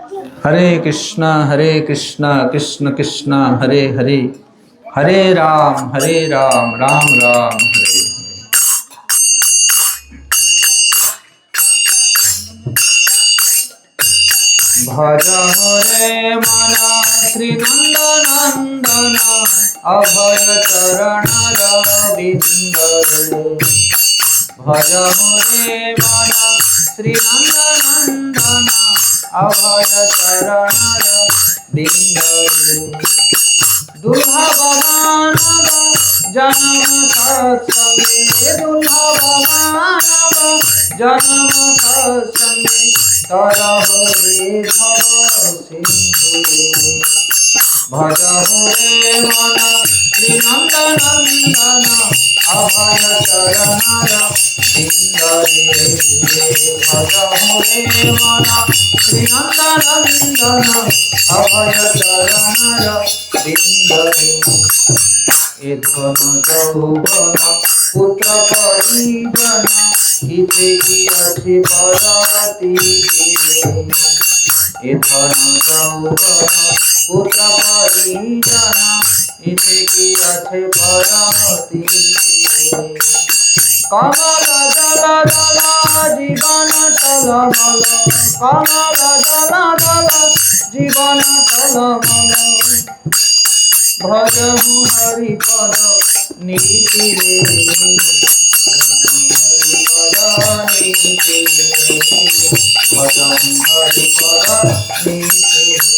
हरे कृष्णा कृष्ण कृष्ण हरे हरे, हरे राम राम राम हरे हरे। भज हरे मन श्री नंदनंदन, अभय चरण रविंदर। भज हरे मन श्री नंदनंदन, अभय चरण रविंदर। दुर्लभ मानव जन्म सत्संगे, दुर्लभ मानव जन्म सत्संगे, तरहु रे भव सिंधु। भज हरे मन श्री नंदनंदन, अभय चरण रविंदर। भज हरे मन श्री नंदनंदन, अभय चरण रविंदर। ए धन यौवन पुत्र परिजन, किसे की अछि परती दिए। ए धन यौवन पुत्र परिजन, किसे की अछि परती दिए। कमल दल दल जीवन टलमल, कमल दल दल जीवन टलमल। भजहु हरि पद नीति रे, हरि पद नीति रे, भजहु हरि पद नीति रे।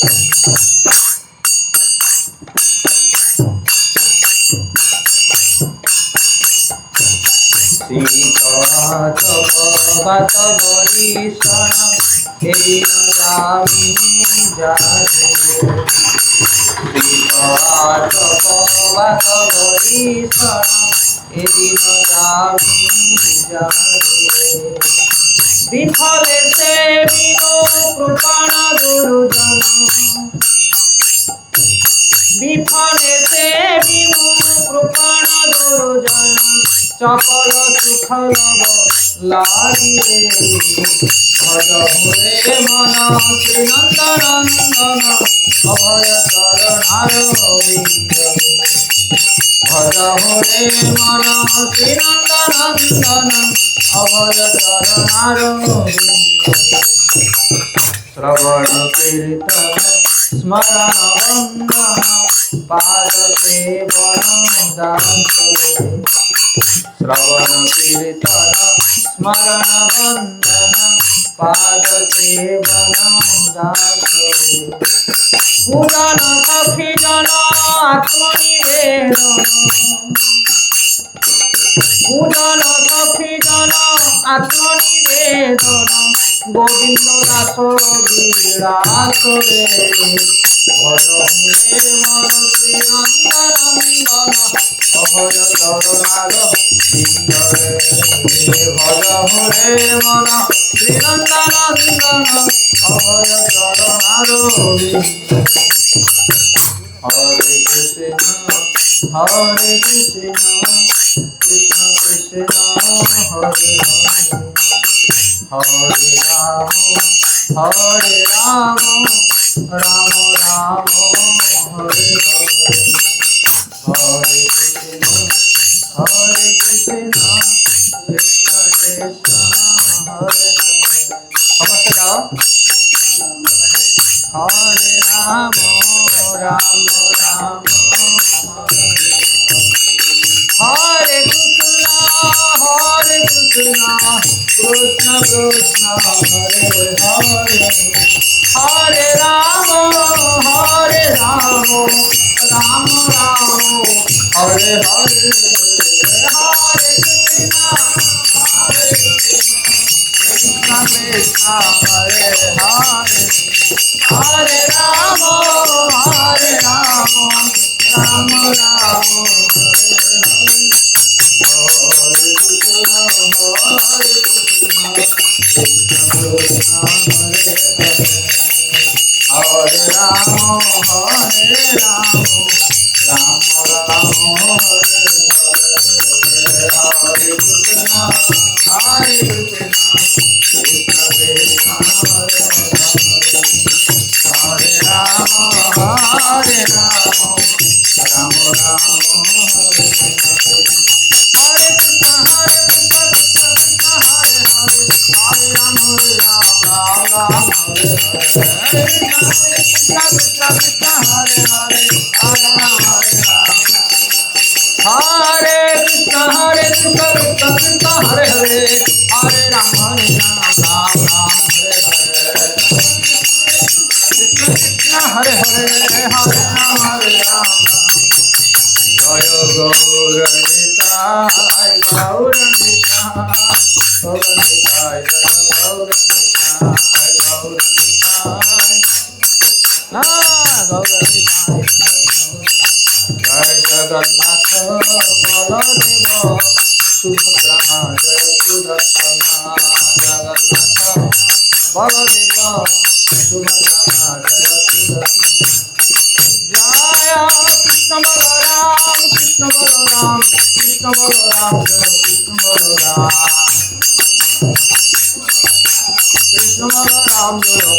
सीता चपबात बरिषण, एदिन जामिनी जादू। सीता चपबात बरिषण, एदिन जामिनी जादू। विफले से बिनु कृपण दुर्जन, विफले से बिनु कृपण दुर्जन। चपल सुख लव लागिए, भज हरे मन श्री नंदनंदन, अभय चरण रविंदर। भज हरे मन श्री नंदनंदन, अभय चरण रविंदर। श्रवण कीर्तन स्मरण वंदन, पाद सेवन दान। श्रवण कीर्तन स्मरण वंदन, पाद सेवन दान। पूजन सखी जन आत्मनिवेदन, पूजन सखी जन आत्मनिवेदन। गोविंद दास विलास रे, भज हरे मन श्री नंदनंदन, अभय चरण रविंदर। भज हरे मन श्री नंदनंदन, अभय चरण रविंदर। हरे कृष्ण कृष्ण कृष्ण हरे हरे, हरे राम राम राम हरे हरे। हरे कृष्ण कृष्ण कृष्ण हरे हरे। समझते जाओ। हरे राम राम राम हरे कृष्ण कृष्ण कृष्ण हरे हरे। हरे राम राम राम हरे हरे। हरे कृष्ण कृष्ण हरे हरे। हरे राम राम राम हरे हरे। हरे कृष्ण हरे हरे, हरे राम राम राम हरे हरे। हरे Krishna Krishna Krishna Hare Hare. Hare Rama, Rama Rama, Hare Krishna, Hare Krishna, Krishna Krishna, Hare Hare, Hare Rama, Rama Rama, Hare Hare, Hare Krishna, Krishna Krishna, Hare Hare, Hare Rama, Hare Krishna, Hare Krishna, Krishna Krishna, Hare Hare, Hare Rama, Rama Rama, Hare Hare, Krishna Krishna, Hare Hare, Hare Rama, Hare Rama. Jaya Gauranitai, Gauranitai, Gauranitai, Gauranitai, Gauranitai, Gauranitai. Jai Jagannath Baladeva Subhadra Jaya Sudarsana Jagannath Baladeva Subhadra Jaya Sudarsana Jaya Krishna Balaram Krishna Balaram Krishna Balaram Jaya Krishna Balaram Krishna Balaram Jaya Krishna Balaram Jaya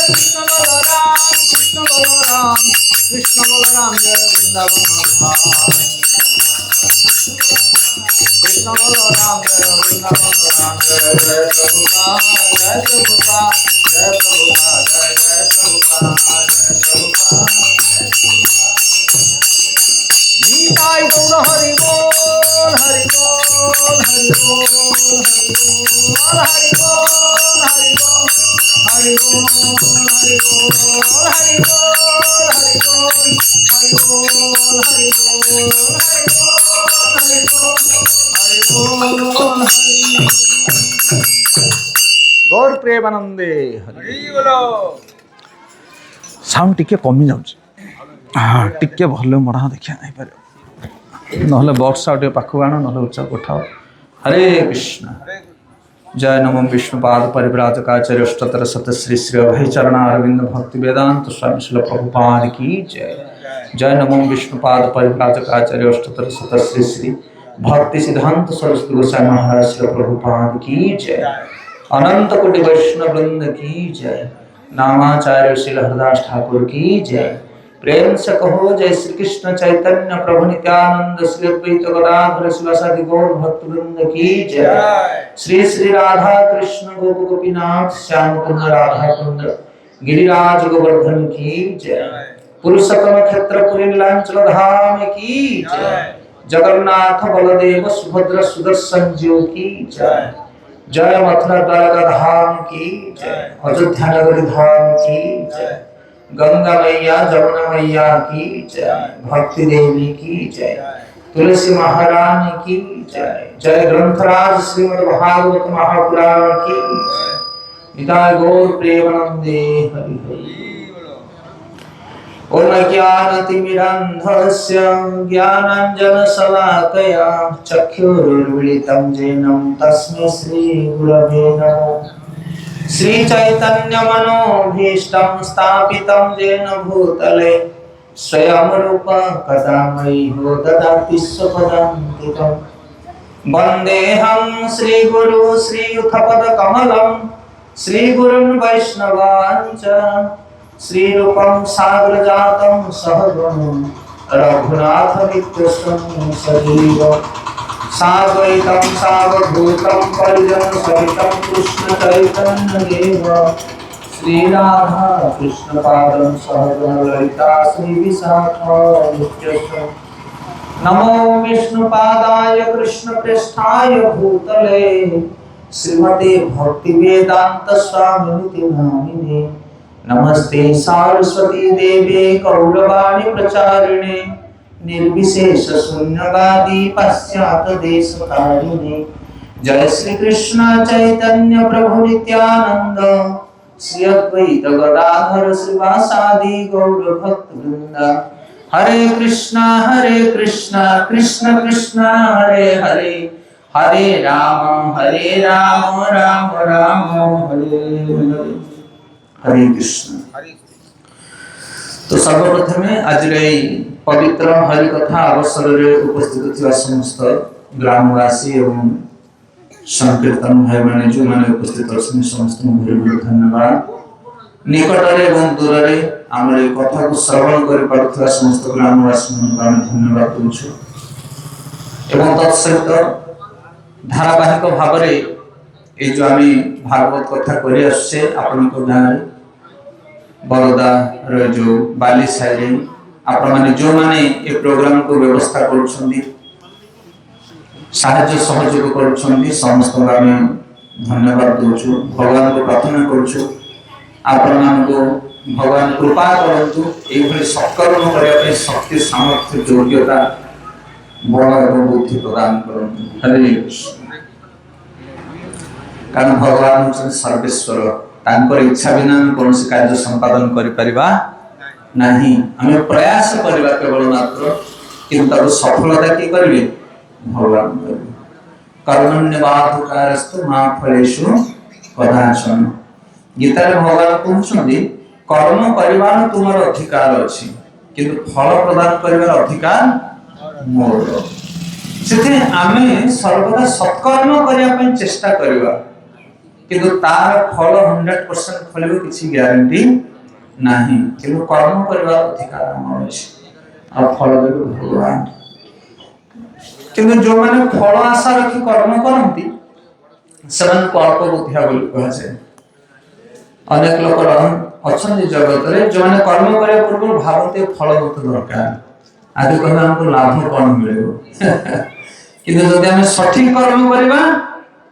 Krishna Balaram Krishna Balaram Krishna Balaram Jaya Vrindavan Dham Krishna Balaram Jaya Vrindavan Dham Jaya Jaya Prabhupada Jaya Prabhupada Jaya Prabhupada Jaya Jaya Prabhupada Jaya Prabhupada Nitai Gaura Hari Bol Hari Bol Hari Bol Hari Bol Hari Bol Hari Bol Hari Bol Hari Bol Hari Bol Hari Bol Hari Bol Hari Bol Hari Bol गौर प्रेमानंदे हरि बोलो sound टिके कमी जाउछ हां टिके भले मडा देखिया नै पारे नहले बॉक्स आउट पाखु आनो नहले उच्च उठाओ हरे कृष्ण जय नमो विष्णुपाद परिव्राजकाचार्य अष्टोत्तर शत श्री श्री अभय चरण अरविंद भक्ति वेदांत स्वामी श्रील प्रभुपाद की जय जय नमो विष्णुपाद परिव्राजकाचार्य अष्टोत्तर शत श्री श्री भक्ति सिद्धांत सरस्वती गोस्वामी महाराज श्रील प्रभुपाद की जय अनंत कोटि वैष्णव वृंद की जय नामाचार्य श्रील हरदास ठाकुर की जय प्रेम से कहो जय श्री कृष्ण चैतन्य प्रभु नित्यानंद श्री अद्वैत गदाधर शिवासादि गौर भक्त वृंद की जय श्री श्री राधा कृष्ण गोप गोपीनाथ श्याम कुंज राधा कुंज गिरिराज गोवर्धन की जय पुरुषोत्तम क्षेत्रपुरी लांचल धाम की जय जगन्नाथ बलदेव सुभद्र सुदर्शन जीव की जय जय मथुरा द्वारका धाम की जय अयोध्या नगरी धाम की जय गंगा मैया जमुना मैया की जय भक्ति देवी की जय तुलसी महारानी की जय जय ग्रंथराज श्रीमद् भागवत महापुराण की जय निताय गौर प्रेमानंदे हरि हरि ओम ज्ञानतिमिरान्धस्य ज्ञानाञ्जनशलाकया चक्षुरुन्मीलितं येन तस्मै श्रीगुरवे नमः श्री चैतन्य मनोभीष्टं स्थापितं येन भूतले स्वयं रूप कदा मह्यो ददाति स्वपदान्तिकं वन्देऽहं श्रीगुरु श्रीयुतपदकमलं श्रीगुरुन् वैष्णवाञ्च श्रीरूपं साग्रजातं सहगणं रघुनाथमित्यस्तं सजीवं साद्वैतं सावधूतं परिजनसहितं कृष्णचैतन्यदेव श्रीराधा कृष्णपादं सहगणललिता श्रीविशाखान्वितम् नमो विष्णुपादाय कृष्णप्रेष्ठाय भूतले श्रीमते भक्तिवेदांत स्वामिनिति नामिने नमस्ते सारस्वती देवे गौरवाणी प्रचारिणे निर्विशेष शून्यवादी पाश्चात्य देशकारिणे जय श्री कृष्ण चैतन्य प्रभु नित्यानंद श्री अद्वैत गदाधर श्रीवासादि गौर भक्त वृंद हरे कृष्ण कृष्ण कृष्ण हरे हरे हरे राम राम राम हरे हरे हरे कृष्ण। तो सर्वप्रथम आज पवित्र हरि कथा अवसर में उपस्थित थिबा समस्त ग्रामवासी एवं संकीर्तन भाई माने जो माने उपस्थित अछन समस्त को बहुत धन्यवाद। निकटरे एवं दूररे आमर ए कथा को श्रवण करि पारुथला समस्त ग्रामवासी ମାନଙ୍କୁ ଆମେ ଧନ୍ୟବାଦ ଦଉଛୁ ଏବଂ ତତ୍ସହିତ ଧାରାବାହିକ ଭାବରେ এই যে আমি ভাগবত কথা করে আসছে আপনার গাঁরে বরোদা রজু বালি সাইরে আপনার মানে যে মানে এই প্রোগ্রাম কো ব্যবস্থা করছন্তি সাহায্য সহযোগ করছন্তি সমস্ত আমি ধন্যবাদ দউଛୁ ভগবান কো প্রার্থনা করछु আপনার মানকো ভগবান কৃপা করন্তু এই ভଳି সৎকর্ম করিয়া পই শক্তি সামর্থ্য যোগ্যতা বল এবং বুদ্ধি প্রদান করন্তু হরে কৃষ্ণ कारण भगवान हूँ सर्वेश्वर तांकर इच्छा बिना कौन कार्य संपादन करिपरिबा नहीं आम प्रयास करवा केवल मात्र किंतु सफलता कि करेंगे भगवान करेंगे कर्मण्यवाधिकारस्तु मा फलेषु कदाचन गीता भगवान कहते कर्म करिबार तुमर अधिकार अछि किंतु फल प्रदान करिबार अधिकार मोर से आमे सर्वदा सत्कर्म करिया पई चेष्टा करबा किंतु तार फल 100% फल किसी ग्यारंटी नहीं किंतु कर्म करबार अधिकार हमर अछि आ फल देबो भगवान किंतु जो माने फल आशा रखी कर्म करंती समान को अल्प बुद्धिया बोली कहा जाय अनेक लोक अछन जगत रे जो माने कर्म करे पूर्व भावते फल मत दरकार आदि कहना हमको लाभ कोन मिलेबो किंतु जदि हम सठिक कर्म करबा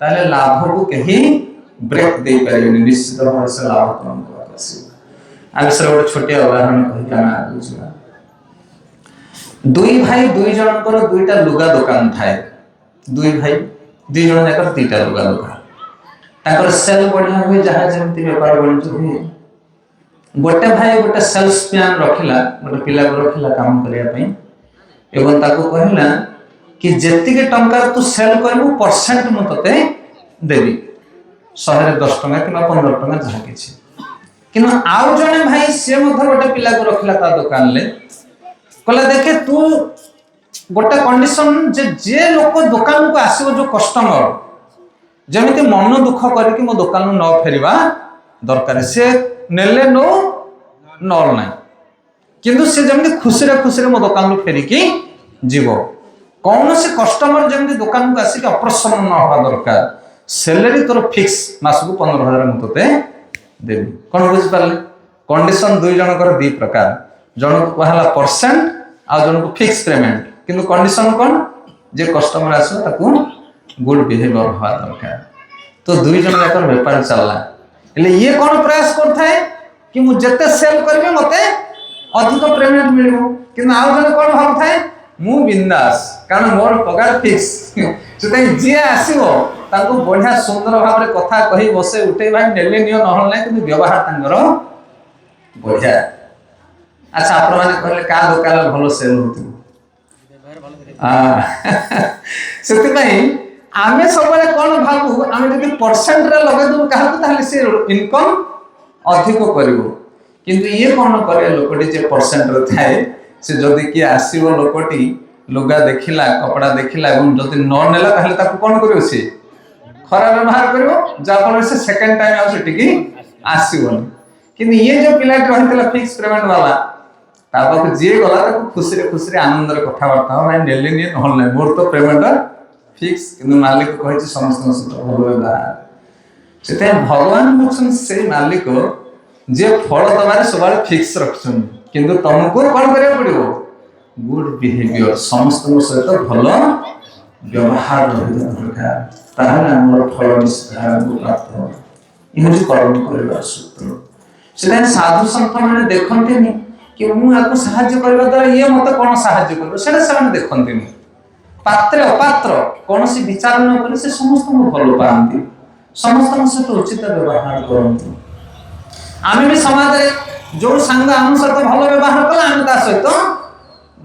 ताले लाभ को कहीं ब्रेक दे पारे निश्चित भाव से लाभ कम करसी आगे सर एक छोटे उदाहरण कहि का ना बुझला दुई भाई दुई जन कर दुईटा लुगा दुकान थाए दुई भाई दुई जन जाकर तीटा लुगा दुकान ताकर सेल बढ़िया हुए जहां जेमति व्यापार बणिज हुए गोटे भाई गोटे सेल्स मैन रखिला गोटे पिला को रखिला काम करिया पई एवं ताको कहला कि जेति के टंका तू सेल करबो परसेंट म तते देबी 110 टका कि 15 टका जहा किछि किन आउ जने भाई से मध गोटे पिला को रखिला ता दुकान ले कहला देखे तू गोटे कंडीशन जे लोक दुकान को आसीबो जो कस्टमर जेमिति मन दुख करके मो दुकान न फेरिबा दरकार से नेले नो नल नाही किंतु से जेमिति खुशी रे मो दुकान को फेरिकी जीवो कौन से कस्टमर जेमिति दुकान को आसी के अप्रसन्न न होबा दरकार सैलरी तोर फिक्स मास को 15,000 मुतते देबी कोन बुझ पाले कंडीशन दुई जन कर दी प्रकार जन को कहला परसेंट आ जन को फिक्स पेमेंट किंतु कंडीशन कोन जे कस्टमर आसो ताकू गुड बिहेवियर होवा दरकार तो दुई जन जाकर व्यापार चलला એટલે ये कोन प्रयास करता है कि मु जते सेल करबे मते अधिक पेमेंट मिलबो किंतु आ जन कोन भाबता है मु बिंदास कारण मोर पगार फिक्स सेतै जे आसीबो ताको बढ़िया सुंदर भाव रे कथा कहि बसे उठे भाई नेले नियो नहल नै किंतु व्यवहार तांगर बढ़िया अच्छा आपण माने कहले का दुकान भलो सेल होतु सेति भाई आमे सबले कोन भाबु आमे जदि परसेंट रे लगे दु काहा ताले से इनकम अधिक करिवो किंतु ये कोन करे लोकटी जे परसेंट रे थाए से जदि कि आसीबो लोकटी लुगा देखिला कपड़ा देखिला एवं जदि न नेला ताले ताको कोन करिवो से खरा व्यवहार करिवो जा फल से सेकंड टाइम आ सेठी की आसीबो किंतु ये जो पिला रहितला फिक्स पेमेंट वाला ताको जे गला ताको खुशी रे आनंद रे कथा वार्ता भाई नेले नि नहल नै मोर तो पेमेंट फिक्स किंतु मालिक कहि समस्त सहित भलो व्यवहार सेते भगवान मुछन से मालिक जे फल तमारे सवाल फिक्स रखछन किंतु तुमको कोन करे पड़िबो गुड बिहेवियर समस्त सहित भलो व्यवहार रहबा दरकार ताहले हमर फल निश्चय प्राप्त हो इहो कर्म करबा सूत्र सेते साधु संत माने देखंतेनी कि मु आको सहाय्य करबा द्वारा ये मते कोन सहाय्य करबो सेटा से देखंतेनी पात्र अपात्र कौन सी विचार न करे से समस्त को भलो पांती समस्त सहित उचित व्यवहार करंतु आमे भी समाज रे जो संग आम सहित भलो व्यवहार कला आमे ता सहित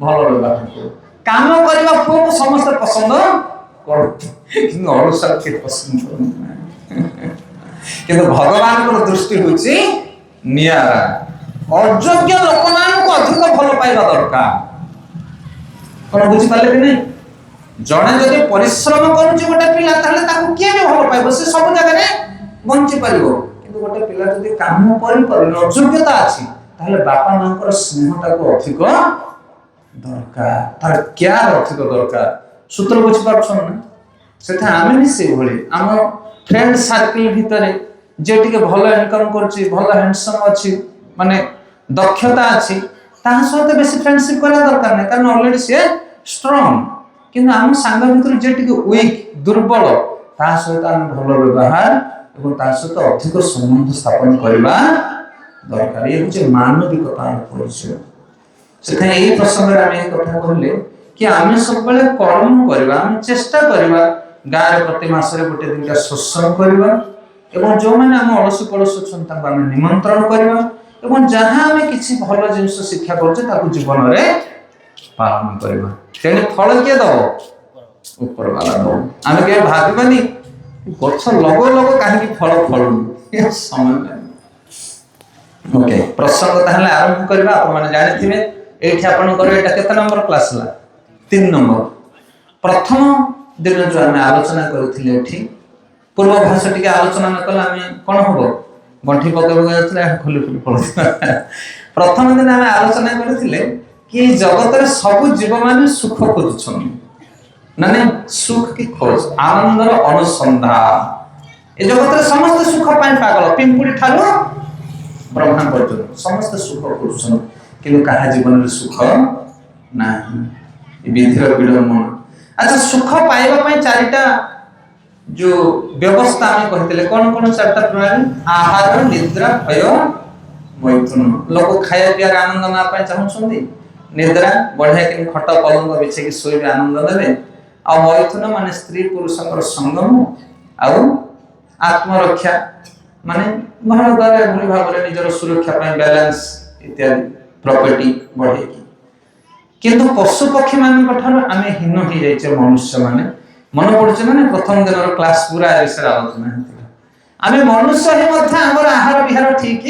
भलो व्यवहार करू काम करबा को समस्त पसंद करू किंतु अनुसार के पसंद करू किंतु भगवान को दृष्टि होची नियारा अयोग्य लोक मान को अधिक भलो पाइबा दरकार कोन बुझि पाले कि नहीं जड़े जदि परिश्रम करूँ गोटे पिला ताले ताको किए भी भल पाइब से सब जगह बंची पार कि କିନ୍ତୁ ଗୋଟେ ପିଲା ଯଦି କାମ କରିପାରୁନି ଅଯୋଗ୍ୟତା ଅଛି ତାହେଲେ ବାପା ମାଙ୍କର ସ୍ନେହଟାକୁ ଅଧିକ ଦରକାର, ତାର କେୟାର ଅଧିକ ଦରକାର। ସୂତ୍ର ବୁଝିପାରୁଛନ୍ ନା? ସେଟା ଆମେ ବି ସେଇଭଳି ଆମ ଫ୍ରେଣ୍ଡ ସାର୍କେଲ ଭିତରେ ଯେ ଟିକେ ଭଲ ଇନକମ୍ କରୁଛି, ଭଲ ହ୍ୟାଣ୍ଡସମ୍ ଅଛି, ମାନେ ଦକ୍ଷତା ଅଛି, ତାହା ସହିତ ବେଶୀ ଫ୍ରେଣ୍ଡସିପ୍ କରିବା ଦରକାର ନାହିଁ, କାରଣ ଅଲରେଡି ସିଏ ଷ୍ଟ୍ରଙ୍ଗ। କିନ୍ତୁ ଆମ ସାଙ୍ଗ ଭିତରୁ ଯେ ଟିକେ ୱିକ୍, ଦୁର୍ବଳ, ତା ସହିତ ଆମେ ଭଲ ବ୍ୟବହାର ଏବଂ ତା ସହିତ ଅଧିକ ସମ୍ବନ୍ଧ ସ୍ଥାପନ କରିବା ଦରକାର। ଇଏ ହଉଛି ମାନବିକତାର ପରିଚୟ। ସେଥିପାଇଁ ଏଇ ପ୍ରସଙ୍ଗରେ ଆମେ ଏ କଥା କହିଲେ କି ଆମେ ସବୁବେଳେ କର୍ମ କରିବା, ଆମେ ଚେଷ୍ଟା କରିବା ଗାଁରେ ପ୍ରତି ମାସରେ ଗୋଟେ ଦିନଟା ସତ୍ସଙ୍ଗ କରିବା ଏବଂ ଯେଉଁମାନେ ଆମ ଅଳସୀ ପଡ଼ୋଶୀ ଅଛନ୍ତି ତାଙ୍କୁ ଆମେ ନିମନ୍ତ୍ରଣ କରିବା ଏବଂ ଯାହା ଆମେ କିଛି ଭଲ ଜିନିଷ ଶିକ୍ଷା କରୁଛେ ତାକୁ ଜୀବନରେ ପାଳନ କରିବା। ତେଣୁ ଫଳ କିଏ ଦବ? ଉପର ବାଲା ଦବ। ଆମେ କେବେ ଭାବିବାନି ଗଛ ଲଗ ଲଗ କାହିଁକି ଫଳ ଫଳୁନି, ସମୟ ନାହିଁ। ଓକେ, ପ୍ରସଙ୍ଗ ତାହେଲେ ଆରମ୍ଭ କରିବା। ଆପଣମାନେ ଜାଣିଥିବେ ଏଇଠି ଆପଣଙ୍କର ଏଇଟା କେତେ ନମ୍ବର କ୍ଲାସ ହେଲା? 3 ନମ୍ବର। ପ୍ରଥମ ଦିନ ଯୋଉ ଆମେ ଆଲୋଚନା କରିଥିଲେ ଏଠି ପୂର୍ବାଭାଷ ଟିକେ ଆଲୋଚନା ନ କଲେ ଆମେ କ'ଣ ହବ? ଗଣ୍ଠି ପକେଇବାକୁ ଯାଉଥିଲେ ଖୋଲି ଖୋଲି ପଳଉଥିଲା। ପ୍ରଥମ ଦିନ ଆମେ ଆଲୋଚନା କରିଥିଲେ कि जगत रे सब जीव माने सुख खोजुछन, माने सुख की खोज, आनंदर अनुसंधान। ए जगत रे समस्त सुख पाई पागल, पिंपुड़ी ठालो ब्रह्मा पर्यंत समस्त सुख खोजुछन, किंतु काहा जीवन रे सुख नाही। ए विधिर विडंबन। अच्छा, सुख पाइबा पई चारिटा जो व्यवस्था हम कहते कौन कौन चार्टा प्रणाली? आहार, निद्रा, भय, मैथुन। लोक खाया पिया आनंद ना पाई चाहछन्ती, निद्रा बढ़िया कि खट पलंग बिछे कि सोई आनंद देवे, आ मैथुन माने स्त्री पुरुषर संगम, आउ आत्मरक्षा माने घर द्वारा भली भाव निजर सुरक्षा पाई बैलेंस इत्यादि प्रॉपर्टी बढ़े। किंतु पशु पक्षी मान आमे हीन हो जाइछे मनुष्य माने। मन पड़ुछे माने प्रथम दिन क्लास पूरा विषय आलोचना हेतला। आमे मनुष्य ही मध्य हमर आहार विहार ठीक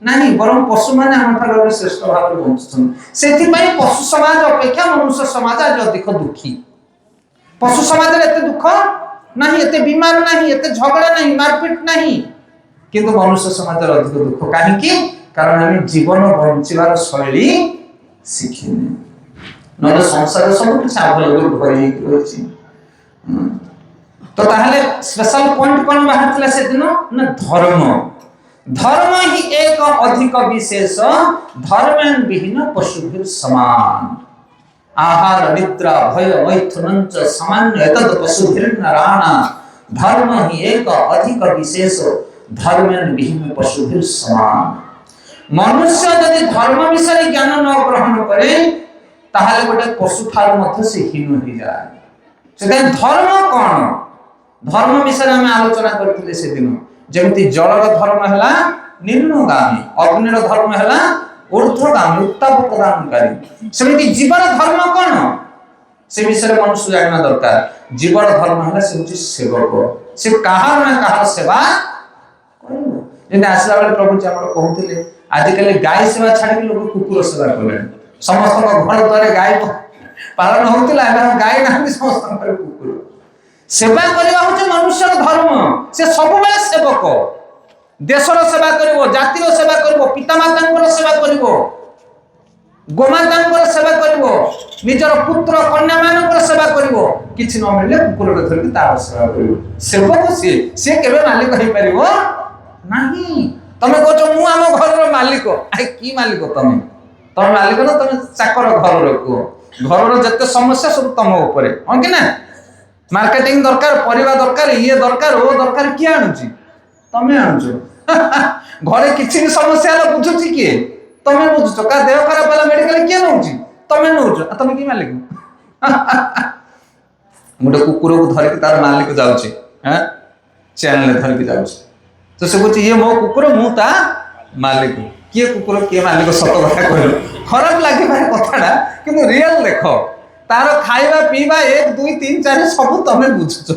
नहीं, बरं पशु माने हम ठार श्रेष्ठ भाव बंचुछन। सेथि पई पशु समाज अपेक्षा मनुष्य समाज आज अधिक दुखी। पशु समाज रे एते दुख नहीं, एते बीमार नहीं, एते झगड़ा नहीं, मारपीट नहीं, किंतु मनुष्य समाज रे अधिक दुख काहे कि? कारण हम जीवन बंचिबार शैली शिखिने। नले संसार सब कुछ अवेलेबल भरी रहिछि। तो ताहले स्पेशल पॉइंट कोन बाहरतला से दिन ना धर्म। धर्म ही एक अधिक विशेष, धर्मेन विहीन पशुभिर समान। आहार, निद्रा, भय, मैथुनं च सामान्य तद पशुभिर नराणा। धर्म ही एक अधिक विशेष, धर्मेन विहीन पशुभिर समान। मनुष्य यदि धर्म विषय ज्ञान न ग्रहण करे ताहले गोटे पशु ठार मध्य से हीन हो जाए। से धर्म कौन? धर्म विषय में आलोचना करथिले से दिन। जेमति जलर धर्म हैला निम्नगामी, अग्निर धर्म हैला ऊर्ध्वगामी, उत्ताप प्रदानकारी। सेमति जीवर धर्म कौन? से विषय मनुष्य जानना दरकार। जीवर धर्म हैला से होची सेवक। से कहार ना कहार सेवा करिवो। जेने आसला बेले प्रभु जी हमर कहउथिले आजिकल गाय सेवा छाड़ी लोग कुकुर सेवा करें। समस्त घर द्वारे गाय पालन होतिला, गाय नाही समस्त कुकुर सेवा करबा होचे मनुष्य धर्म। से सब बेले सेवक, देशर सेवा करिवो, जातिर सेवा करिवो, पितामातांकर सेवा करिवो, गोमातांकर सेवा करिवो, निजर पुत्र कन्या मानकर सेवा करिवो। किछि न मिले कुकुर धरि तार सेवा करिवो। सेवक से केबे मालिक होई परिवो नाही। तमे कहछो मु आम घर मालिक, आइ की मालिक तमे? तमे मालिक न, तमे चाकर घर रखो। घर जते समस्या सब तम ऊपर हो कि ना? मार्केटिंग दरकार, परिवा दरकार, ये दरकार, वो दरकार, किए आणुची? तमे आणुचो। घरे किछि भी समस्या हला बुझुची किए? तमे बुझुचो। का देह खराब वाला मेडिकल किए नउची? तमे नउचो। तमे की मालिक? गोटे कुकुर को धर के तार मालिक जाउची, हैं चैन ले धर के जाउची। तो से कहते ये मो कुकुर मु ता मालिक। किए कुकुर किए मालिक सत कथा कहल खराब लगे भाई कथाटा, किंतु रियल देख तार खाइबा पीबा 1 2 3 4 सब तमे बुझुछो।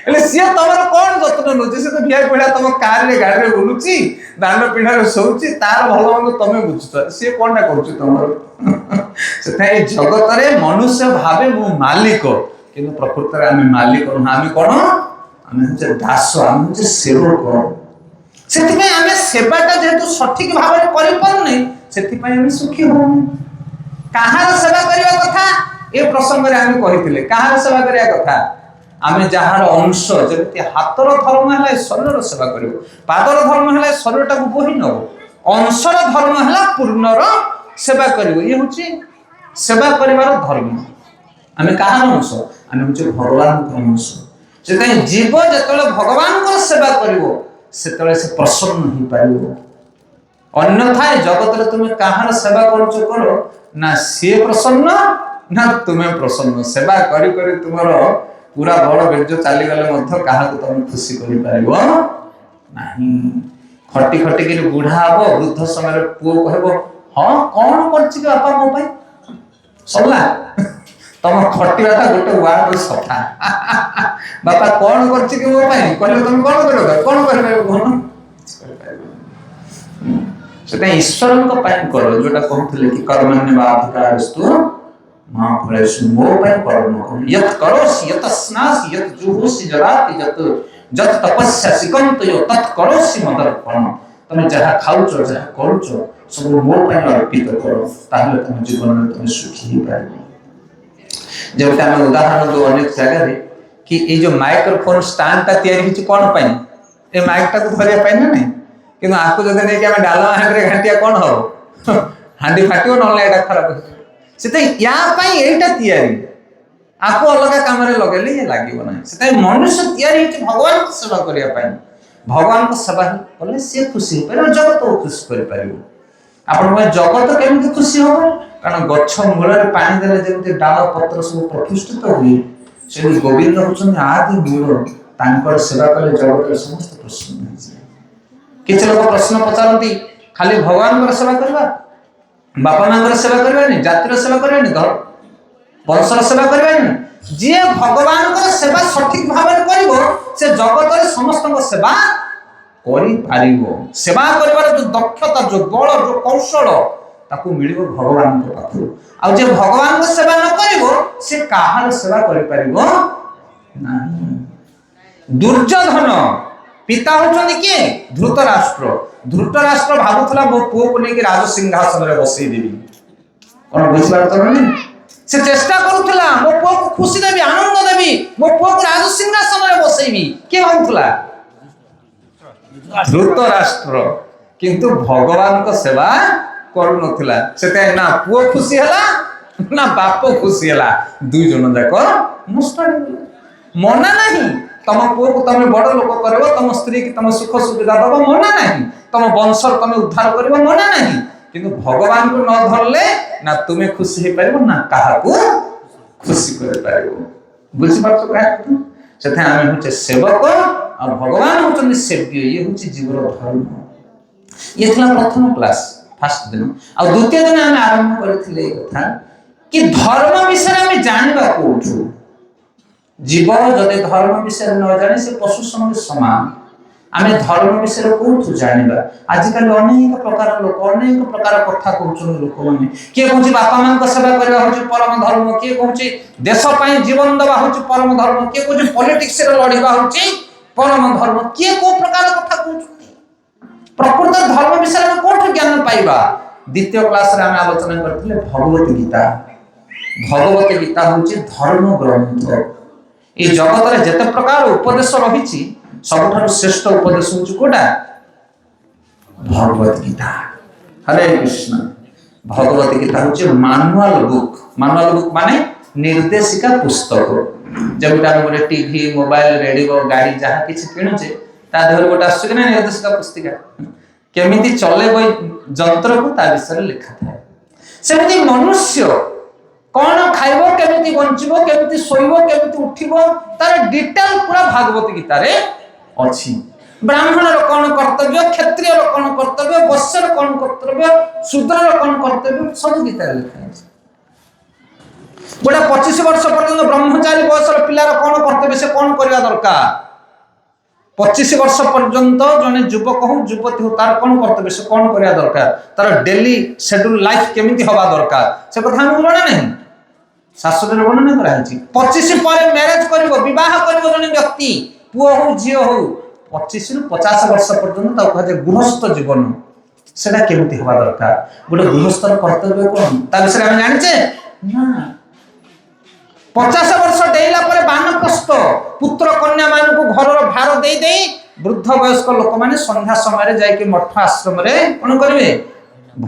एले सिए तमरो कोन जतन नउची? से तो भिया पडा तम कार रे गाड़ी रे बुलुची, दांड पिढा रे सोउची, तार भलो मंद तमे बुझुछो। सिए कोनटा करूची तमरो? सेथाय जगत रे मनुष्य भावे मु मालिक, किंतु प्रकृति रे आमे मालिक न, आमे कोन? आम हे दास आम हे सेवक से आम सेवाटा जेहेतु सठिक भाव में कर सुखी हो कहार सेवा करने कथा ये प्रसंग में आम कही कहार सेवा करने कथा आम जार अंश जमी हाथर धर्म है शरीर सेवा कर पादर धर्म है शरीर टाक बोही नब अंशर धर्म है पूर्णर सेवा कर ये हूँ सेवा कर धर्म आम कहार अंश आम हूँ भगवान अंश से जीव जो भगवान को सेवा कर से प्रसन्न हो पार अन्यथा जगत में तुम कहार सेवा कर ना सी प्रसन्न ना तुम्हें प्रसन्न सेवा करी करी तुम पूरा बड़ बेज चलीगले क्या तुम खुशी कर खटी खटिक बुढ़ा हम वृद्ध समय पुओ कह हाँ कौन करपा मो सरला तुम खटिया गोटे वार्ड सफा बापा कौन कर मो कहले तुम कौन कर कौन कर से ईश्वर कर जोटा कहते कि कर्मण्यवाधिकारस्तु मां फलेषु मो कर्म यत् करोसि यत् स्नासि यत् जुहोसि जराति जत तपस्या सिकंतयो तत् करोसि मदर्पण तुम जहाँ खाऊच जहाँ करुच सब मो अर्पित करो ताहले तुम जीवन में तुम सुखी ही पाइबो जब आम उदाहरण दो अनेक जगह कि ये जो माइक्रोफोन स्टैंड ता तैयारी होची कोन पई ए माइक टा को धरिया पई ना नहीं कि आपको जब नहीं कि डालमा हांडी घाटिया कौन हम हांडी फाटियो ना एटा खराब से या एटा तैयारी आपको अलग काम लगे ये लगे ना से मनुष्य तैयारी भगवान को सेवा करने भगवान को सेवा कले सी खुशी हो पार जगत को खुशी कर आप जगत केमी खुशी हम कारण गछ मूल पानी देने जमी डाल पत्र सब प्रतिष्ठित हुए से गोविंद होती आदि मूल सेवा कले जगत समस्त प्रसन्न हो किसी लोग प्रश्न पचारती खाली भगवान सेवा करवा बापा माँ सेवा करवानी जातिर सेवा करवानी घर वंशर सेवा करवानी जी भगवान सेवा सठिक भाव में कर जगत समस्त सेवा कर सेवा कर जो दक्षता जो बल जो कौशल ताकू मिल भगवान पाखु आ जे भगवान सेवा न कर से कहार सेवा कर दुर्योधन पिता होचंदी किए धृतराष्ट्र भावुला मो पुओ को लेकिन राज सिंहासन में बसई देवी कौन बुझीपार नहीं से चेष्टा करुला मो पुओ को खुशी देवी आनंद देवी मो पुओ को राज सिंहासन में बसईबी किए भावुला धृतराष्ट्र किंतु भगवान को सेवा करुनथिला से ना पुओ खुशी हला ना बाप खुशी हला दुई जन जाक नष्ट मना नहीं तुम पुओ को तुम बड़ लोक कर तुम स्त्री की तुम सुख सुविधा दब मना नहीं तुम वंश तुम उद्धार कर मना नहीं किंतु भगवान को न धरले ना तुम्हें खुशी हो पार ना क्या खुशी कर बुझीपार से आम हूँ सेवक और भगवान हूँ सेव्य ये हूँ जीवर धर्म ये प्रथम क्लास फास्ट दिन आ द्वितीय दिन आम आरंभ करते कथा कि धर्म विषय में जानवा कौटू जीव जदि धर्म विषय न जाने से पशु संगे समान आम धर्म विषय कौटू जाना आजिकल अनेक प्रकार लोक अनेक प्रकार कथा कहते लोक मैंने किए कह बापा माँ सेवा करवा हूँ परम धर्म किए कहे देशपाई जीवन देवा हूँ परम धर्म किए कहे पॉलिटिक्स लड़वा हूँ परम धर्म किए कौ प्रकार कथा कहते प्रकृत धर्म विषय में कौटू ज्ञान पाइबा द्वितीय क्लास रे आम आलोचना करते भगवत गीता हूँ धर्म ग्रंथ ये जगत रे जते प्रकार उपदेश रही सबठारु श्रेष्ठ उपदेश हूँ कोटा भगवत गीता हरे कृष्ण भगवत गीता हूँ मानुआल बुक माने निर्देशिका पुस्तक जब गोटे टीवी मोबाइल रेडियो गाड़ी जहाँ किसी किणुचे देहर गोटे आस निर्देशिका पुस्तिका केमी चलेब जंत्र को ता विषय लिखा था सेमती मनुष्य कौन खाइब केमिति बंचिबो केमिति सोइबो केमिति उठिबो तार डिटेल पूरा भागवत गीता रे अछि ब्राह्मण रो कौन कर्तव्य क्षत्रिय रो कौन कर्तव्य वैश्य रो कौन कर्तव्य शूद्र रो कौन कर्तव्य सब गीता लिखा है गोटे 25 वर्ष पर्यंत ब्रह्मचारी बयसर पिलार कौन कर्तव्य से कौन करबा दरकार 25 वर्ष पर्यंत जने युवक हो युवती हो तार कौन कर्तव्य से कौन करबा दरकार तार डेली शेड्यूल लाइफ केमिति हवा दरकार से कथा हम जाना नहीं शास्त्र में वर्णन करा 25 पर मैरिज करिवो विवाह करिवो जने व्यक्ति पुओ हो झी हो 25 रु 50 वर्ष पर्यंत कहे गृहस्थ जीवन सेटा केमती हवा दरकार गोटे गृहस्थर कर्तव्य कौन ता विषय आम जाने ना 50 वर्ष डेला पर बानप्रस्थ पुत्र कन्या मान को घर भार दे दे वृद्ध वयस्क लोक माने संध्या समय जाके मठ आश्रम रे कोन करिवे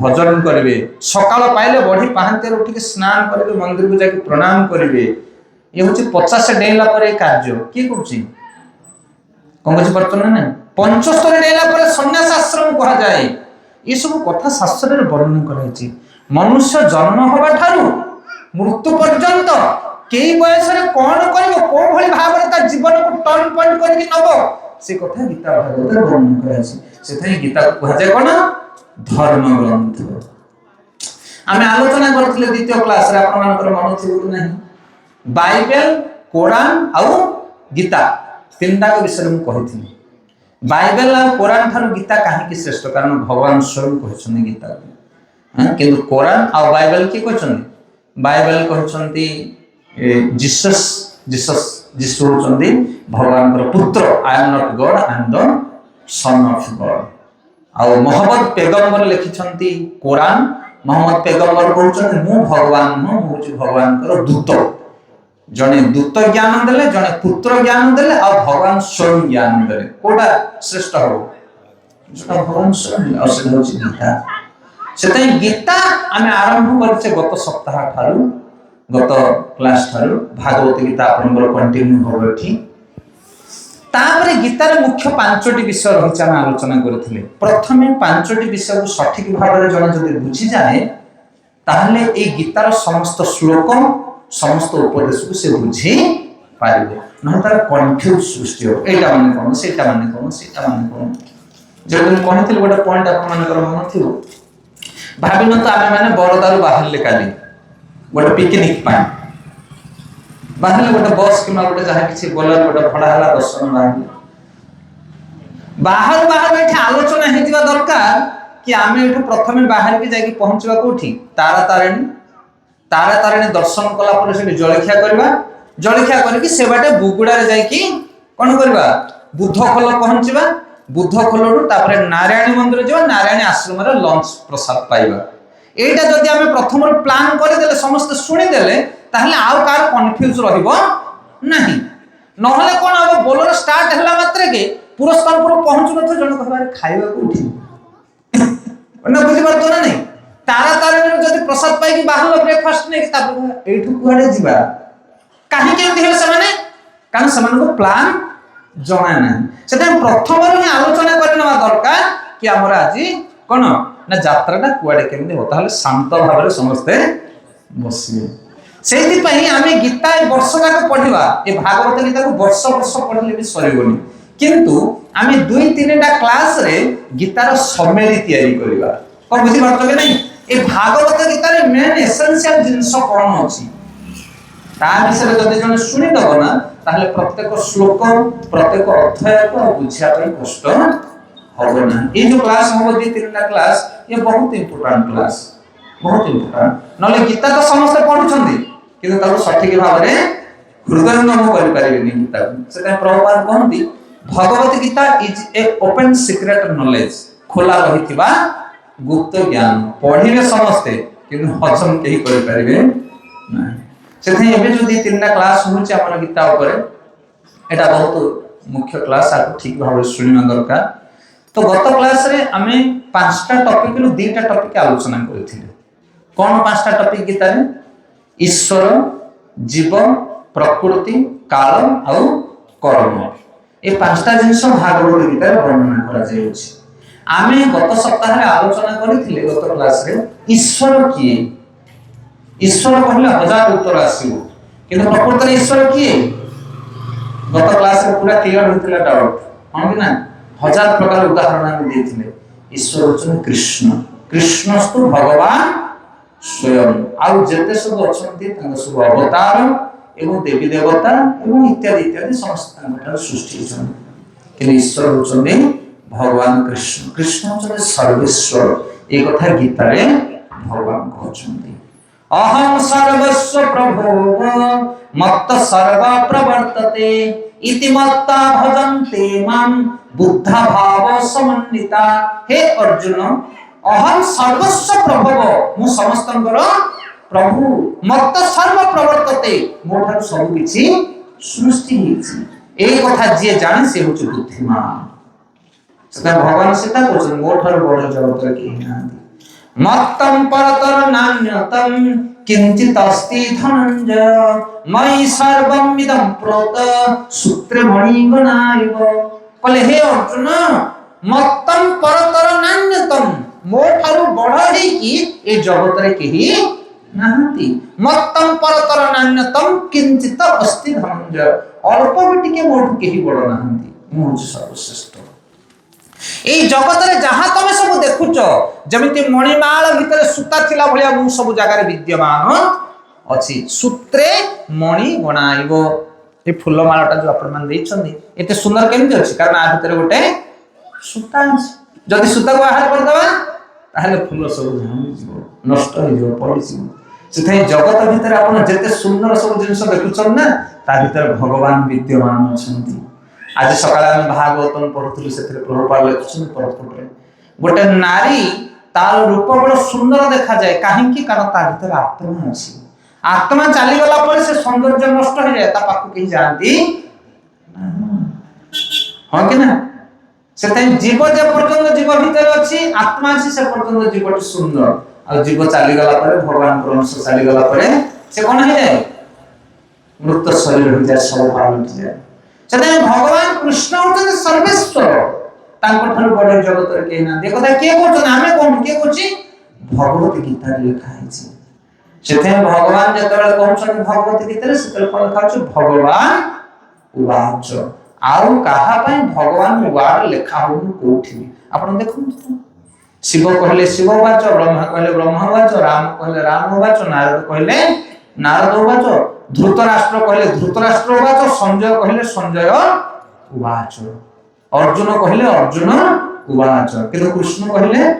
भजन करिवे सकाळ पाइले बढी पाहंते उठिक स्नान करिवे मंदिर को जाके प्रणाम करिवे ये होची 50 डेला पर कार्य की करूची कोन बुझी परतन ना 75 डेला पर सन्यास आश्रम कहा जाए ये सब कथा शास्त्र रे वर्णन कराइछि मनुष्य जन्म होबा ठारू मृत्यु पर्यंत केई बयस रे कोन करिवो को भली भाव रे ता जीवन को टर्न पॉइंट करके नबो से कथा गीता भागवत रे वर्णन कराइछि सेथाई गीता को कहा जाय कोन धर्म ग्रंथ आमे आलोचना करथिले द्वितीय क्लास रे आपन मानकर मन थिबो नाही बाइबल कुरान आउ गीता तीनटा के विषय में कहिथिनि बाइबल और कुरान थारु गीता काहे की श्रेष्ठ कारण भगवान स्वयं कहछन गीता को किंतु कुरान और बाइबल की कहछन बाइबल कहछन्ती जीसस जीसस जीसस होचन्ती भगवान कर पुत्र I am not God I am the son of God और मोहम्मद पैगंबर लिखिछन्ती कुरान मोहम्मद पैगंबर कहछन मु भगवान नो मु भगवान कर दूत जने दूत ज्ञान देले जने पुत्र ज्ञान देले और भगवान स्वयं ज्ञान देले कोडा श्रेष्ठ हो जोटा भगवान स्वयं और से होची गीता सेतै गीता आमे आरंभ करछे गत सप्ताह ठारू गत क्लास ठारू भागवत गीता आपनकर कंटिन्यू होबो एठी तापरे गीतार मुख्य पांचटी विषय रहिछ हम आलोचना करथिले प्रथमे पांचटी विषय को सठिक भाव रे जने जदि बुझी जाए ताहले ए गीतार समस्त श्लोक समस्त उपदेश को से बुझी पारिबे न तार कंफ्यूज सृष्टि हो एटा माने कोन सेटा माने कोन जदि हम कहथिल गोटे पॉइंट आपन मानकर मन थिबो भाबिन तो आमे माने बरदारू बाहरले काली गोटे पिकनिक पाई बाहरले गोटे बस किमा गोटे जहा किछि बोलर गोटे भड़ा हला दर्शन बाहर एठी आलोचना हेतिबा दरकार कि आमे एठु प्रथमे बाहर के जाई पहुंचबा कोठी तारा तारिणी दर्शन कला पर से जलखिया करबा जलखिया करके से बाटे बुगुडा रे जाई कि कोन करबा बुद्ध खोल पहुंचबा बुद्ध खोलरु तापरे नारायणी मंदिर जेबा नारायणी आश्रम रे लंच प्रसाद पाइबा एटा जदि हमें प्रथम प्लान कर देले समस्त सुनि देले ताहले आउ कार कंफ्यूज रहइबो नाही नहले कोन अब बोलर स्टार्ट हला मात्रे के पुरस्कारपुर पहुंचु न तो जण कहबार खाइबा को उठी ओना बुझि परतो ना नहीं तारा तारिणी जदि प्रसाद पाई कि बाहर ब्रेकफास्ट नै ता एठु कुआडे जिबा काहे केमति हेले समाने कारण समान को प्लान जणा नै सेटा प्रथम रे आलोचना करनवा दरकार कि हमरा आज कोन ना यात्राटा कुआडे केमति होता हले शांत भाव रे समस्त बसिए सेति पई आमे गीता वर्ष का पढिबा ए भागवत गीता को वर्ष वर्ष पढले भी सरीबोनी किंतु आमे 2-3टा क्लास रे गीतार समरी तयारी करबा को बुझि परतो के नै ए भागवत गीता रे मेन एसेंशियल जिंस कोन अछि ता विषय जदि जने सुनि दबो ना ताहले प्रत्येक श्लोक प्रत्येक अध्याय को बुझिया पई कष्ट होबो ना ए जो क्लास होबो 2-3टा क्लास ये बहुत इंपोर्टेंट क्लास बहुत इंपोर्टेंट नले गीता तो समस्त पढुछन्ती किंतु ताको सठिक भाव रे हृदयंगम करि परिबेनी गीता सेटा Prabhupada कहंती Bhagavad Gita is a open secret knowledge खोला रहितिबा गुप्त ज्ञान पढ़िले समस्ते किंतु हजम केही करि परिबे ना सेथि एबे जो 2-3टा क्लास होउची अपन गीता ऊपर एटा बहुत मुख्य क्लास आ ठीक भाव सुनिना दरकार तो गत क्लास रे हमें 5टा टॉपिक रो 2टा टॉपिक आलोचना करथिले कोन 5टा टॉपिक गीता रे ईश्वर जीव प्रकृति काल और कर्म ए 5टा जिंस भागवत गीता रे वर्णन करा जायछि आमे गत सप्ताह रे आलोचना करथिले गत क्लास रे ईश्वर किए ईश्वर कहले हजार उत्तर आसीबो किंतु प्रकृति रे ईश्वर किए गत क्लास रे पूरा क्लियर होतिला डाउट हम कि ना हजार प्रकार उदाहरण हम देथिले ईश्वर होचन कृष्ण कृष्णस्तु भगवान स्वयं आउ जेते सब अछंती तांग सब अवतार एवं देवी देवता एवं इत्यादि इत्यादि समस्त तांकर सृष्टि छन कि ईश्वर होचन भगवान कृष्ण कृष्ण होचन सर्वेश्वर ए कथा गीता रे भगवान कहछंती अहम सर्वस्व प्रभो मत्त सर्व प्रवर्तते इति मत्ता भजन्ते मां बुद्धा भाव समन्विता। हे अर्जुन अहम सर्वस्व प्रभव मु समस्तंकर प्रभु मत सर्व प्रवर्तते मोठार सब किछि सृष्टि हिछि। ए कथा जे जाने से होछ बुद्धिमान। सदा भगवान सीता कहछन मोठार बड़ जगत रे केहि नांती मत्तम परतर नान्यतम किंचित अस्ति धनंजय मयि सर्वम इदं प्रोत सूत्र मणि गणाइव। कहले हे अर्जुन मत्तम परतर नान्यतम मोठार बड़ हे कि ए जगत रे केहि नांती मत्तम परतर नान्यतम किंचित अस्ति धनंजय अल्प भी टिके मोठ केहि बड़ नांती मु सर्वश्रेष्ठ। ए जगत रे जहां तमे सब देखुच जमिति मणिमाल भितर सूता थिला भलिया मु सब जगह रे विद्यमान अछि सूत्रे मणि गणाइबो। ए फूल मालाटा जो आपण मान देइछन्ती एते सुंदर केमति अछि कारण आ भितर गोटे सूता अछि जदि सूता को बाहर कर दबा ताहले फूल सब झामी जिवो नष्ट हो जिवो पड़ी जिवो। सेथै जगत भितर आपण जेते सुंदर सब जिंस देखुछन ना ता भितर भगवान विद्यमान अछन्ती। आज सकाळ हम भागवतम पढुथुलु सेथरे प्रभुपाद लिखुछन परपटरे गोटे नारी तार रूप बड़ सुंदर देखा जाए काहे कि कारण ता भितर आत्मा अछि आत्मा चली गला पर से सौंदर्य नष्ट हो जाए ता पाखु कहि जानती हां कि ना सेथै जीव जे पर्यंत जीव भितर अछि आत्मा अछि से पर्यंत जीवटी सुंदर आ जीव चली गला पर भगवान को अंश चली गला पर से कोन हो जाए मृत शरीर हो जाए सब पालन हो जाए। सेते भगवान कृष्ण होते सर्वेश्वर तांको ठानु बड़ जगत रे केना देखता के कोछ नामे कोन के कोछि भगवत गीता रे लिखा है। सेते भगवान जतबे कहछन भगवत गीता रे सेते कोन खाछ भगवान उवाच आउ कहा पय भगवान उवार लिखा हो कोठी आपण देखु शिव कहले शिव उवाच ब्रह्मा कहले ब्रह्मा उवाच राम कहले राम उवाच नारद कहले नारद उवाच धृतराष्ट्र कहले धृतराष्ट्र उवाच संजय कहले संजय उवाच अर्जुन कहले अर्जुन उवाच किंतु कृष्ण कहले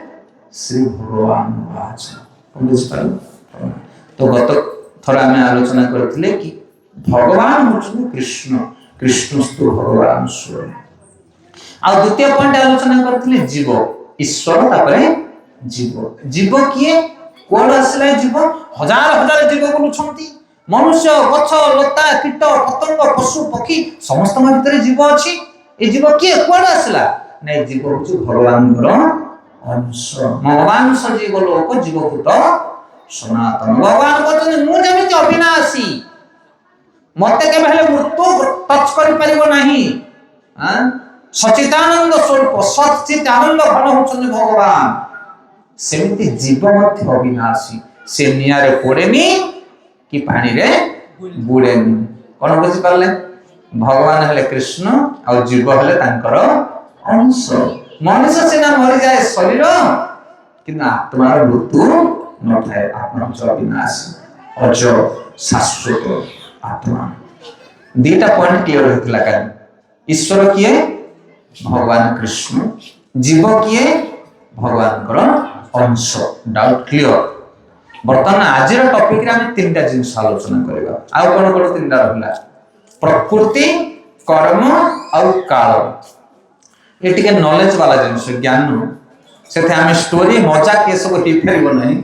श्री भगवान उवाच। बुझ पाल तो गत थोड़ा में आलोचना करथिले कि भगवान होछन कृष्ण कृष्णस्तु भगवान स्वयं। आ द्वितीय पॉइंट आलोचना करथिले जीव ईश्वर तापरे जीव जीव किए कोड आसले जीव हजार हजार जीव बोलुछंती मनुष्य गछ लता कीट पतंग पशु पक्षी समस्त भितर जीव अछि ए जीव के कोड आसला नै जीव होछि भगवान रो अंश भगवान से जीव लोक जीवभूत सनातन भगवान कहते मु जेमिति अविनाशी मते के भेले मृत्यु टच करि परिबो नाही हां सचिदानंद स्वरूप सच्चित आनंद घन होछन भगवान सेमिति जीव मध्य अविनाशी से नियारे पड़ेनी कि पानी रे बुड़ेनी कोन बुझि पाले भगवान हले कृष्ण और जीव हले तांकर अंश मनुष्य सेना मरि जाए शरीर किंतु आत्मा मृत्यु न थाए आत्मा अविनाशी अजर शाश्वत आत्मा। दीटा पॉइंट क्लियर होतला का ईश्वर किए भगवान कृष्ण जीव किए भगवान कर अंश डाउट क्लियर। बर्तमान आज टॉपिक रे हम तीनटा जिंस आलोचना करबा आ कोन कोन तीनटा रहला प्रकृति कर्म और काल ए टिके नॉलेज वाला जिंस ज्ञान सेथे हम स्टोरी मजाक के सब ही फेरबो नहीं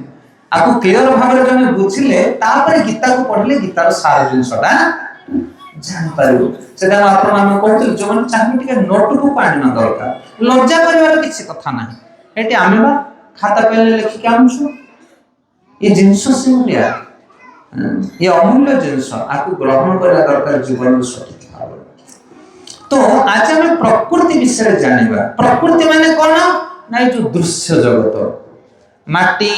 आपको क्लियर भाव रे जने बुझिले तापर गीता को पढ़ले गीतार सार जिंसटा जान पारिबो सेटा आपण हम कहथि जो मन चाहि टिके नोटबुक आनिना दरकार लज्जा करबार किछि कथा नाही एटी आमे बा खाता पेले लिखि के आमछु ये जिंस से मिलिया ये अमूल्य जिंस आपको ग्रहण करला दरकार जीवन सठिक भाव। तो आज हम प्रकृति विषय जानिबा प्रकृति माने कोन ना जो दृश्य जगत माटी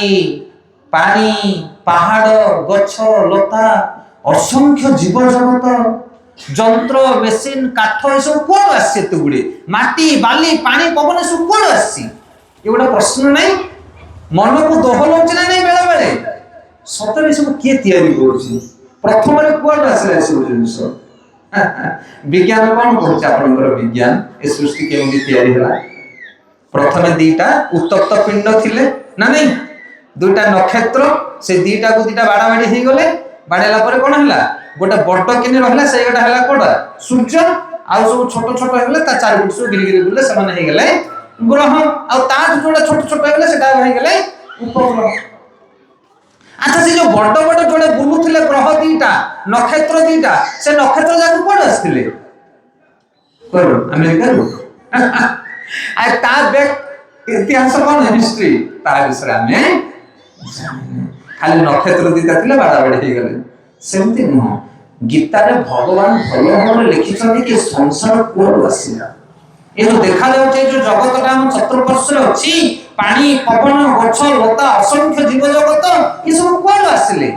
पानी पहाड़ गछ लता असंख्य जीव जगत जंत्र मेसिन काठ ए सब कोन आसी त गुडी माटी बाली पानी पवन सब कोन आसी ये गोटा प्रश्न नहीं मन को दोहलौच ना नहीं बेला बेले सतरे सब के तयारी करछि प्रथम रे कोन आसले सब जिंस विज्ञान कोन कहछ आपनकर विज्ञान ए सृष्टि केमि तयारी होला प्रथम दीटा उत्तप्त पिंड थिले ना नहीं दुटा नक्षत्र से दीटा को दीटा बाड़ा बाड़ी हे गले बाड़ेला पर कोन हला गोटा बड्ड किने रहला से गोटा हला कोडा सूर्य ଆଉ ସବୁ ଛୋଟ ଛୋଟ ହେଇଗଲେ ତା ଚାରିପଟେ ସବୁ ଗିରି ଗିରି ବୁଲେ ସେମାନେ ହେଇଗଲେ ଗ୍ରହ ଆଉ ତାଠୁ ଯୋଉଟା ଛୋଟ ଛୋଟ ହେଇଗଲେ ସେଟା ହେଇଗଲେ ଉପଗ୍ରହ। ଆଚ୍ଛା ସେ ଯୋଉ ବଡ ବଡ ଯୋଉଟା ବୁଲୁଥିଲେ ଗ୍ରହ ଦିଟା ନକ୍ଷତ୍ର ଦିଟା ସେ ନକ୍ଷତ୍ର ଯାକ କୁଆଡୁ ଆସିଥିଲେ ଆମେରିକାରୁ ଆଉ ତା ବ୍ୟାକ୍ ଇତିହାସ କଣ ହିଷ୍ଟ୍ରି ତା ବିଷୟରେ ଆମେ ଖାଲି ନକ୍ଷତ୍ର ଦିଟା ଥିଲେ ବାଡାବାଡି ହେଇଗଲେ ସେମିତି ନୁହଁ। ଗୀତାରେ ଭଗବାନ ଭଲ ଭାବରେ ଲେଖିଛନ୍ତି କି ସଂସାର କୁଆଡୁ ଆସିଲା। ଏ ଯୋଉ ଦେଖାଯାଉଛି ଯୋଉ ଜଗତଟା ଆମ ଚତୁଃପାର୍ଶ୍ୱରେ ଅଛି ପାଣି ପବନ ଗଛ ଲତା ଅସଂଖ୍ୟ ଜୀବ ଜଗତ ଏସବୁ କୁଆଡୁ ଆସିଲେ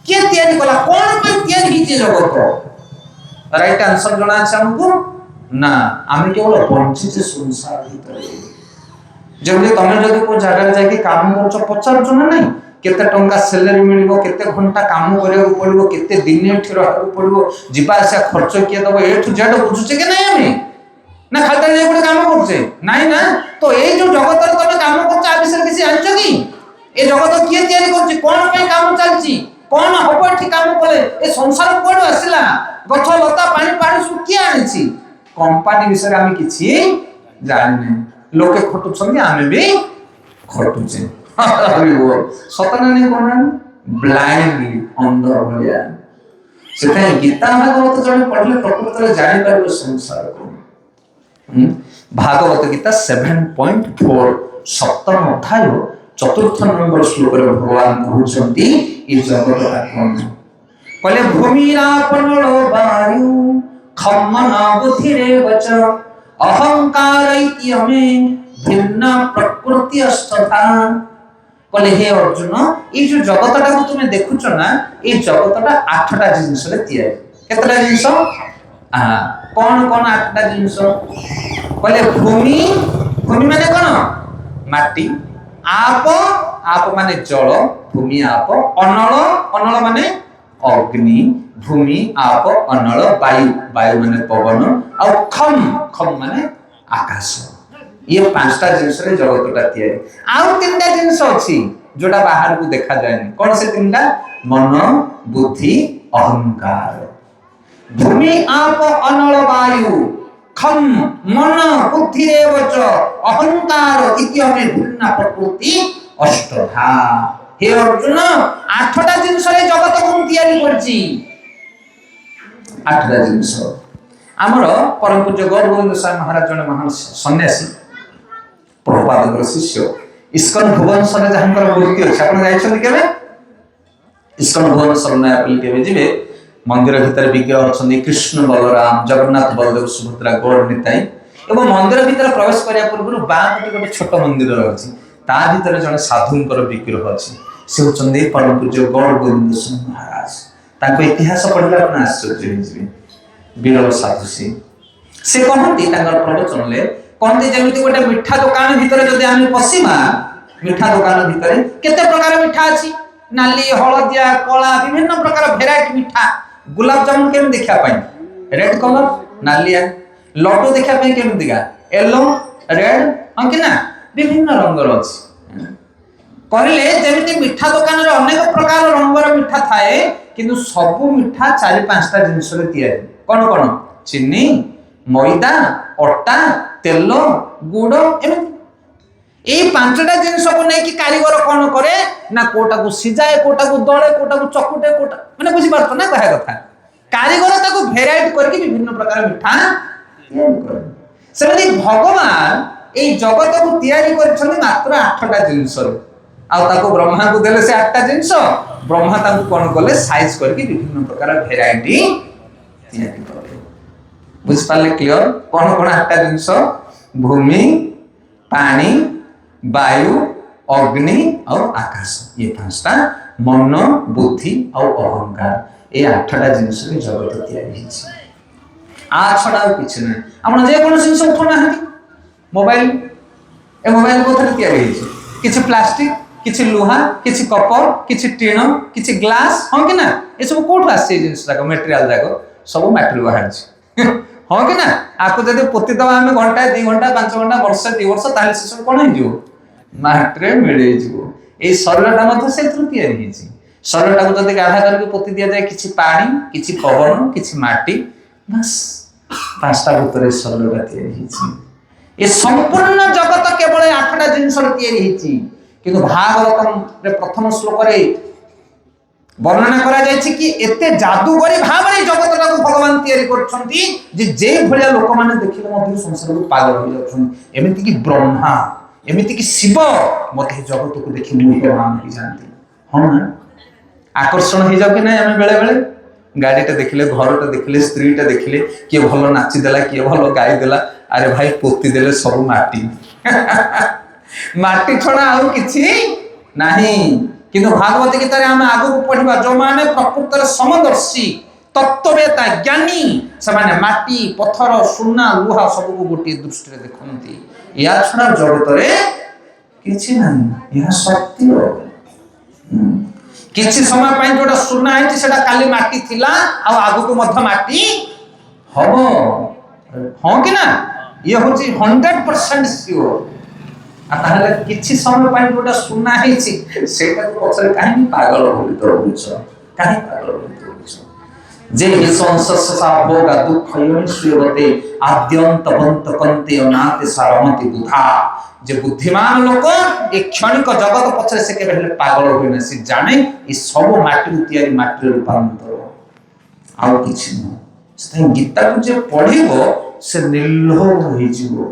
କିଏ ତିଆରି କଲା କଣ ପାଇଁ ତିଆରି ହେଇଛି ଜଗତ। ରାଇଟ୍ ଆନ୍ସର ଜଣା ଅଛି ଆମକୁ ନା ଆମେ କେବଳ ବଞ୍ଚିଛେ ସଂସାର ଭିତରେ। ଯେମିତି ତମେ ଯଦି କୋଉ ଜାଗାରେ ଯାଇକି କାମ କରୁଛ ପଚାରୁଛ ନା ନାଇଁ କେତେ ଟଙ୍କା ସାଲାରୀ ମିଳିବ କେତେ ଘଣ୍ଟା କାମ କରିବାକୁ ପଡିବ କେତେ ଦିନ ଏଠି ରହିବାକୁ ପଡିବ ଯିବା ଆସିବା ଖର୍ଚ୍ଚ କିଏ ଦବ ଏଠୁ ଜେଡ ବୁଝୁଛେ କି ନାଇଁ ଆମେ ନା ଖାଲି ଯାଇ ଗୋଟେ କାମ କରୁଛେ ନାଇଁ ନା। ତ ଏଇ ଯୋଉ ଜଗତରେ ତମେ କାମ କରୁଛ ଆ ବିଷୟରେ କିଛି ଜାଣିଛ କି ଏ ଜଗତ କିଏ ତିଆରି କରୁଛି କଣ ପାଇଁ କାମ ଚାଲିଛି କଣ ହବ ଏଠି କାମ କଲେ ଏ ସଂସାର କୁଆଡୁ ଆସିଲା ଗଛ ଲତା ପାଣି ପାଣି ସବୁ କିଏ ଆଣିଛି। କମ୍ପାନୀ ବିଷୟରେ ଆମେ କିଛି ଜାଣିନେ ଲୋକେ ଖଟୁଛନ୍ତି ଆମେ ବି ଖଟୁଛେ ସତ ନା ନାଇଁ କଣ ବ୍ଲାଇଣ୍ଡଲି ଅନ୍ଧ ଭଳିଆ। ସେଥିପାଇଁ ଗୀତା ଭାଗବତ ଜଣେ ପଢିଲେ ପ୍ରକୃତରେ ଜାଣିପାରିବ ସଂସାର କଣ। ଭାଗବତ ଗୀତା 7.4 ସପ୍ତମ ଅଧ୍ୟାୟ ଚତୁର୍ଥ ନମ୍ବର ଶ୍ଲୋକରେ ଭଗବାନ କହୁଛନ୍ତି ଏ ଜଗତଟା କଣ କହିଲେ ଭୂମିରାପନଳ ବାୟୁ ଖମ୍ମନ ବୁଦ୍ଧିରେ ବଚ ଅହଂକାର ଇତ୍ୟମେ ଭିନ୍ନ ପ୍ରକୃତି ଅଷ୍ଟଧା। କହିଲେ ହେ ଅର୍ଜୁନ ଏଇ ଯୋଉ ଜଗତଟାକୁ ତୁମେ ଦେଖୁଛ ନା ଏଇ ଜଗତଟା 8ଟା ଜିନିଷରେ ତିଆରି। କେତେଟା ଜିନିଷ କଣ କଣ 8ଟା ଜିନିଷ କହିଲେ ଭୂମି ଭୂମି ମାନେ କଣ ମାଟି आप आप माने जल भूमि आप अनल अनल माने अग्नि भूमि आप अनल वायु वायु माने पवन और खम खम माने आकाश। ये 5टा जिनिस रे जगतटा तैयारी आउ 3टा जिनिस अछि जोटा बाहर को देखा जायनि कोन से 3टा मन बुद्धि अहंकार। भूमि आप अनल वायु खम मन बुद्धि रेवच अहंकार इत्यमे भिन्न प्रकृति अष्टधा। हे अर्जुन 8टा जिनिस रे जगत कोन तैयारी करछि 8टा जिनिस। हमर परम पूज्य गौर गोविंद स्वामी महाराज जन महान सन्यासी प्रभुपादकर शिष्य इस्कन भुवनेश्वर जहांकर मूर्ति अछि आपण जाइछन केबे इस्कन भुवनेश्वर नयापल्ली केबे जिबे मंदिर भीतर विग्रह अच्छा कृष्ण बलराम जगन्नाथ बलदेव सुभद्रा गौर निताई एवं मंदिर भीतर प्रवेश करिया पूर्व बापटे गोटे छोट मंदिर अछि ता भीतर जने साधुंकर विग्रह अछि से होचंदे परम पूज्य गौर गोविंद स्वामी महाराज। ताको इतिहास पढ़ला अपन आश्चर्य होइबे विरल साधु से कहंती तांगर प्रवचन ले कहंती जेमिति गोटे मिठा दुकान भीतर जदि आमे पसीमा मिठा दुकान भीतर केते प्रकार मिठा अछि नाली हळदिया कला विभिन्न प्रकार भेराइटी मिठा गुलाब जामुन केम देखा पाई रेड कलर नालिया लड्डू देखा पाई केम दिगा येलो रेड हम कि ना विभिन्न रंगर अछि कहले जेमिति मिठा दुकान रे अनेक प्रकार रंगर मिठा थाए किंतु सब मिठा 4-5टा जिनिस रे तैयारी कोन कोन चीनी मैदा अटा तेल गुड़ एमति এই 5টা জিনিস को नहीं कि कारीगर कौन करे ना कोटा को सिजाए कोटा को दळे कोटा को चकुटे कोटा माने बुझी पारतो ना कहा कथा कारीगर ताको भेराइटी करके विभिन्न प्रकार मिठा तैयारी करे। सेमति भगवान ए जगत को तैयारी करछन मात्र 8टा जिनिस रे आ ताको ब्रह्मा को देले से 8टा जिनिस ब्रह्मा ताको कोन करले साइज करके विभिन्न प्रकार भेराइटी तैयारी करे। बुझ पाले क्लियर कोन कोन 8टा जिनिस भूमि पानी वायु अग्नि और आकाश ये 5टा मन बुद्धि और अहंकार ये 8टा जिनिस रे जगत तैयारी हिछि आ छडा किछ नै आपण जे कोन जिनिस उठना हति मोबाइल ए मोबाइल को थरे तैयारी हिछि किछ प्लास्टिक किछ लोहा किछ कपर किछ टीण किछ ग्लास हम कि ना ए सब कोठ आसे जिनिस जाको मटेरियल जाको सब मटेरियल बाहर छि हाँ कि ना आपको जब पोती दबा हमें घंटा 2 घंटा 5 घंटा वर्ष 2 वर्ष ताले से सब कोन हिजो माटरे मिले जिवो ए शरीरटा मध्ये सेथु तैयारी हिछि शरीरटा को जदि गाधा करके पोती दिया जाए किछि पानी किछि पवन किछि माटी बस पांचटा भूतर शरीर ये संपूर्ण जगत केवल 8टा जिनस किंतु भागवतम प्रथम श्लोक वर्णना करा जायछि कि एते जादूगरी भाव में जगत को भगवान तैयारी करछंती जे भलिया लोक माने देखिले मध्य संसार को पागल हो जाछन एमिति कि ब्रह्मा एमिति कि शिव मध्य जगत को देखि मोहमान हो जानती हां ना आकर्षण हो जाउ कि नहीं हमें बेले बेले गाड़ीटा देखिले घरटा देखिले स्त्रीटा देखिले किए भल नाची देला किए भल गाई देला अरे भाई पोती देले सब माटी माटी छड़ा आउ किछि नहीं किंतु भागवत गीता आम आगु पढ़ा जो माने प्रकृतर समदर्शी तत्ववेता ज्ञानी से माने माटी पत्थर सुना लुहा सब को गोटे दृष्टि देखती या छड़ा जगत किछि नहीं यह सत्य किछि समय पाई जोटा सुना है सेटा काली माटी थिला आ आगु को मध्य माटी हबो हां कि ना ये होची 100% श्योर ताहले किछि समय पाई जोटा सुना है सेटा को पछरे काहे पागल होली तो बुझ काहे पागल होली तो बुझ जे संसस्सा भोगा दुख योनि श्रीवते आद्यंतवंत कंते अनाते सारमति दुधा जे बुद्धिमान लोक ए क्षणिक जगत पछरे से केबे हेले पागल होई न से जाने ई सब माटी तैयारी माटी रूपांतर आउ किछि न से गीता को जे पढिबो से निर्लोभ होई जीवो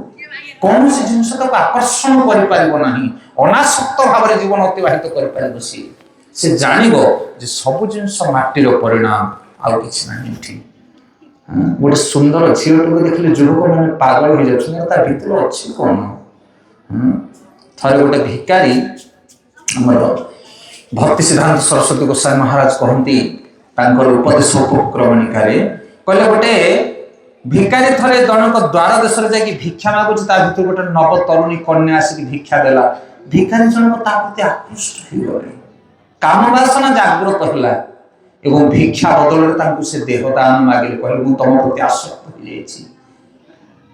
कौन से जिनस तक आकर्षण करि पारिबो नाही अनासक्त भाव रे जीवन अतिबाहित करि पारिबो से जानिबो जे सब जिनस माटीर परिणाम आउ किछि नाही ठीक गोटे सुंदर झील को देखले युवक माने पागल हो जाछन ता भीतर अछि कोन थरे गोटे भिकारी हमर भक्ति सिद्धांत सरस्वती गोसाई महाराज कहती उपदेश उपक्रमणिका कहले गोटे भिकारी थरे जनक द्वार देश जाकि भिक्षा मागुच भर गोटे नव तरुणी कन्या आसिक भिक्षा देला भिकारी जनक प्रति आकृष्ट हो गले काम वासना जागृत होला एवं भिक्षा बदल से देहदान मागिले कहले मु तुम प्रति आसक्त हो जाइछि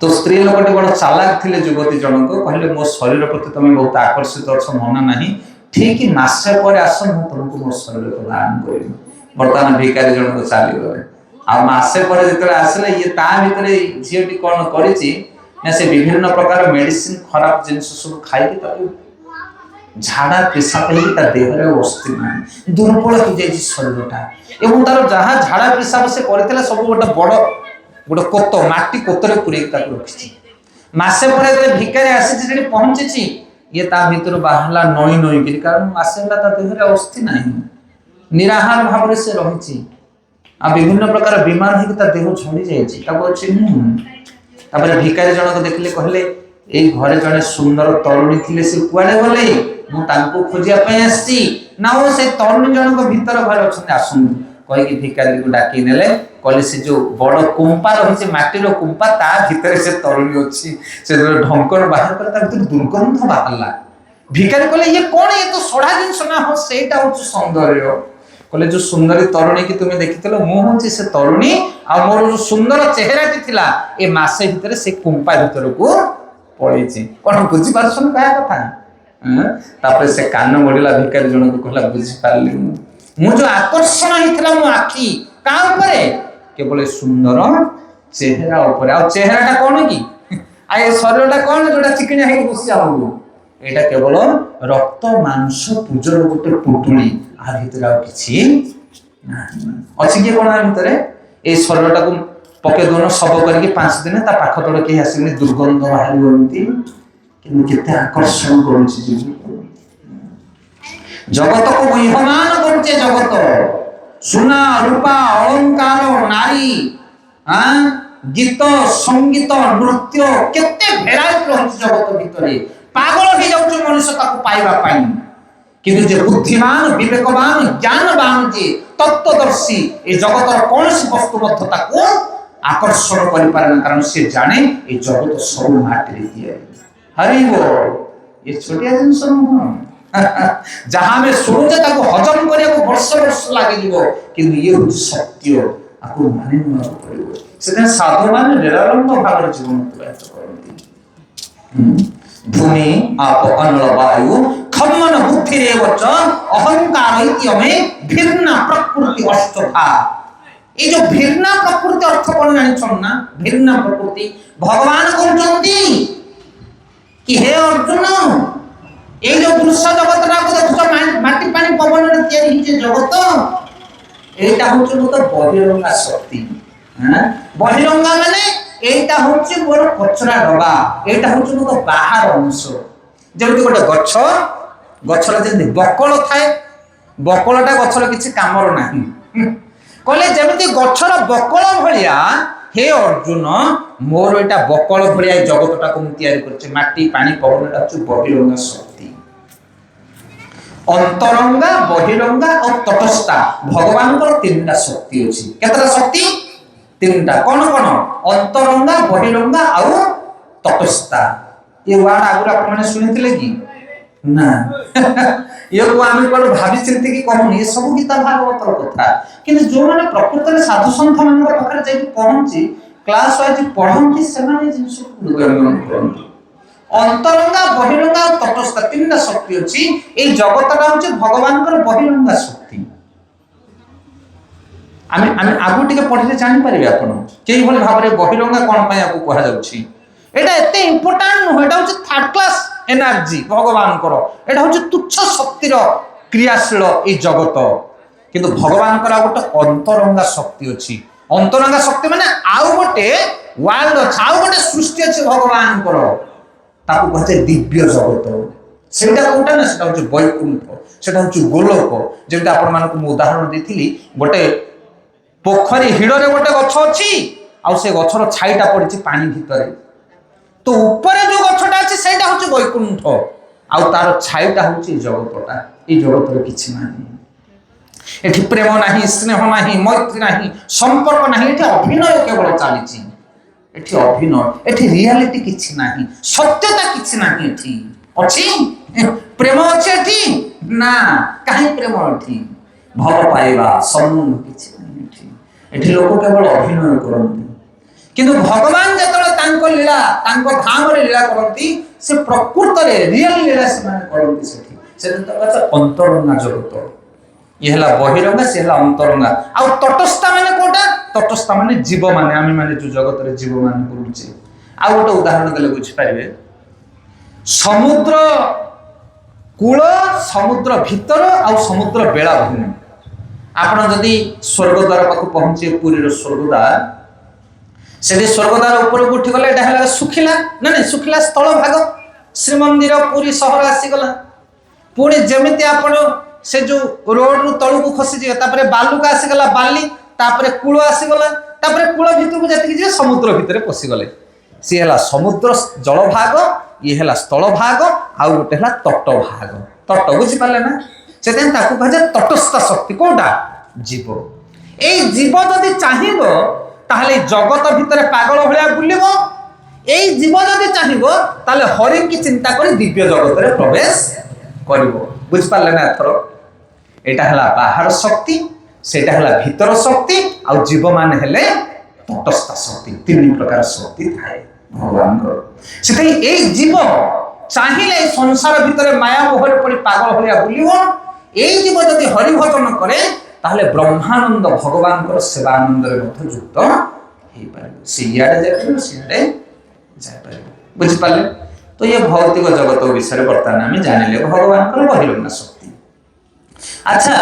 तो स्त्री लोकटी बड़ चालाक थिले युवती जनक कहले मो शरीर प्रति तुम बहुत आकर्षित अछ मना नाही ठीक मासे पर आस मु तुमको मो शरीर को दान करिबि वर्तमान भिकारी जनक चाली गले आ मासे पर जेतले आसले ये ता भितरे झियटी कोन करिछि ना से विभिन्न प्रकार मेडिसिन खराब जिंस सब खाइ के ताकू झाड़ा पेशाब हे ता देह रे अवस्थित नाही दुर्बल हो जाय शरीरटा एवं तार जहां झाड़ा पेशाब से करथिला सब गोटे कोत माटी कोतरे पुरे ताकू रखिछि मासे परे जे भिकारी आसी जेडी पहुंचीछि ये ता भीतर बाहला नई नई कि कारण मासे ता देह रे अवस्थित नाही निराहार भाव रे से रहिछि आ विभिन्न प्रकार बीमार हे ता देह झड़ी जायछि ता बोछि तापर भिकारी जनक देखले कहले ए घरे जने सुंदर तरुणी थिले से कुआडे गले मु तांको खोजिया पय आसी ना ओ से तरुणी जनक भीतर घर अछन आसुन कहि कि भिकारी को डाकी नेले कहले से जो बड़ कुंपा रहि से माटी रो कुंपा ता भीतर से तरुणी अछि से ढंकर बाहर कर ता भीतर दुर्गंध बाहरला भिकारी कहले ये कोन ये तो सोडा दिन सुना हो सेटा हो सौंदर्य कहले जो सुंदरी तरुणी की तुमे देखितलो मु होछि से तरुणी आ मोर जो सुंदर चेहराटी थिला ए मासे भीतर से कुंपा भीतर को पळैछि कोन बुझि पारछन काय कथा तापर से कान मोडिला भिकारी जण को कहला बुझि पारली मु जो आकर्षण हितला मु आखी का ऊपर केवल सुंदर चेहरा ऊपर आ चेहराटा कोन की आ ए शरीरटा कोन जोटा चिकनिया हे बसि जाऊ एटा केवल रक्त मांस पूजर गोटे पुटुली आ भीतर आ किछि अछि के कोन आ भीतर ए शरीरटा को पके दोनो सब करके 5 दिन ता पाख तोड़ के आसिने दुर्गंध बाहर होती कि केते आकर्षण करूछि जगत को महिमान करछे जगत सुना रूपा अलंकार नारी हां गीत संगीत नृत्य केते भेराइट रहछ जगत भितरे पागल हो जाउछ मनुष्य ताको पाइबा पाई किंतु जे बुद्धिमान विवेकवान ज्ञानवान जे तत्वदर्शी ए जगतर कोनसी वस्तु मध्यता को आकर्षण करि पारे कारण से जाने ए जगत सब माटी रे दिए हरि बोल ये छोटिया जिंस न जहां में सोचे ताको हजम करिया को वर्ष वर्ष लागे जीवो किंतु ये हो सत्य आको माने न पड़िबो सेते साधु माने निरालंब भाव जीवन व्यतीत करती भूमि आप अनल वायु खम्मन बुद्धि रे वच अहंकार इत्यमे भिन्न प्रकृति अष्टधा ये जो भिन्ना प्रकृति अर्थ कौन जान ना भिन्ना प्रकृति भगवान कहते कि हे अर्जुन ये जो दृश्य जगत देखुच माटी पानी पवन जगत एटा हूँ मोर बहिरंगा शक्ति बहिरंगा माने एटा हूँ मोर कचरा डबा एटा हूँ मोर बाहर अंश जमी गोटे गछ गछर जमी बकल थाए बकलटा गछर किसी कामर ना कहले जमी गछर बकल भाया हे अर्जुन मोर एटा बकल भाया जगतटा को मुझे माटी पानी पवन बहिरंगा शक्ति अंतरंगा बहिरंगा और तटस्था भगवान को तीनटा शक्ति अच्छी केतटा शक्ति तीनटा कौन कौन अंतरंगा बहिरंगा और तटस्था ये वार्ड आगुरी आपने शुणी कि ना ये आम कौन भावी चिंती कि कहूनी ये सब गीता भागवतर कथा कि जो मैंने प्रकृत में साधु सन्थ मान पाखे पहुंची क्लास वाइज पढ़ती से अंतरंगा बहिरंगा और तटस्थ तीन शक्ति अच्छी ये जगतटा हूँ भगवान बहिरंगा शक्ति आम आगु टे पढ़े जापर आप भाव में बहिरंगा कौन कहुच्छी एटा एते इंपोर्टेंट नुह एटा हूँ थर्ड क्लास एनर्जी भगवान एटा हूँ तुच्छ शक्तिर क्रियाशील ये जगत किंतु भगवान गोटे अंतरंगा शक्ति अच्छी अंतरंगा शक्ति माने आउ गोटे वर्ल्ड अच्छे आउ गोटे सृष्टि अच्छे भगवान कहते दिव्य जगत सेटा कौटा ना सेटा हूँ वैकुंठ सेटा हूँ गोलोक जमी आपण उदाहरण देती गोटे पोखरी हिड़े गोटे गछ अच्छी आउ से गछर छाईटा पड़ी पानी भितर तो ऊपर जो गछटा अच्छे से हूँ वैकुंठ आउ तार छाईटा हूँ जगतटा ये जगत किसी ना एठी प्रेम नहीं स्नेह नहीं मैत्री नहीं संपर्क नहीं एठी अभिनय केवल चली एठी अभिनय एठी रियलिटी किछि नाही सत्यता किछि नाही एठी अछि प्रेम अछि एठी ना काहे प्रेम एठी भव पाइबा सम्मान किछि नाही एठी लोक केवल अभिनय करନ୍ତି किंतु भगवान जतले तांको लीला तांको धाम रे लीला करନ୍ତି से प्रकृत रे रियल लीला से माने करନ୍ତି सेठी से अंतरंगा जगत ये हला बहिरंगा से हला अंतरंगा आ तटस्थ माने कोटा तटस्थ माने जीव माने आमे माने जो जगत रे जीव माने करूचे आ गोटे उदाहरण देले बुझ पारिबे समुद्र कूल समुद्र भीतर आ समुद्र बेलाभूमि आपण जदि स्वर्गद्वार पाखु पहुंचे पुरी रो स्वर्गद्वार से स्वर्गद्वार ऊपर उठी गले एटा हला सुखिला ना नहीं सुखिला स्थल भाग श्रीमंदिर पुरी शहर आसी गला पुणी जेमिति आपण से जो रोड रु तळु को खसी जे तापरे बालुका आसी गला बाली तापरे कूल आसी गला तापरे कूल भीतर को जति जे समुद्र भीतर पसी गले सी हला समुद्र जल भाग ये हला स्थल भाग आ गोटे हला तट भाग तट बुझी पाले ना सेते ताकू कहे तटस्थ शक्ति कोटा जीव ए जीव जदि चाहिबो ताहले जगत भीतर पागल भलिया बुलिबो ए जीव जदि चाहिबो ताहले हरि की चिंता करी दिव्य जगत रे प्रवेश करिवो बुझ पाले ना एथरो एटा हला बाहर शक्ति सेटा हला भीतर शक्ति आ जीव मान हेले तटस्थ शक्ति तीन प्रकार शक्ति थाए भगवान को सेते ए जीव चाहिले संसार भीतर माया मोहरे पड़ी पागल भलिया बुलिबो ए जीव जदि हरि भजन करे ताहले ब्रह्मानंद भगवान को सेवा आनंद रे मध्य युक्त हे पारे सियाडे जाय सियाडे जाय पारे बुझ पाले तो ये भौतिक जगत विषय वर्तमान आम जानिले भगवान बहिरंगा शक्ति अच्छा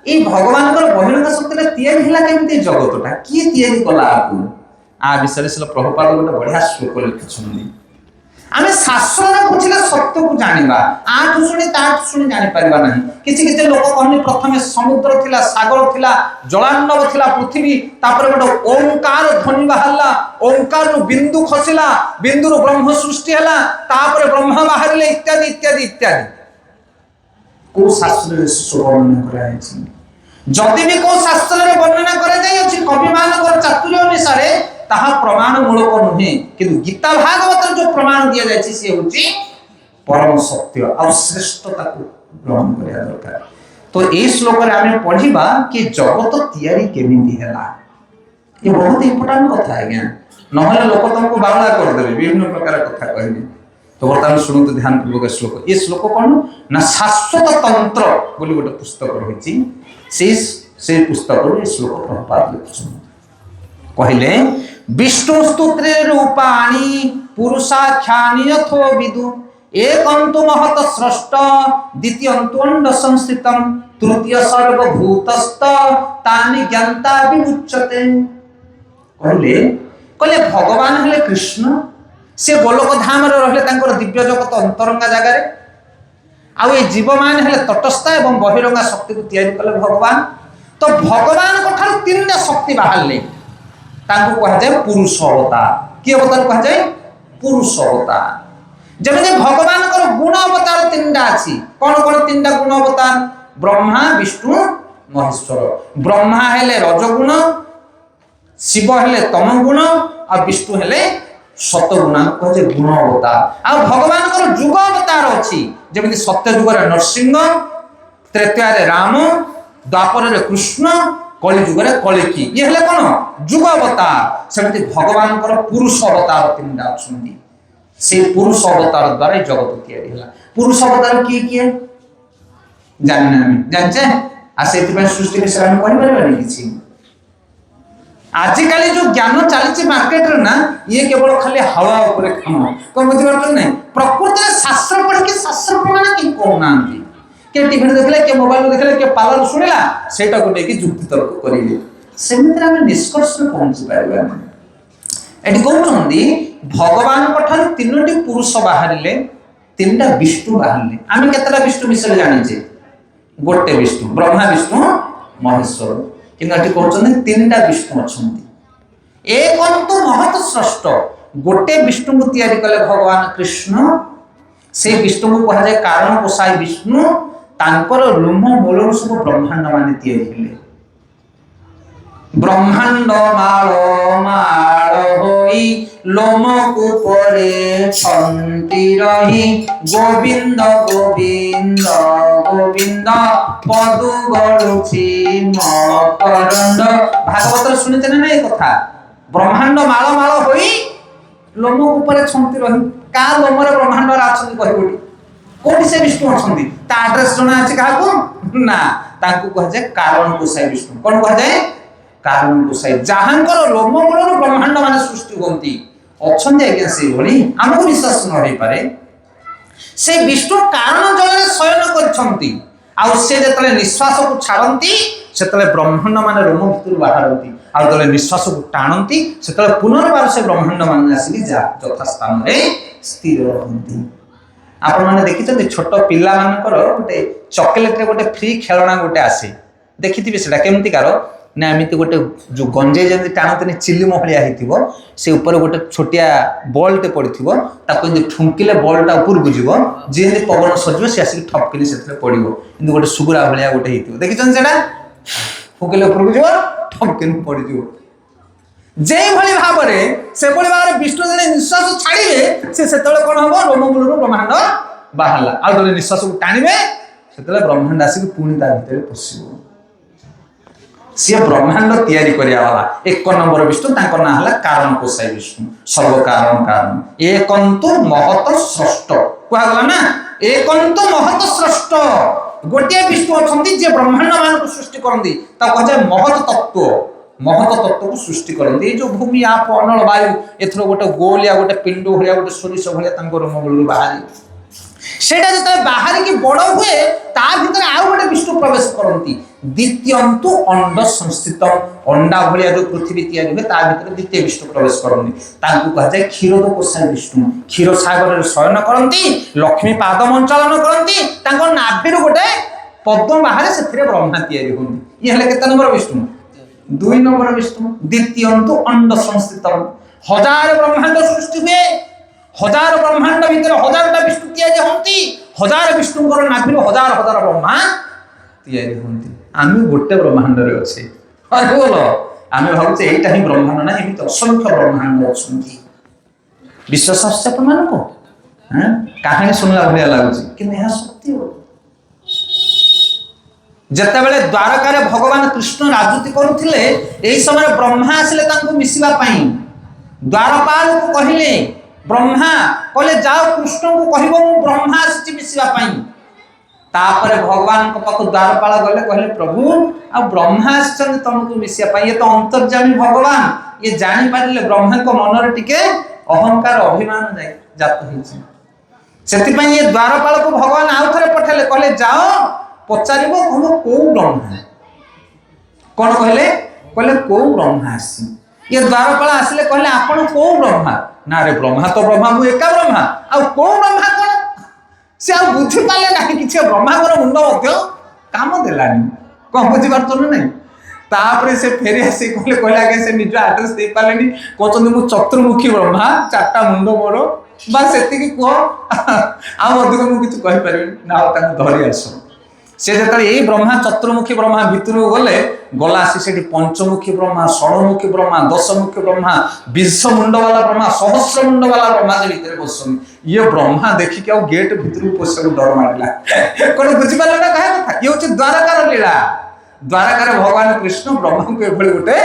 ये भगवान बहिरंगा शक्ति तैयारी है केमती जगतटा किए तैयारी कला आपको आ विषय से प्रभुपाद गोटे बढ़िया श्लोक लिखुं आम शास्त्र बुझे सत्य को जाना आठ शुणी ताठ शुणी जापर ना किसी किसी लोक कहनी प्रथम समुद्र थिला सागर थिला जलार्णव थिला पृथ्वी तापर गोटे ओंकार ध्वनि बाहरला ओंकार रु बिंदु खसिला बिंदु रु ब्रह्म सृष्टि हला तापर ब्रह्म बाहरले इत्यादि इत्यादि इत्यादि को शास्त्र रे वर्णन करा है जदि भी को शास्त्र रे वर्णन करा जाय अछि कवि मानकर चातुर्य अनुसार ताहा प्रमाण मूलक नुहे किंतु गीता भागवत जो प्रमाण दिया जाय से होची परम सत्य और श्रेष्ठता को ग्रहण करिया दरकार तो ए श्लोक रे आमे पढिबा कि जगत तैयारी केमिति हैला ये बहुत इंपोर्टेंट कथा है ज्ञान नहले लोक तुमको बावला कर देबे विभिन्न प्रकार कथा कहबे तो वर्तमान सुनत ध्यान पूर्वक श्लोक ये श्लोक कोन ना शाश्वत तंत्र बोली गोटे पुस्तक रहिछि से से पुस्तक श्लोक प्रभुपाद लिखुछन कहले विष्णु स्तोत्र रूपाणी पुरुषाख्यानि यथो विदु एकंतु महत स्रष्ट द्वितीयंतु अंड संस्थितम तृतीय सर्वभूतस्थ तानि ज्ञाता विमुच्यते कहले कहले भगवान हेले कृष्ण से गोलोक धाम रे रहले तांकर दिव्य जगत अंतरंगा जगार आउ ए जीव मान हेले तटस्थ एवं बहिरंगा शक्ति को तैयारी कले भगवान तो भगवान को ठार तीनटा शक्ति बाहरले तांको कहा जाए पुरुष अवतार कि अवतार कहा जाए पुरुष अवतार जब भगवान को गुण अवतार तीनटा अछि कौन कौन तीनटा गुण अवतार ब्रह्मा विष्णु महेश्वर ब्रह्मा हेले रजगुण शिव हेले तम गुण और विष्णु हेले सतगुण कहे गुण अवतार आ भगवान को जुग अवतार अछि जमिति सत्य जुग रे नरसिंह त्रेतया रे राम द्वापर रे कृष्ण कलि जुग रे कलिकी ये हेले कोन जुग अवतार सेमिति भगवान को पुरुष अवतार तीनटा अछंती से पुरुष अवतार द्वारा जगत तैयारी होला पुरुष अवतार किए जानना हम जानछे आ सेति पे सृष्टि विषय हम कहि परबा किछि आजिकल जो ज्ञान चली मार्केट रे ना ये केवल खाली हवा ऊपर काम कौन बुझी पारछ नै प्रकृति शास्त्र पढ़ के शास्त्र प्रमाण कि कहना के टीवी देखले के मोबाइल देखले के पार्लर सुनिला सेटा को लेके युक्ति तर्क करिले सेमिति हम निष्कर्ष रे पहुंची पारबा एटी कहउछंदी भगवान पठार तीनोटी पुरुष बाहरिले तीनटा विष्णु बाहरिले आमे केतरा विष्णु विषय जानि जे गोटे विष्णु ब्रह्मा विष्णु महेश्वर किंतु एटी कहउछंदी तीनटा विष्णु अछंती एकंतु महत श्रेष्ठ गोटे विष्णु को तैयारी कले भगवान कृष्ण से विष्णु को कहा जाए कारण कोसाई विष्णु तांकर लोम मूल सब ब्रह्मांड माने तैयारी हेले ब्रह्मांड माल माल होई लोम कुपरे छंती रही गोविंद गोविंद गोविंद पदु गळुछि मकरंद भागवत सुनिते ना ए कथा ब्रह्मांड माल माल होई लोम कुपरे छंती रही का लोम रे ब्रह्मांड रा अछंती कहबोटी कोठी से विष्णु अछंती ता एड्रेस जणा अछि काहा को ना तांको कह जाय कारण कोसाई विष्णु कोन कह जाय कारण कोसाई जहांकर लोम मूल ब्रह्मांड माने सृष्टि होंती अछंती आज्ञा से भली हमको विश्वास न होई पारे से विष्णु कारण जल रे शयन करछंती आ से जतले निश्वास को छाड़ंती सेतले ब्रह्मांड माने रोम भितर बाहरंती आ जतले निश्वास को टाणंती सेतले पुनर्बार से ब्रह्मांड माने आसी यथा स्थान रे स्थिर रहंती आपण माने देखिछन्ती छोट पिल्ला मानकर गोटे चॉकलेट रे गोटे फ्री खेलना गोटे आसे देखिथिबे सेटा केमति कार ना एमती गोटे जो गंजे जमी टाणती चिली महलिया होइथिबो से ऊपर गोटे छोटिया बॉलटे पड़िथिबो ताको जे ठुंकिले बॉलटा ऊपर बुझिबो जे पवन सजिबो से आसी ठपकिले सेतले पड़िबो किंतु गोटे सुगुरा भलिया गोटे होइथिबो देखिछन सेटा फुकिले ऊपर बुझिबो ठपकिले पड़िजिबो जे भली भाबरे से भली भाबरे विष्णु जने निश्वास छाड़िबे से सेतले कोन हबो रोममूलरो ब्रह्मांड बाहरला आ जने निश्वास को टाणिबे सेतले ब्रह्मांड आसी पुणी ता भितर पसिबो सी ब्रह्मांड तैयारी करिया वाला एक नंबर विष्णु तांको ना हला कारण कोसाई विष्णु सर्व कारण कारण एकंतु महत श्रेष्ठ कुआ गला ना एकंतु महत श्रेष्ठ गोटे विष्णु अछंती जे ब्रह्मांड मान को सृष्टि करंदी ता कह जाय महत तत्व को सृष्टि करंदी जो भूमि आप अनल वायु एथरो गोटे गोलिया गोटे पिंड भलिया गोटे सोरिस भलिया तांको रोमगुल बाहरी सेटा जते बाहर की बड़ हुए ता भीतर आउ गोटे विष्णु प्रवेश करंती द्वितीयंतु अंड संस्थित अंडा भलिया जो पृथ्वी तैयारी हुए ता भीतर द्वितीय विष्णु प्रवेश करंती तांको कहा जाय क्षीरोद कोसाई विष्णु क्षीर सागर रे शयन करंती लक्ष्मी पाद मंचलन करंती तांको नाभिर गोटे पद्म बाहर सेथिरे ब्रह्मा तैयारी होंती ये हले केते नंबर विष्णु 2 नंबर विष्णु द्वितीयंतु अंड संस्थित हजार ब्रह्मांड सृष्टि हुए हजार ब्रह्मांड भीतर हजारटा विष्णु तैयारी होंती हजार विष्णुଙ୍କର नाभिर हजार हजार ब्रह्मा तैयारी होंती आमी गोटे ब्रह्मांड रे अछि अरे बोलो आमी भाबुचे एटा ही ब्रह्मांड ना एमित असंख्य ब्रह्मांड अछंती विश्वास आस्य प्रमाण को हैं कहानी सुनला भलिया लागुची कि नेहा सत्य हो जत्ता बेले द्वारका रे भगवान कृष्ण राजूति करूथिले एई समय ब्रह्मा आसिले तांको मिसिबा पई द्वारपाल को कहिले ब्रह्मा कहले जाओ कृष्ण को कहबो ब्रह्मा आसी मिसिबा पई तापर भगवान पाखु द्वारपाल गले कहले प्रभु आ ब्रह्मा आछन तुमको मिसिया पाई ये तो अंतर्जामी भगवान ये जानि पारिले ब्रह्मा को मन रे टिके अहंकार अभिमान जात होइछि सेति पई ये द्वारपाल को भगवान आउ थरे पठेले कहले जाओ पचारिबो हम को ब्रह्मा कोन कहले को ब्रह्मा आसी ये द्वारपाल आसिले कहले आपण को ब्रह्मा ना रे ब्रह्मा तो ब्रह्मा मु एका ब्रह्मा आ को ब्रह्मा कोन से आ बुझी पाले नाही किछ ब्रह्मा को मुंड मध्य काम देलानी कोन बुझी पारतो नहीं तापरे से फेरी आसी कहला के से निज एड्रेस दे पालेनी कहतन मु चतुर्मुखी ब्रह्मा चारटा मुंड मोर बस सेति की को आ अधिक मु किछ कहि परबे ना ताको धरि आसो से जेतले ए ब्रह्मा चतुर्मुखी ब्रह्मा भितर गले गला आसी सेठी पंचमुखी ब्रह्मा षडमुखी ब्रह्मा दशमुखी ब्रह्मा 20 मुंड वाला ब्रह्मा सहस्र मुंड वाला ब्रह्मा जे भितर बसन ये ब्रह्मा देखि के गेट भितर पोसे डर मारला कोन बुझि पाले ना कहे कथा ये होची द्वारकार लीला द्वारकार भगवान कृष्ण ब्रह्मा को एभଳି गोटे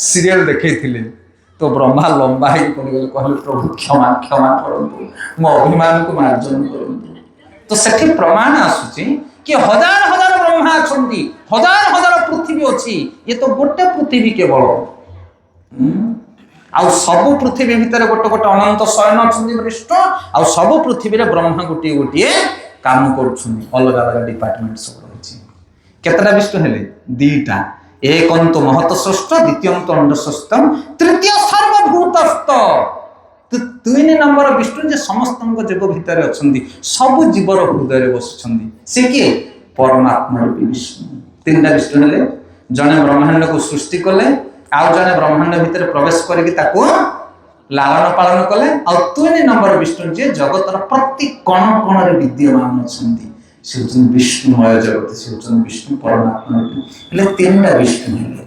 सीरियल देखैथिले तो ब्रह्मा लंबा ही पड़गले कहले प्रभु क्षमा क्षमा करंतु मो अभिमान को मार्जन करंतु तो सेठी प्रमाण आसुची कि हजार हजार ब्रह्मा अछंती हजार हजार पृथ्वी अछि ये तो गोटे पृथ्वी केवल आ सब पृथ्वी भीतर गोटे गोटे अनंत शयन अछंती वरिष्ठ आ सब पृथ्वी रे ब्रह्मा गोटे गोटे काम करछुनी अलग अलग डिपार्टमेंट सब रहिछि केतरा विष्णु हेले दीटा एकंत महत षष्ठ द्वितीयंत अंडषष्ठम तृतीय सर्वभूतस्थ तीन नंबर विष्णु जे समस्त जीव भितर अछंती सब जीवर हृदय रे बसछंती से के परमात्मा रूपी विष्णु तीनटा विष्णु हेले जने ब्रह्मांड को सृष्टि कले आउ जने ब्रह्मांड भितर प्रवेश करके ताको लालन पालन कले आ तीन नंबर विष्णु जे जगतर प्रति कण कण रे विद्यमान अछंती से विष्णुमय जगत से विष्णु परमात्मा हेले तीनटा विष्णु हेले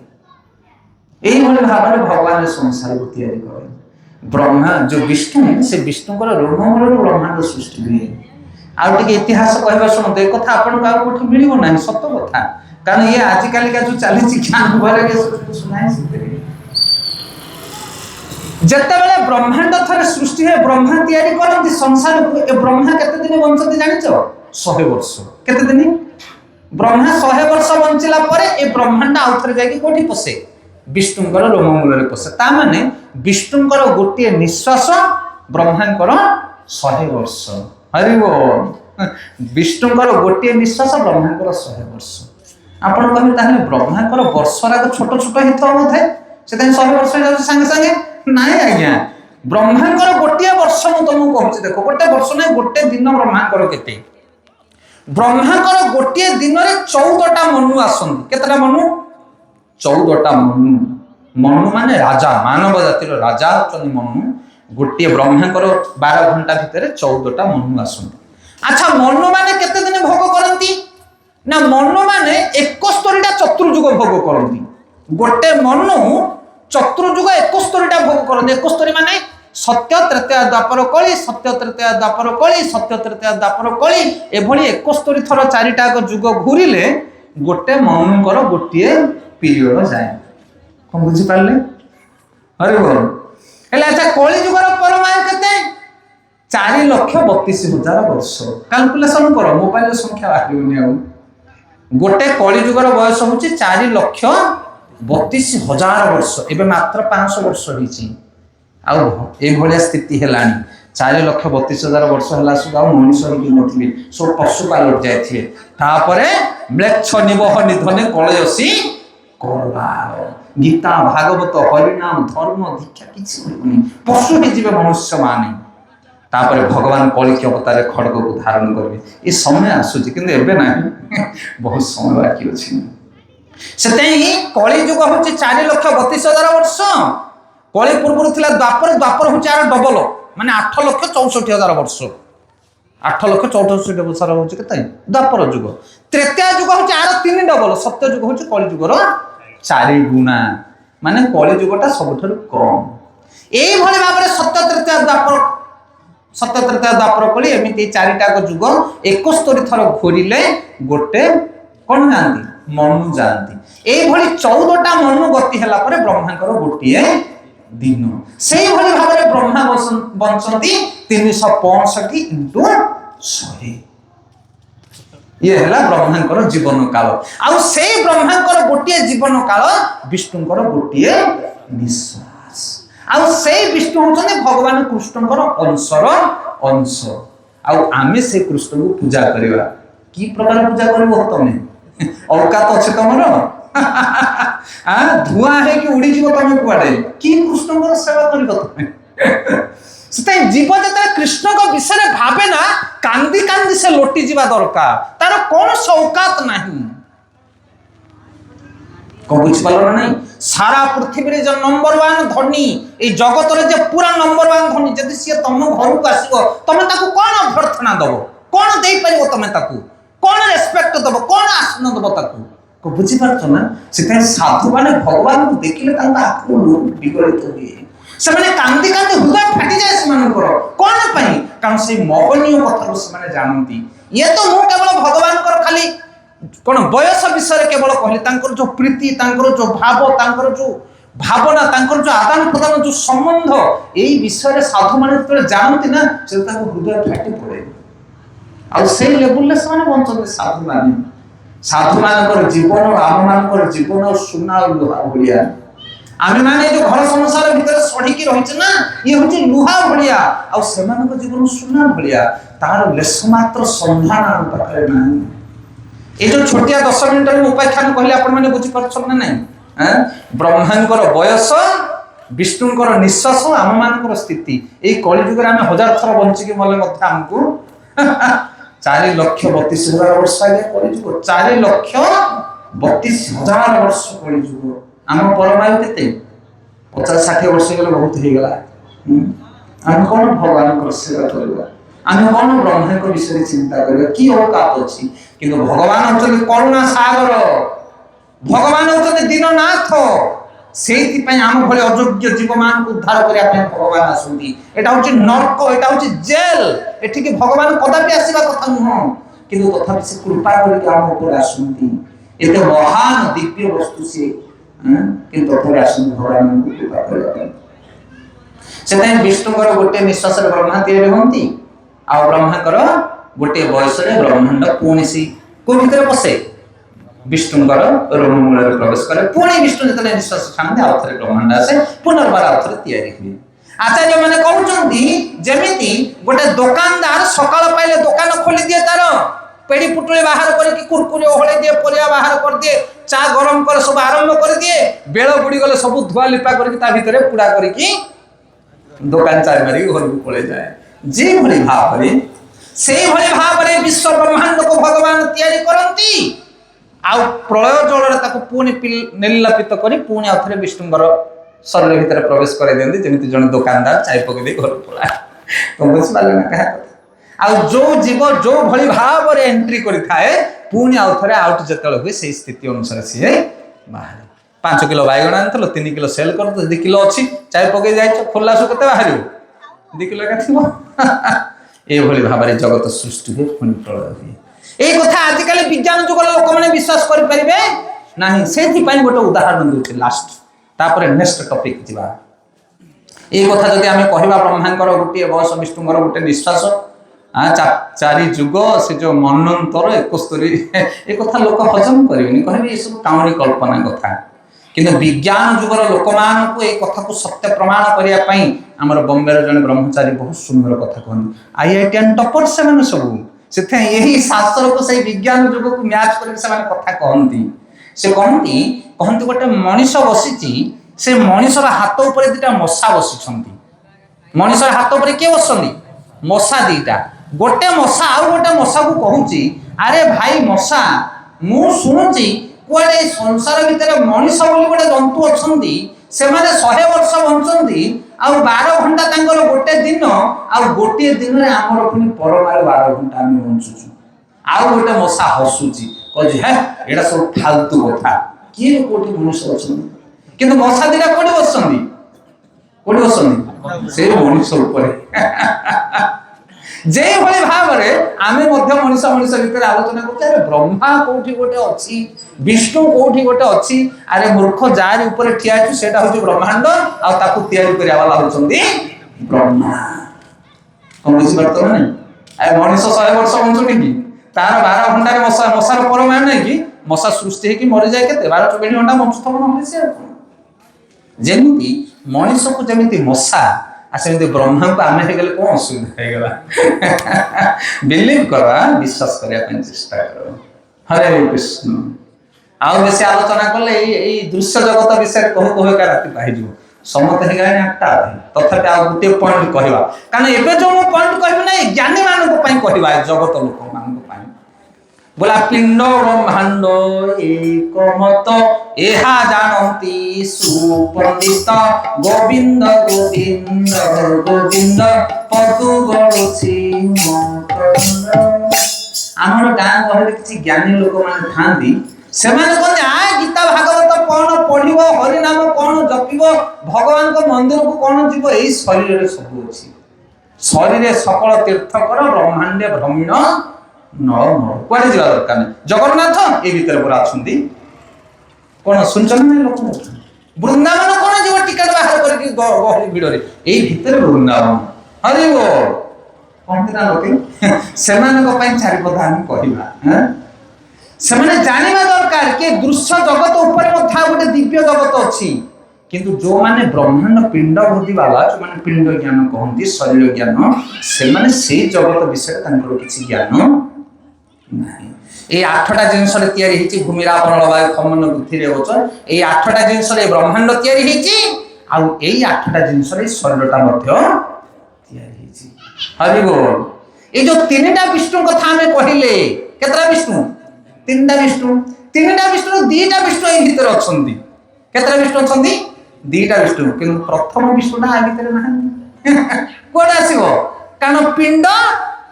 एई भली भाव भगवान संसार को तैयारी करे ब्रह्मा जो विष्णु से विष्णु को रोममूल ब्रह्मांड सृष्टि हुए आउ टिके इतिहास कहबा सुन दे कथा आपन का कोठी मिलिबो नाही सत्य कथा कारण ये आजिकल का जो चली ज्ञान भरे के सुनाई जत्ते बेले ब्रह्मांड थरे सृष्टि है ब्रह्मा तैयारी करंती संसार को ए ब्रह्मा केते दिन वंशति जानिचो 100 वर्ष केते दिन ब्रह्मा 100 वर्ष वंचिला परे ए ब्रह्मांड आउथरे जाकी कोठी पसे विष्णुंकर रोममूल रे पसे ता माने विष्णुंकर गोटे निश्वास ब्रह्मांकर 100 वर्ष हरि बोल विष्णुंकर गोटे निश्वास ब्रह्मांकर 100 वर्ष आपण कहबे ताले ब्रह्मांकर वर्ष राग छोट छोट हित होथे से 100 वर्ष जा संगे संगे नाही आज्ञा ब्रह्मांकर गोटे वर्ष मु तुमको कहूची देखो गोटे वर्ष नै गोटे दिन ब्रह्मांकर केते ब्रह्मांकर गोटे दिन रे 14टा मनु आसन केतटा मनु 14टा मनु मनु माने राजा मानव जातिर राजा चनि मनु गोटे ब्रह्मांकर 12 घंटा भितर 14टा मनु आसन अच्छा मनु माने केते दिन भोग करंती ना मनु माने 71टा चतुर्युग भोग करंती गोटे मनु चतुर्युग 71टा भोग करंती 71 माने सत्य तृतीय द्वापर कली सत्य तृतीय द्वापर कली सत्य तृतीय द्वापर कली एभली 71 थर चारिटा युग घुरिले गोटे मनुकर गोटे पीरियड जाए कोन बुझी पारले अरे बोल हेले अच्छा कली युगर परमायु केते 4,32,000 वर्ष कैलकुलेशन करो मोबाइल संख्या आहिउनी आ गोटे कली युगर बयस होची 4,32,000 वर्ष एबे मात्र 500 वर्ष होईची आ ए भलिया स्थिति हेलानी 4,32,000 वर्ष हला सुदा मनुष्य ही नथिबे सो पशु पालट जायथिए तापरे म्लेच्छ निबह निधने कळयसी करला गीता भागवत हरिनाम धर्म दीक्षा किछि होनी पशु ही जीवे मनुष्य माने तापरे भगवान कली के अवतार खड्ग को धारण करबे ए समय आसुची किंतु एबे नाही बहुत समय बाकी अछि सेते ही कली युग होची 4,32,000 वर्ष कली पूर्व थिला द्वापर द्वापर होची आर डबल माने 8,64,000 वर्ष 8,64,000 वर्ष होची केते द्वापर युग तृतीय युग होची आर 3 डबल सत्य युग होची कली युगर 4 गुणा माने कली युगटा सबठर कम एई भली भाबरे सत्य तृतीय द्वापर कली एमिति चारिटा युग 71 थर घोरिले गोटे कोन जानती मनु जानती एई भली 14टा मनु गति हला परे ब्रह्मांकर गोटिए दिन से भली भाबरे ब्रह्मा बंचंती 365 × 100 ये है ब्रह्मांकर जीवन काल आउ से ब्रह्मांकर गोटे जीवन काल विष्णुंकर गोटे निश्वास आउ से विष्णु होचने भगवान कृष्णंकर अंशर अंश आउ आमे से कृष्ण को पूजा करवा की प्रकार पूजा करबो तमे औकात अछि तमरो धुआं है कि उड़ी जीव तमे कुआडे की कृष्णंकर सेवा करबो तमे से जीव जते कृष्ण को विषय भावे ना कांदी कांदी से लोटी जीवा दरकार तार कौन औकात नहीं को बुझ पालो नहीं सारा पृथ्वी रे जो नंबर 1 धनी ए जगत रे जे पूरा नंबर 1 धनी जदि से तुम घर को आसीबो तमे ताको कोन अभ्यर्थना दबो कोन देई परिबो तमे ताको कोन रेस्पेक्ट दबो कोन आसन दबो ताको को बुझी पारछ ना से साधु माने भगवान को देखिले तांका आखु विगलित होई से माने कांदी कांदी हृदय फाटी जाए से मानकर कोन पई कारण से मोहनीय कथा से माने जानती ये तो मु केवल भगवान कर खाली कोन बयस विषय केवल कहले तांकर जो प्रीति तांकर जो भाव तांकर जो भावना तांकर जो आदान प्रदान जो संबंध एई विषय साधु माने तो जानती ना से ताको हृदय फाटी पड़े आ से लेवल से माने बंचते साधु मानकर जीवन आम मानकर जीवन सुना लुहा भलिया आमे माने जो घर संसार भीतर सड़ी की रहिछ ना ये होची लुहा भलिया आ से मानकर जीवन सुना भलिया तार लेस मात्र संधान आम पाखरे नाही ए जो छोटिया 10 मिनिट रे उपाख्यान कहले आपण माने बुझी परछन ना नहीं हैं ब्रह्मांकर बयस विष्णुंकर निश्वास आम मानकर स्थिति ए कलि जुग रे आमे हजार थर बंची के मले मध्य हमकु 4,32,000 वर्ष आगे कलि जुग 4,32,000 वर्ष कलि जुग आम परमायु केते 50-60 वर्ष गेले बहुत हो गला हम कोन भगवान को सेवा करबा हम कोन ब्रह्मा को विषय चिंता करबा की औकात अछि किंतु भगवान होचन करुणा सागर भगवान होचन दीननाथ सेति पय आम भले अयोग्य जीव मान को उद्धार करिया पय भगवान आसुंती एटा होची नरक एटा होची जेल एठी के भगवान कदापि आसीबा कथा न किंतु तथापि से कृपा करिके आम ऊपर आसुंती एते महान दिव्य वस्तु से किंतु तथापि आसुंती भगवान को कृपा करिया सेते विष्णुकर गोटे निश्वास रे ब्रह्मा तयारी होंती आ ब्रह्माकर गोटे बयस रे ब्रह्मांड कोनसी को भीतर बसे विष्णुकर रोममूल रे प्रवेश करे पुणी विष्णु जतले निश्वास छानते आउथरे ब्रह्मांड आसे पुनर्बार आउथरे तयारी हुए आचार्य माने कहउचंदी जेमिति गोटे दुकानदार सकाळ पाइले दुकान खोली दिए तार पेड़ी पुटुली बाहर करके कुरकुरे ओहळे दिए परिया बाहर कर दिए चा गरम कर सब आरंभ कर दिए बेळ बुडी गले सब धुआ लिपा करके ता भीतरे पुडा करके दुकान चार मारी घर को पळे जाए जे भली भाबरे से भली भाबरे विश्व ब्रह्मांड को भगवान तयारी करंती आउ प्रलय जल ताको पुणी निर्लपित करी पुणी आउथरे विष्णुंकर शरीर भीतर प्रवेश करे देंदी जेमिति जने दुकानदार चाय पके दे घर पळा तो बुझ पाले ना कहा आउ जो जीव जो भली भाव रे एंट्री करी थाए पुणी आउथरे आउट जतल होय से स्थिति अनुसार से बाहर 5 किलो बायगण आनतलो 3 किलो सेल कर 2 किलो अछि चाय पके जाय खोला सु कते बाहरियो 2 किलो का थिबो ए भली भाव रे जगत सृष्टि हे पुणी प्रलय हे ए कथा आजिकल विज्ञान जुग लोक माने विश्वास करि परिबे नाही सेथि पई गोटे उदाहरण दउछि लास्ट तापर नेक्स्ट टॉपिक जिबा ए कथा जदि हमें कहबा ब्रह्मांकर गोटे बयस विष्णुंकर गोटे निश्वास चारि जुग से जो मनंतर 71 ए कथा लोक हजम करिवेनी कहबे ए सब काउनी कल्पना कथा किंतु विज्ञान जुगर लोक मान को ए कथा को सत्य प्रमाण करिया पई हमर बॉम्बे रे जने ब्रह्मचारी बहुत सुंदर कथा कहन आईआईटीएन टॉपर से माने सब सेथे यही शास्त्र को सही विज्ञान जुग को मैच करके से माने कथा कहंती से कहंती गोटे मनीष बसिची से मनीषर हाथ ऊपर दुटा मशा बसिछंती मनीषर हाथ ऊपर के बसछंती मशा दुटा गोटे मशा आउ गोटे मशा को कहूची अरे भाई मशा मु सुनुची कुआडे संसार भीतर मनीष बोली गोटे जंतु अछंती से माने 100 वर्ष बंचंती आ 12 घंटा तांकर गोटे दिन आ गोटे दिन रे हमर पुनी परमार 12 घंटा हम बंचुछु आ गोटे मशा हसुची कहि हे एडा सब फालतू कथा के कोठी मनुष्य अछंती किंतु मशा दिरा कोठी बसंती से मनुष्य ऊपर जे भली भाव रे आमे मध्य मनुष्य मनुष्य भीतर आलोचना करते अरे ब्रह्मा कोठी गोटे अछि विष्णु कोठी गोटे अछि अरे मूर्ख जारी ऊपर ठिया छु सेटा होची ब्रह्मांड आ ताकू तयारी करिया वाला होचंदी ब्रह्मा हम बुझि परतो नै ए मनुष्य 100 वर्ष बंचुनी की तार 12 घंटा मशा मशार परमाणु नहीं कि मशा सृष्टि होगी मरी जाए के 12-24 घंटा बंचुथब ना जमी मनीष को जमी मशा आसे ब्रह्मा को आम हो गले कौन असुविधा होगा बिलीव कर विश्वास करने चेष्टा कर हरे कृष्ण आउ बेसी आलोचना कले दृश्य जगत विषय कहू कहू का राति पाई समत हो गए 8टा तथापि आ गोटे पॉइंट कहवा कारण एवं जो पॉइंट कहबी ना ज्ञानी मान कहवा जगत लोक मान बोला पिंड ब्रह्मांड एक मत एहा जानती सुपंडित गोविंद गोविंद गोविंद पदु गड़ुछि आमर गाँ गहले किसी ज्ञानी लोक मान थांती सेमाने कहते आ गीता भागवत कौन पढ़िबो हरिनाम कौन जपिबो भगवान को मंदिर को कौन जीवो एई शरीर रे सब अछि शरीर सकल तीर्थकर ब्रह्मांडे भ्रमण नल कुआडे जा दरकार नहीं जगन्नाथ ए भीतर पूरा अछंती कौन सुनचन नहीं लोक वृंदावन कौन जीव टिकट बाहर करके गहली भिड़ रे एई भीतर वृंदावन हरि बोल कौन तिना लोके सेमाने को पई चारि पद हम कहिबा हैं सेमाने जानिबा दरकार के दृश्य जगत ऊपर मथा गोटे दिव्य जगत अछि किंतु जो माने ब्रह्मांड पिंड बुद्धि वाला जो माने पिंड ज्ञान कहंती शरीर ज्ञान से माने से जगत विषय तांकर किछि ज्ञान नाही ए 8टा जिंस रे तयारी हिची भूमिरा बनलवा खमन बुद्धि रे होच ए 8टा जिंस रे ब्रह्मांड तयारी हिची आ ए 8टा जिंस रे शरीरटा मध्य तयारी हिची हरि बोल ए जो 3टा विष्णु कथा हमें कहिले केतरा विष्णु 3टा विष्णु 2टा विष्णु ए भीतर अछंती केतरा विष्णु अछंती 2टा विष्णु किंतु प्रथम विष्णुटा आ भीतर नाही कोड आसीबो कारण पिंड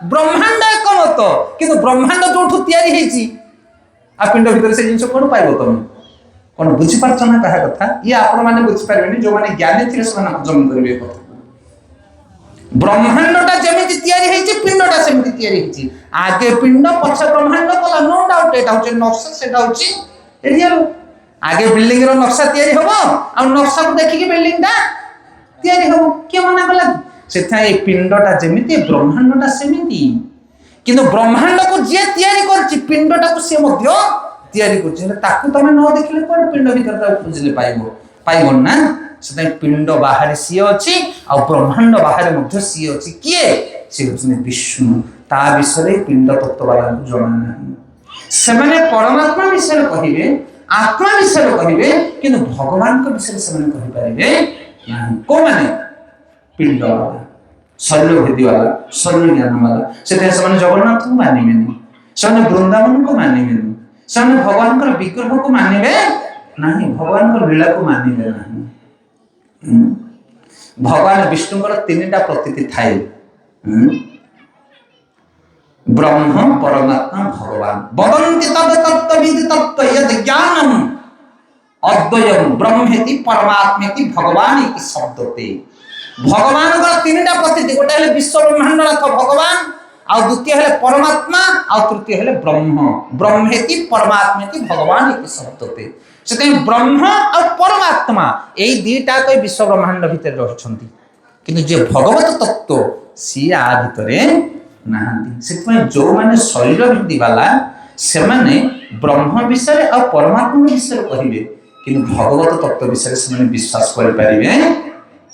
ब्रह्मांड एक मत किंतु ब्रह्मांड जोठु तयारी हेची आ पिंड भीतर से जिंस कोन पाइबो तुम कोन बुझी पारछ ना कहा कथा ये आपण माने बुझी पारबेनी जो माने ज्ञानी थिले से हजम करबे कथा ब्रह्मांडटा जेमिति तयारी हेची पिंडटा सेमिति तयारी हेची आगे पिंड पछे ब्रह्मांड कला नो डाउट एटा होचे नक्शा सेटा होची रियल आगे बिल्डिंग रो नक्शा तयारी होबो आ नक्शा को देखि के बिल्डिंग टा तयारी होबो के मना कला सेथा ए पिंडटा जेमिति ब्रह्मांडटा सेमिति किंतु ब्रह्मांड को जे तयारी करछि पिंडटा को से मध्य तयारी करछि ताकू तमे न देखले कोन पिंड भीतर ता खोजले पाइबो ना सेता पिंड बाहर सी अछि आ ब्रह्मांड बाहर मध्य सी अछि किए से होछने विष्णु ता विषय पिंड तत्व वाला जणा नाही से माने परमात्मा विषय कहिबे आत्मा विषय कहिबे किंतु भगवान को विषय से माने कहि परिबे नाही को माने पिंड वाला शरीर भेदी वाला शरीर ज्ञान वाला से माने जगन्नाथ को मानिबेनी से वृंदावन को मानिबेनी से भगवान का विग्रह को मानिबे नहीं भगवान का लीला को मानिबे नहीं भगवान विष्णु को 3टा प्रतीति थाए ब्रह्म परमात्मा भगवान वदन्ति तद तत्त्वविद तत्त्व यद ज्ञानम अद्वयम ब्रह्मेति परमात्मेति भगवान इति शब्दते भगवान का 3टा प्रतीति गोटे हेले विश्व ब्रह्मांड नाथ भगवान आ द्वितीय हेले परमात्मा आ तृतीय हेले ब्रह्म ब्रह्मेति परमात्मेति भगवान इति शब्दते सेते ब्रह्म और परमात्मा एई दीटा को विश्व ब्रह्मांड भीतर रहछंती किंतु जे भगवत तत्व सी आ भीतरे नाहंती सेते जो माने शरीर विधि वाला से माने ब्रह्म विषय और परमात्मा विषय कहिबे किंतु भगवत तत्व विषय से माने विश्वास कर परिबे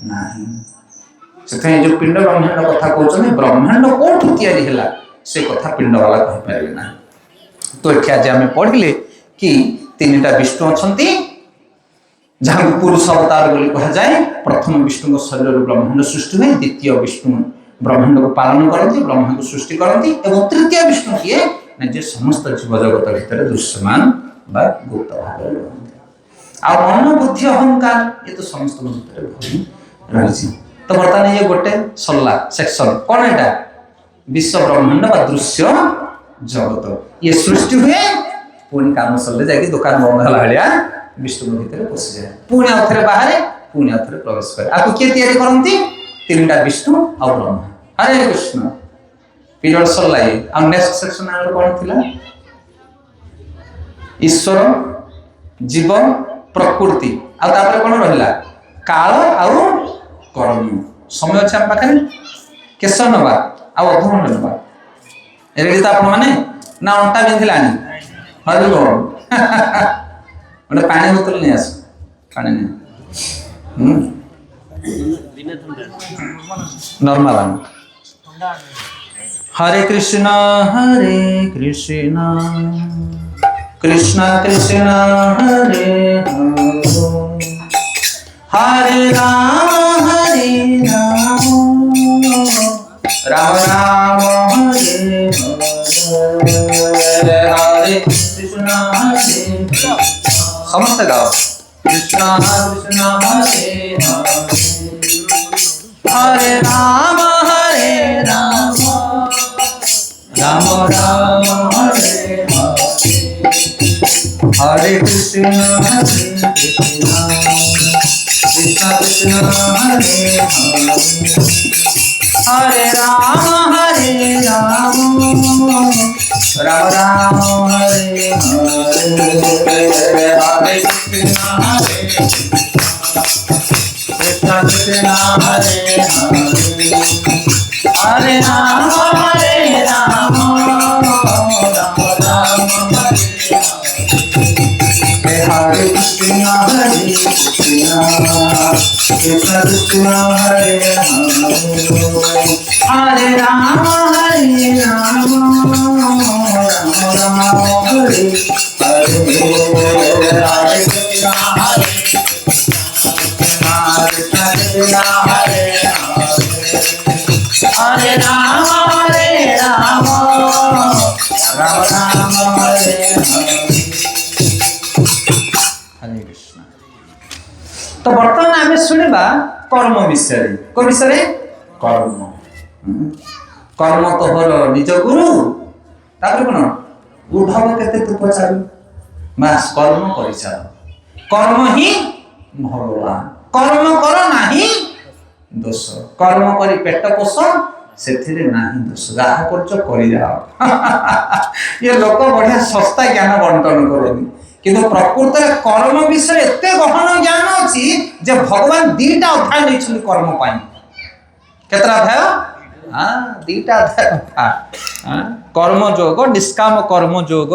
नाही सेते जो पिंड ब्रह्मांड कथा कहउछने ब्रह्मांड कोठु तयारी होला से कथा पिंड वाला कहि परिबे ना तो एठिया जे हमें पढ़िले कि 3टा विष्णु अछंती जहाँ पुरुष अवतार बोली कहा जाए प्रथम विष्णु को शरीर ब्रह्मांड सृष्टि हुए द्वितीय विष्णु ब्रह्मांड को पालन करती ब्रह्मा को सृष्टि करती एवं तृतीय विष्णु किए ना जे समस्त जीव जगत भीतर दृश्यमान बा गुप्त भाव आ मन बुद्धि अहंकार ये तो समस्त भीतर भरी रही तो बर्तमान ये गोटे सल्ला सेक्शन कौन एटा विश्व ब्रह्मांड बा दृश्य जगत ये सृष्टि हुए पुणी काम सल्ले जाके दुकान बंद हला हलिया विष्णु भीतर पशि जाए पुणी आउथरे बाहर पुणी आउथरे प्रवेश करे आको के तयारी करंती 3टा विष्णु और ब्रह्मा हरे कृष्ण पीरियड सल्लाए आ नेक्स्ट सेक्शन आलो कोन थिला ईश्वर जीव प्रकृति आ तापर कोन रहिला काल आ कर्म समय अछि हम पाखरे केस नबा आ अधम नबा रेडी त आपण माने ନା ଅଣ୍ଟା ବିନ୍ଧିଲାଣି? ହରି ବୋଲ। ଗୋଟେ ପାଣି ବୋତଲ ନେଇ ଆସ, ପାଣି ନେଇ ନର୍ମାଲ। ହରେ କୃଷ୍ଣ କୃଷ୍ଣ କୃଷ୍ଣ ହରେ ହରେ ରାମ ରାମ ରାମ ହରେ ହରେ କୃଷ୍ଣ ସମସ୍ତେ ଗାओ কৃষ্ণ কৃষ্ণ হরে হরে রাম রাম রাম হরে হরে কৃষ্ণ কৃষ্ণ কৃষ্ণ হরে হরে রাম রাম রাম হরে হরে কৃষ্ণ কৃষ্ণ কৃষ্ণ হরে হরে রাম রাম রাম हरे कृष्ण कृष्ण कृष्ण हरे हरे राम राम राम हरे हरे कृष्ण कृष्ण हरे हरे राम राम राम हरे हरे कृष्ण। तो बर्तमान आम शुणा कर्म विषय को विषय कर्म कर्म तो हर निज गुरु तापर कौन उद्धव केते तू पचार बास कर्म कर कर्म ही भगवान कर्म कर नाही दोष कर्म करी पेट पोष से नाही दोष जहा कर जाओ ये लोक बढ़िया सस्ता ज्ञान बंटन करें किंतु प्रकृत कर्म विषय एत गहन ज्ञान अच्छी जे भगवान दीटा अध्याय नहीं कर्म केतरा अध्याय दीटा अध्याय कर्म योग निष्काम कर्म योग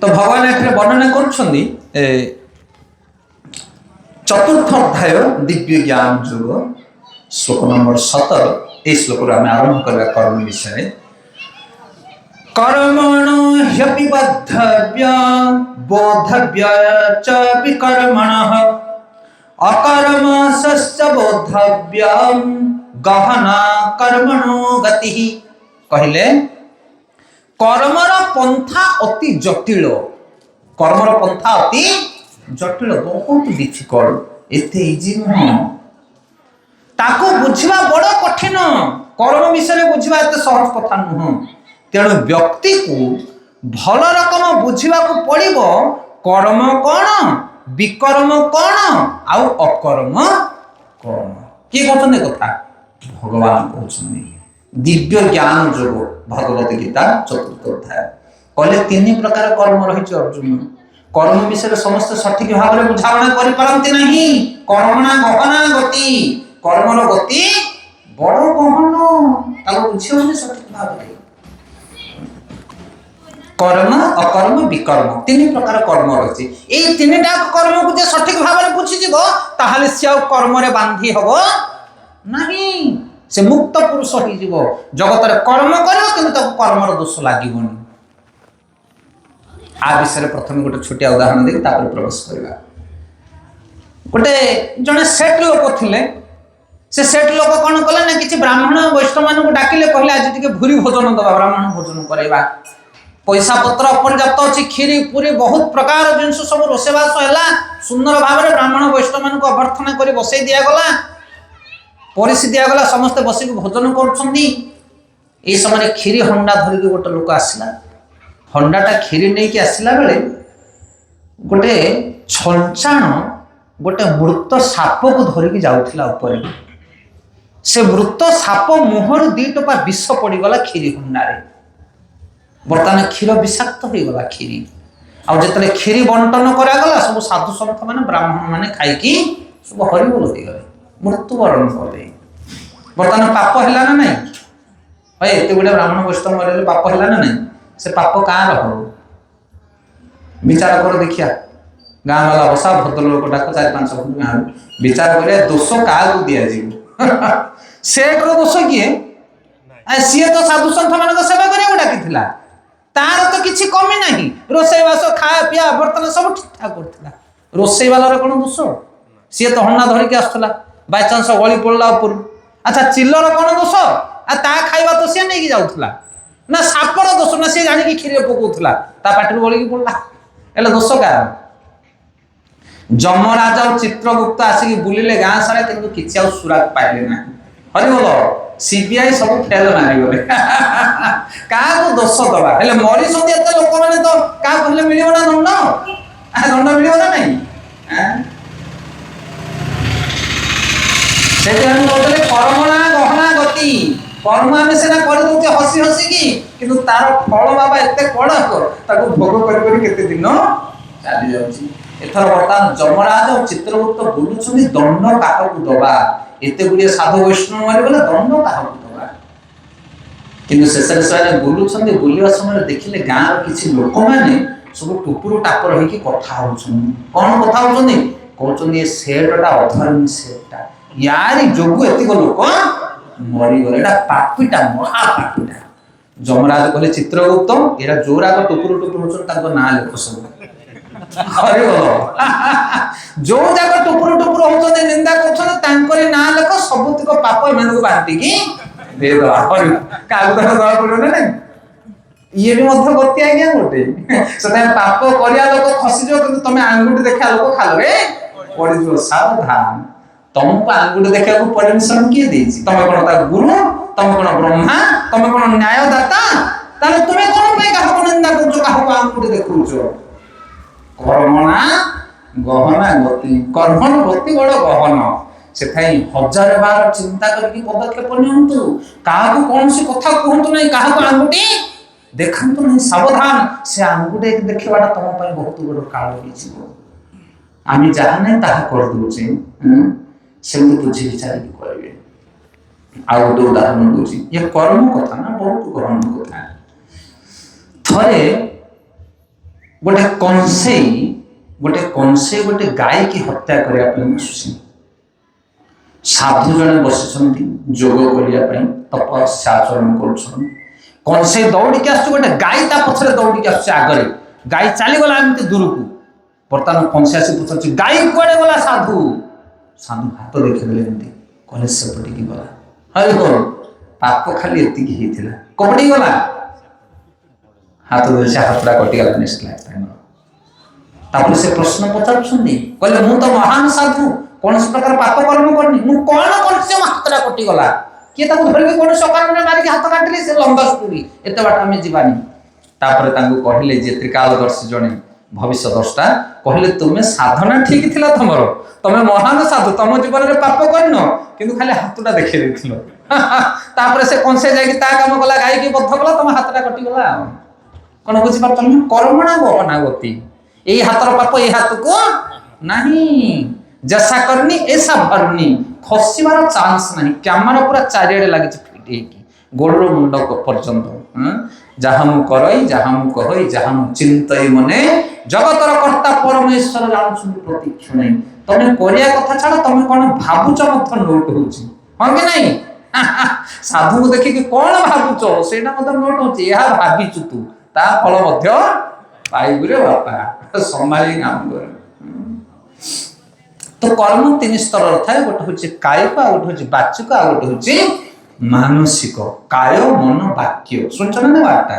तो भगवान एथे वर्णना करुछंदी चतुर्थ अध्याय दिव्य ज्ञान योग श्लोक नंबर 17 ए श्लोक आम आरंभ करवा कर्म विषय कर्मणो ह्यपि बद्धव्य बोधव्य च विकर्मणः अकर्मसश्च बोधव्यं गहना कर्मणो गतिः कहले कर्मर पंथा अति जटिल कर्मर पंथा अति जटिल बहुत डिफिकल्ट एते इजी नुह ताको बुझवा बड़ कठिन कर्म विषय बुझवा एते सहज कथा नुह तेणु व्यक्ति को भल रकम बुझवा को पड़िबो कर्म कौन विकर्म कौन आउ अकर्म कौन किए कहते कथा भगवान कहते दिव्य ज्ञान योग भगवत गीता चतुर्थ अध्याय कहले 3 प्रकार कर्म रही अर्जुन कर्म विषय समस्त सठिक भाव में बुझावना करि परंती नहीं कर्मणा गहना गति कर्मर गति बड़ गहन ताको बुझियोनी सठिक भाव में कर्म अकर्म विकर्म 3 प्रकार कर्म रही ए 3टा कर्म को जे सठिक भाव में बुझि जिवो ताहाले से कर्म रे बांधी हबो नहीं से मुक्त पुरुष हो जगत कर्म कर कर्मर दोष लगे आ विषय प्रथम गोटे छोटिया उदाहरण देख प्रवेश करवा गोटे जड़े सेठ लोक थे से सेठ लोक कौन कले ना कि ब्राह्मण वैष्णव मान डाकिले कहले आज टी भूरी भोजन दबा ब्राह्मण भोजन करवा पैसा पत्र अपर्याप्त अच्छी खीरी पूरी बहुत प्रकार जिन सब रोषेबास है सुंदर भाव में ब्राह्मण वैष्णव मान अभ्यर्थना कर बसई दिगला परिसी दिगला समस्ते बसिक भोजन कर समय खीरी हंडा धरिक गोटे लोक आसला हंडाटा खीरी नहीं कि आसला बेले गोटे छंचाण गोटे मृत साप को धरिकी जाऊला ऊपर से मृत साप मुहर 2 टोपा विष पड़गला खीरी हंडारे बर्तमान क्षीर विषाक्त हो गला खीरी ଆଉ ଯେତେବେଳେ କ୍ଷୀରି ବଣ୍ଟନ କରାଗଲା ସବୁ ସାଧୁ ସନ୍ଥ ମାନେ ବ୍ରାହ୍ମଣ ମାନେ ଖାଇକି ସବୁ ହରିବୋଲ ହେଇଗଲେ, ମୃତ୍ୟୁବରଣ କଲେ। ବର୍ତ୍ତମାନ ପାପ ହେଲା ନା ନାଇଁ? ଭାଇ ଏତେ ଗୁଡେ ବ୍ରାହ୍ମଣ ବୈଷ୍ଣବ ମରିଲେ ପାପ ହେଲା ନା ନାଇଁ? ସେ ପାପ କାହାର ହବ? ବିଚାର କର ଦେଖିଆ। ଗାଁ ବାଲା ବସା, ଭଦ୍ରଲୋକ ଡାକ, 4-5 ଗାଁ ବିଚାର କରିବା ଦୋଷ କାହାକୁ ଦିଆଯିବ। ସେଠର ଦୋଷ କିଏ? ସିଏ ତ ସାଧୁ ସନ୍ଥ ମାନଙ୍କ ସେବା କରିବାକୁ ଡାକିଥିଲା, ତାର ତ କିଛି କମି ନାହିଁ। ରୋଷେଇବାସ ଖାଇବା ପିଇବା ବର୍ତ୍ତମାନ ସବୁ ଠିକଠାକ କରୁଥିଲା। ରୋଷେଇ ବାଲାର କଣ ଦୋଷ? ସିଏ ତ ହଣ୍ଡା ଧରିକି ଆସୁଥିଲା, ବାଇଚାନ୍ସ ଗଳି ପଡ଼ିଲା ଉପରୁ। ଆଚ୍ଛା ଚିଲର କଣ ଦୋଷ? ତା ଖାଇବା ତ ସିଏ ନେଇକି ଯାଉଥିଲା। ନା ସାପର ଦୋଷ? ନା ସିଏ ଜାଣିକି କ୍ଷୀରରେ ପକଉଥିଲା, ତା ପାଟିରୁ ଗଳିକି ପଡିଲା। ହେଲେ ଦୋଷ କାହାର? ଯମରାଜ ଆଉ ଚିତ୍ରଗୁପ୍ତ ଆସିକି ବୁଲିଲେ ଗାଁ ସାରା, କିନ୍ତୁ କିଛି ଆଉ ସୁରାଗ ପାଇଲେ ନାହିଁ। ହରିବୋଲ ସିବିଆଇ ସବୁ ଫେଲ ମାରିଗଲେ। କାହାକୁ ଦୋଷ ଦବା? ହେଲେ ମରିଛନ୍ତି ଏତେ ଲୋକମାନେ, ତ କାହାକୁ ହେଲେ ମିଳିବ ନା ଦଣ୍ଡ? ଦଣ୍ଡ ମିଳିବ ନା ନାଇଁ? ସେଥିପାଇଁ କହୁଥିଲେ କର୍ମଣା ଗହନା ଗତି। କର୍ମ ଆମେ ସିନା କରିଦଉଛେ ହସି ହସିକି, କିନ୍ତୁ ତାର ଫଳ ବାବା ଏତେ କଡ଼କ, ତାକୁ ଭୋଗ କରି କରି କେତେ ଦିନ ଚାଲି ଯାଉଛି। ଏଥର ବର୍ତ୍ତମାନ ଯମରାଜ ଆଉ ଚିତ୍ରଗୁପ୍ତ ବୁଲୁଛନ୍ତି, ଦଣ୍ଡ କାହାକୁ ଦବା? ଏତେ ଗୁଡ଼ିଏ ସାଧୁ ବୈଷ୍ଣବ ମାରିଗଲେ, ଦଣ୍ଡ କାହାକୁ ଦବା? କିନ୍ତୁ ଶେଷରେ ସେମାନେ ବୁଲୁଛନ୍ତି, ବୁଲିବା ସମୟରେ ଦେଖିଲେ ଗାଁର କିଛି ଲୋକମାନେ ସବୁ ଟୁପୁରୁ ଟାପର ହେଇକି କଥା ହଉଛନ୍ତି। କଣ କଥା ହଉଛନ୍ତି? କହୁଛନ୍ତି ଏ ସେଠଟା ଅଧର୍ମୀ ସେଠଟା, ୟାରି ଯୋଗୁ ଏତିକ ଲୋକ ମରିଗଲେ, ଏଟା ପାପିଟା, ମହାପାପିଟା। ଯମରାଜ କହିଲେ ଚିତ୍ରଗୁପ୍ତ, ଏରା ଯୋଉରାକ ଟୁପୁରୁ ଟୁପୁରୁ ହଉଛନ୍ତି ତାଙ୍କ ନାଁ ଲେଖ ସବୁ। ଯୋଉ ଯାକ ଟୁପୁରୁ ଟୁପୁରୁ ହଉଛନ୍ତି, ନିନ୍ଦା କରୁଛନ୍ତି, ତାଙ୍କରି ନାଁ ଲେଖ, ସବୁତିକ ପାପ ଏମାନଙ୍କୁ ବାଣ୍ଟିକି ଦେଇଦବା। କାହାକୁ ତାର ଦବା ପଡିବ ନା ନାଇଁ? ଇଏ ବି ମଧ୍ୟ ଗତି ଆଜ୍ଞା ଗୋଟେ। ସେଥିପାଇଁ ପାପ କରିବା ଲୋକ ଖସିଯିବ, କିନ୍ତୁ ତମେ ଆଙ୍ଗୁଠି ଦେଖା ଲୋକ ଖାଲରେ ପଡିଯିବ। ସାବଧାନ। ତମକୁ ଆଙ୍ଗୁଠି ଦେଖିବାକୁ ପରମିଶନ କିଏ ଦେଇଛି? ତମେ କଣ ତା ଗୁରୁ? ତମେ କଣ ବ୍ରହ୍ମା? ତମେ କଣ ନ୍ୟାୟଦାତା? ତାହେଲେ ତୁମେ କଣ ପାଇଁ କାହାକୁ ନିନ୍ଦା କରୁଛ, କାହାକୁ ଆଙ୍ଗୁଠି ଦେଖୁଛ? କର୍ମଣା ଗହନା ଗତି, କର୍ମର ଗତି ବଡ଼ ଗହନ। ସେଥିପାଇଁ 1000 ବାର ଚିନ୍ତା କରିକି ପଦକ୍ଷେପ ନିଅନ୍ତୁ। କାହାକୁ କୌଣସି କଥା କୁହନ୍ତୁ ନାହିଁ, କାହାକୁ ଆଙ୍ଗୁଠି ଦେଖାନ୍ତୁ ନାହିଁ। ସାବଧାନ, ସେ ଆଙ୍ଗୁଠି ଦେଖିବାଟା ତମ ପାଇଁ ବହୁତ ବଡ଼ କାଳ ହେଇଯିବ। ଆମେ ଯାହା ନାହିଁ ତାହା କରିଦେଉଛେ, ସେମିତି ବୁଝି ବିଚାରିକି କରିବେ। ଆଉ ଗୋଟେ ଉଦାହରଣ ଦଉଛି, ଇଏ କର୍ମ କଥା ନା, ବହୁତ ଗହନ କଥା। ଥରେ ଗୋଟେ କଂସେଇ ଗୋଟେ ଗାଈକି ହତ୍ୟା କରିବା ପାଇଁ ଆସୁଛି। ସାଧୁ ଜଣେ ବସିଛନ୍ତି ଯୋଗ କରିବା ପାଇଁ, ତପସ୍ୟା ଆଚରଣ କରୁଛନ୍ତି। କଂସେଇ ଦୌଡ଼ିକି ଆସୁଛି, ଗୋଟେ ଗାଈ ତା ପଛରେ ଦୌଡ଼ିକି ଆସୁଛି ଆଗରେ। ଗାଈ ଚାଲିଗଲା ଏମିତି ଦୂରକୁ। ବର୍ତ୍ତମାନ କଂସେଇ ଆସି ପଚାରୁଛି, ଗାଈ କୁଆଡ଼େ ଗଲା ସାଧୁ? ସାଧୁ ହାତ ଦେଖିଦେଲେ, ଏମିତି କହିଲେ ସେପଟିକି ଗଲା। ହରି ବୋଲ, ପାପ ଖାଲି ଏତିକି ହେଇଥିଲା, କୋଉଠିକି ଗଲା? ହାତ ଧରି ସେ ହାତଟା କଟିଗଲା, ନିଷ୍ଠା। ତାପରେ ସେ ପ୍ରଶ୍ନ ପଚାରୁଛନ୍ତି, କହିଲେ ମୁଁ ତ ମହାନ ସାଧୁ, କୌଣସି ପ୍ରକାର ପାପ କର୍ମ କରିନି, ମୁଁ କଣ କରିଛି ମୋ ହାତଟା କଟିଗଲା? କିଏ ତାକୁ ଧରିକି କୌଣସି ଅକାରଣରେ ମାରିକି ହାତ କାଟିଲେ? ସେ ଲମ୍ବା ଷ୍ଟୋରୀ, ଏତେ ବାଟ ଆମେ ଯିବାନି। ତାପରେ ତାଙ୍କୁ କହିଲେ ଯେ ତ୍ରିକାଳଦର୍ଶୀ ଜଣେ ଭବିଷ୍ୟଦ୍ରଷ୍ଟା, କହିଲେ ତୁମେ ସାଧନା ଠିକ ଥିଲା ତମର, ତମେ ମହାନ ସାଧୁ, ତମ ଜୀବନରେ ପାପ କରିନ, କିନ୍ତୁ ଖାଲି ହାତଟା ଦେଖେଇ ଦେଇଥିଲ। ତାପରେ ସେ କଂସେଇ ଯାଇକି ତା କାମ କଲା, ଗାଈକି ବଦ୍ଧ କଲା, ତମ ହାତଟା କଟିଗଲା। ଆଉ କଣ ବୁଝିପାରୁଛ? କର୍ମଣା ଗହନା ଗତି। ଏଇ ହାତର ପାପ ଏଇ ହାତକୁ ନାହିଁ। ଜେସା କରନି ଏସା ଭରନି, ଖସିବାର ଚାନ୍ସ ନାହିଁ। କ୍ୟାମେରା ପୁରା ଚାରିଆଡେ ଲାଗିଛି ଫିଟ୍ ହେଇକି, ଗୋଡରୁ ମୁଣ୍ଡ ପର୍ଯ୍ୟନ୍ତ। ଯାହା ମୁଁ କରଇ, ଯାହା ମୁଁ କହଇ, ଯାହା ମୁଁ ଚିନ୍ତଇ ମନେ, ଜଗତର କର୍ତ୍ତା ପରମେଶ୍ୱର ଜାଣୁଛନ୍ତି ପ୍ରତିକ୍ଷଣେ। ତମେ କରିବା କଥା ଛାଡ, ତମେ କଣ ଭାବୁଛ ମଧ୍ୟ ନୋଟ ହଉଛି, ହଁ କି ନାଇଁ? ସାଧୁଙ୍କୁ ଦେଖିକି କଣ ଭାବୁଛ ସେଇଟା ମଧ୍ୟ ନୋଟ ହଉଛି। ଏହା ଭାବିଛୁ ତୁ, ତା ଫଳ ମଧ୍ୟ ପାଇବୁରେ ବାପା, ସମ୍ଭାଳି କାମ କର। ତ କର୍ମ 3 ସ୍ତରର ଥାଏ। ଗୋଟେ ହଉଛି କାୟିକ, ଆଉ ଗୋଟେ ହଉଛି ବାଚିକ, ଆଉ ଗୋଟେ ହଉଛି ମାନସିକ। କାୟ ମନ ବାକ୍ୟ, ଶୁଣିଛ ନା ବାର୍ତ୍ତା?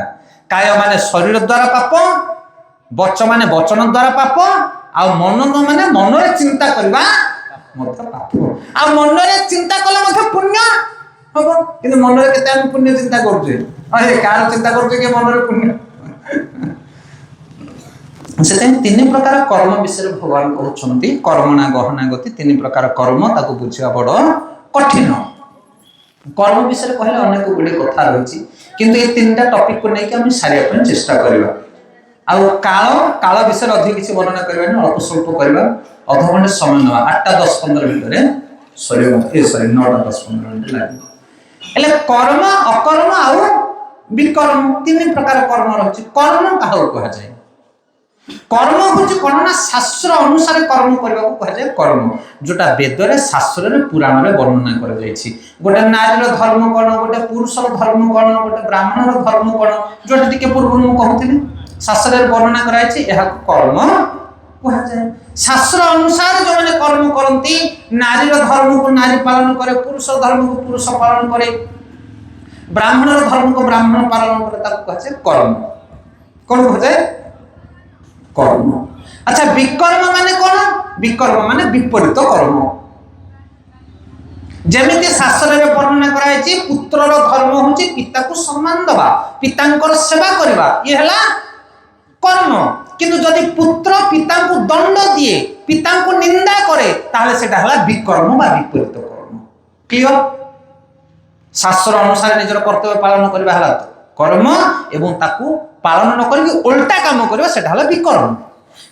କାୟ ମାନେ ଶରୀର ଦ୍ୱାରା ପାପ, ବଚ ମାନେ ବଚନ ଦ୍ୱାରା ପାପ, ଆଉ ମନ ମାନେ ମନରେ ଚିନ୍ତା କରିବା ମଧ୍ୟ ପାପ। ଆଉ ମନରେ ଚିନ୍ତା କଲେ ମଧ୍ୟ ପୁଣ୍ୟ ହବ। କିନ୍ତୁ ମନରେ କେତେ ଆମେ ପୁଣ୍ୟ ଚିନ୍ତା କରୁଛେ? କାହାର ଚିନ୍ତା କରୁଛେ କି ମନରେ ପୁଣ୍ୟ? ସେଥିପାଇଁ 3 ପ୍ରକାର କର୍ମ ବିଷୟରେ ଭଗବାନ କହୁଛନ୍ତି। କର୍ମଣା ଗହନା ଗତି, 3 ପ୍ରକାର କର୍ମ, ତାକୁ ବୁଝିବା ବଡ଼ କଠିନ। କର୍ମ ବିଷୟରେ କହିଲେ ଅନେକ ଗୁଡ଼ିଏ କଥା ରହିଛି, କିନ୍ତୁ ଏ 3ଟା ଟପିକକୁ ନେଇକି ଆମେ ସାରିବା ପାଇଁ ଚେଷ୍ଟା କରିବା। ଆଉ କାଳ କାଳ ବିଷୟରେ ଅଧିକ କିଛି ବର୍ଣ୍ଣନା କରିବାନି, ଅଳ୍ପ ସ୍ୱଳ୍ପ କରିବା, ଅଧଘଣ୍ଟେ ସମୟ ନେବା, 8ଟା 10-15 ଭିତରେ ସରିବ। ସରି 9ଟା 10-15 ମିନିଟ୍ ଲାଗିବ। ହେଲେ କର୍ମ ଅକର୍ମ ଆଉ ବିକର୍ମ 3 ପ୍ରକାର କର୍ମ ରହିଛି। କର୍ମ କାହାକୁ କୁହାଯାଏ? কর্ম হচ্ছে কোন না শাস্ত্র অনুসারে কর্ম করা কুহযাଏ কর্ম, যেটা বেদরে শাস্ত্রে পুরাণরে বর্ণনা করা যাইছি। গোটে নারীর ধর্ম কোণ, গোটে পুরুষর ধর্ম কোণ, গোটে ব্রাহ্মণর ধর্ম কোণ, যেটা টিকে পূর্বରୁ ମୁଁ କହୁଥିଲି শাস্ত্রে বর্ণনা করা হয়েছে, ଏହା কর্ম কুহযাଏ। শাস্ত্র অনুসারে যে কর্ম করନ୍ତି, নারীর ধর্মকে নারী পালন করে, পুরুষর ধর্মকে পুরুষ পালন করে, ব্রাহ্মণর ধর্মকে ব্রাহ্মণ পালন করে, তাকে কুহযাଏ কর্ম। কোন কুহযাଏ? কর্ম। আচ্ছা বিকর্ম মানে কোন? বিকর্ম মানে বিপরীত কর্ম। যেমিতি শাস্ত্রে বর্ণনা করা হয়েছে পুত্রর ধর্ম হচ্ছে পিতাকে সম্মান দেওয়া, পিতাঙ্কর সেবা করা, ইয়ে হলা কর্ম। কিন্তু যদি পুত্র পিতাঙ্কু দণ্ড দিয়ে, পিতাঙ্কু নিন্দা করে, তাহলে সেটা হলা বিকর্ম বা বিপরীত কর্ম। ক্লিয়ার? শাস্ত্র অনুসারে নিজের কর্তব্য পালন করা হলা কর্ম, এবং তাকে পালন ন করি উল্টা কাম করা সেটা হলা বিকর্ম।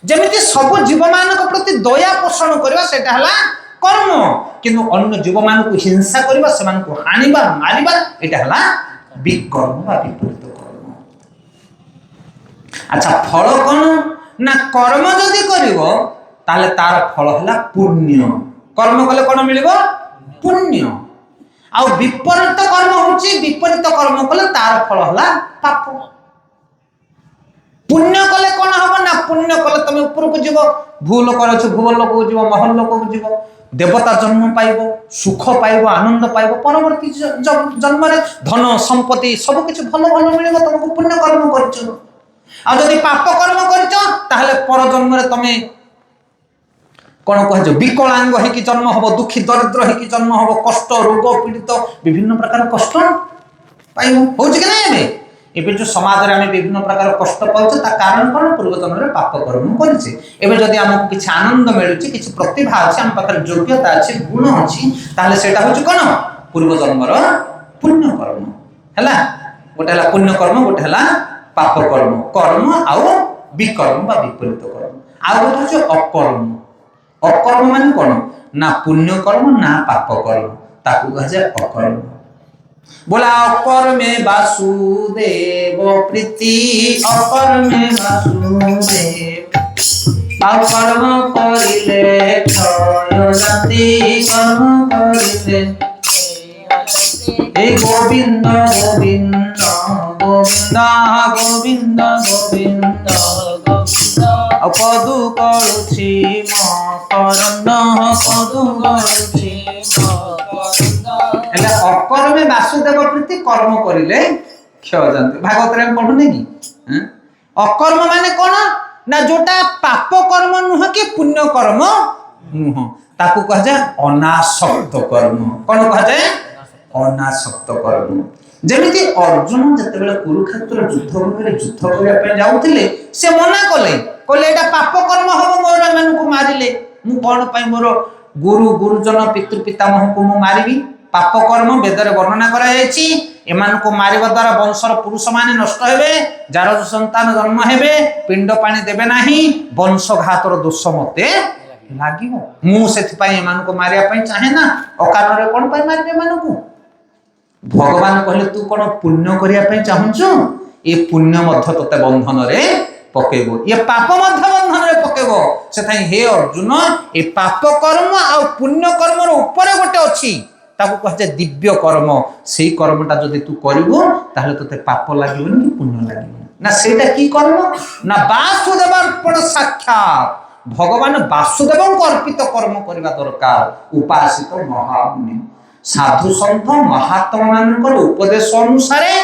যেমিতি সবু জীবমানক প্রতি দয়া পোষণ করা সেটা হলা কর্ম, কিন্তু অন্য জীবমানক হিংসা করা, সেমানক হানিবা মারিবা, এটা হলা বিকর্ম বা বিপরীত কর্ম। আচ্ছা ফল কোন না? কর্ম যদি করিব তাহলে তার ফল হলা পুণ্য। কর্ম কলে কোন মিলিব? পুণ্য। আর বিপরীত কর্ম হচ্ছে, বিপরীত কর্ম কলে তার ফল হলা পাপ। পুণ্য কলে কোন হব না? পুণ্য কলে তুমি উপরକୁ যাব, ভূ লোক আছে ভূ লোকକୁ যাব, মহল লোকକୁ যাব, দেবতা জন্ম পাইব, সুখ পাইব, আনন্দ পাইব, পরবর্তী জন্মরে ধন সম্পত্তি সব কিছু ভালো ভালো মিলিব, তোমাকে পুণ্য কর্ম করছ। আর যদি পাপ কর্ম করছ তাহলে পর জন্মরে তুমি কোন কুহযাଏ বিকলাঙ্গ হইকি জন্ম হব, দুঃখী দরিদ্র হইকি জন্ম হব, কষ্ট রোগ পীড়িত বিভিন্ন প্রকার কষ্ট পাইব। হচ্ছে কি না? ଏବେ ଯେଉଁ ସମାଜରେ ଆମେ ବିଭିନ୍ନ ପ୍ରକାର କଷ୍ଟ ପାଉଛେ, ତା କାରଣ କ'ଣ? ପୂର୍ବ ଜନ୍ମରେ ପାପ କର୍ମ କରିଛେ। ଏବେ ଯଦି ଆମକୁ କିଛି ଆନନ୍ଦ ମିଳୁଛି, କିଛି ପ୍ରତିଭା ଅଛି, ଆମ ପାଖରେ ଯୋଗ୍ୟତା ଅଛି, ଗୁଣ ଅଛି, ତାହେଲେ ସେଇଟା ହେଉଛି କ'ଣ? ପୂର୍ବ ଜନ୍ମର ପୁଣ୍ୟ କର୍ମ। ହେଲା, ଗୋଟେ ହେଲା ପୁଣ୍ୟ କର୍ମ, ଗୋଟେ ହେଲା ପାପ କର୍ମ। କର୍ମ ଆଉ ବିକର୍ମ ବା ବିପରୀତ କର୍ମ। ଆଉ ଗୋଟେ ହେଉଛି ଅକର୍ମ। ଅକର୍ମ ମାନେ କ'ଣ? ନା ପୁଣ୍ୟ କର୍ମ ନା ପାପ କର୍ମ, ତାକୁ କୁହାଯାଏ ଅକର୍ମ। बोला अकर्मे वासुदेव प्रीति, अकर्मे वासुदेव, अकर्म करिले क्षय जाति, कर्म करिले हे गोविंद गोविंद गोविंद गोविंद गोविंद पदु करुछि मकरंद, पदु करुछि हेले अकर्मे वासुदेव प्रीति, कर्म करिले क्षय जाति। भागवत रे पढुने कि अकर्म माने कोन ना? जोटा पाप कर्म नुह कि पुण्य कर्म नुह, ताकू कह जाए अनासक्त कर्म। कोन कह जाए? अनासक्त कर्म। जेमिति अर्जुन जेतेबेले कुरुक्षेत्र युद्ध भूमि रे युद्ध करिया पे जाउथिले, से मना कले, कहले एटा पाप कर्म हबो, मोर मानकु मारिले मु कोन पई मोर गुरु गुरुजन पितृ पितामह को मु मारिबी। पाप कर्म वेदरे वर्णना करा जायछि, एमानको मारिबा द्वारा वंशर पुरुष माने नष्ट हेबे, जार संतान जन्म हेबे, पिंड पानी देबे नाही, वंशघातर दोष मते लागिबो। मु सेति पई एमानको मारिया पई चाहे ना, अकारण रे कोन पई मारिबे एमानको? भगवान कहले तू कोन पुण्य करिया पई चाहूछु, ए पुण्य मध्य तते बंधन रे पकेबो, ये पाप मध्य बंधन रे पकेबो। सेथाई हे अर्जुन, ए पाप कर्म आ पुण्य कर्म रो ऊपर गोटे अछि, ताको कहजे दिव्य कर्म। सेई कर्मटा जदि तू करिवो ताहले तते पाप लागिबो नि पुण्य लागिबो ना। सेटा की कर्म ना? वासुदेव अर्पण साक्षात भगवान वासुदेव को अर्पित कर्म करबा दरकार। उपासित महामुनि साधु सन्थ महात्मा मानकर उपदेश अनुसारे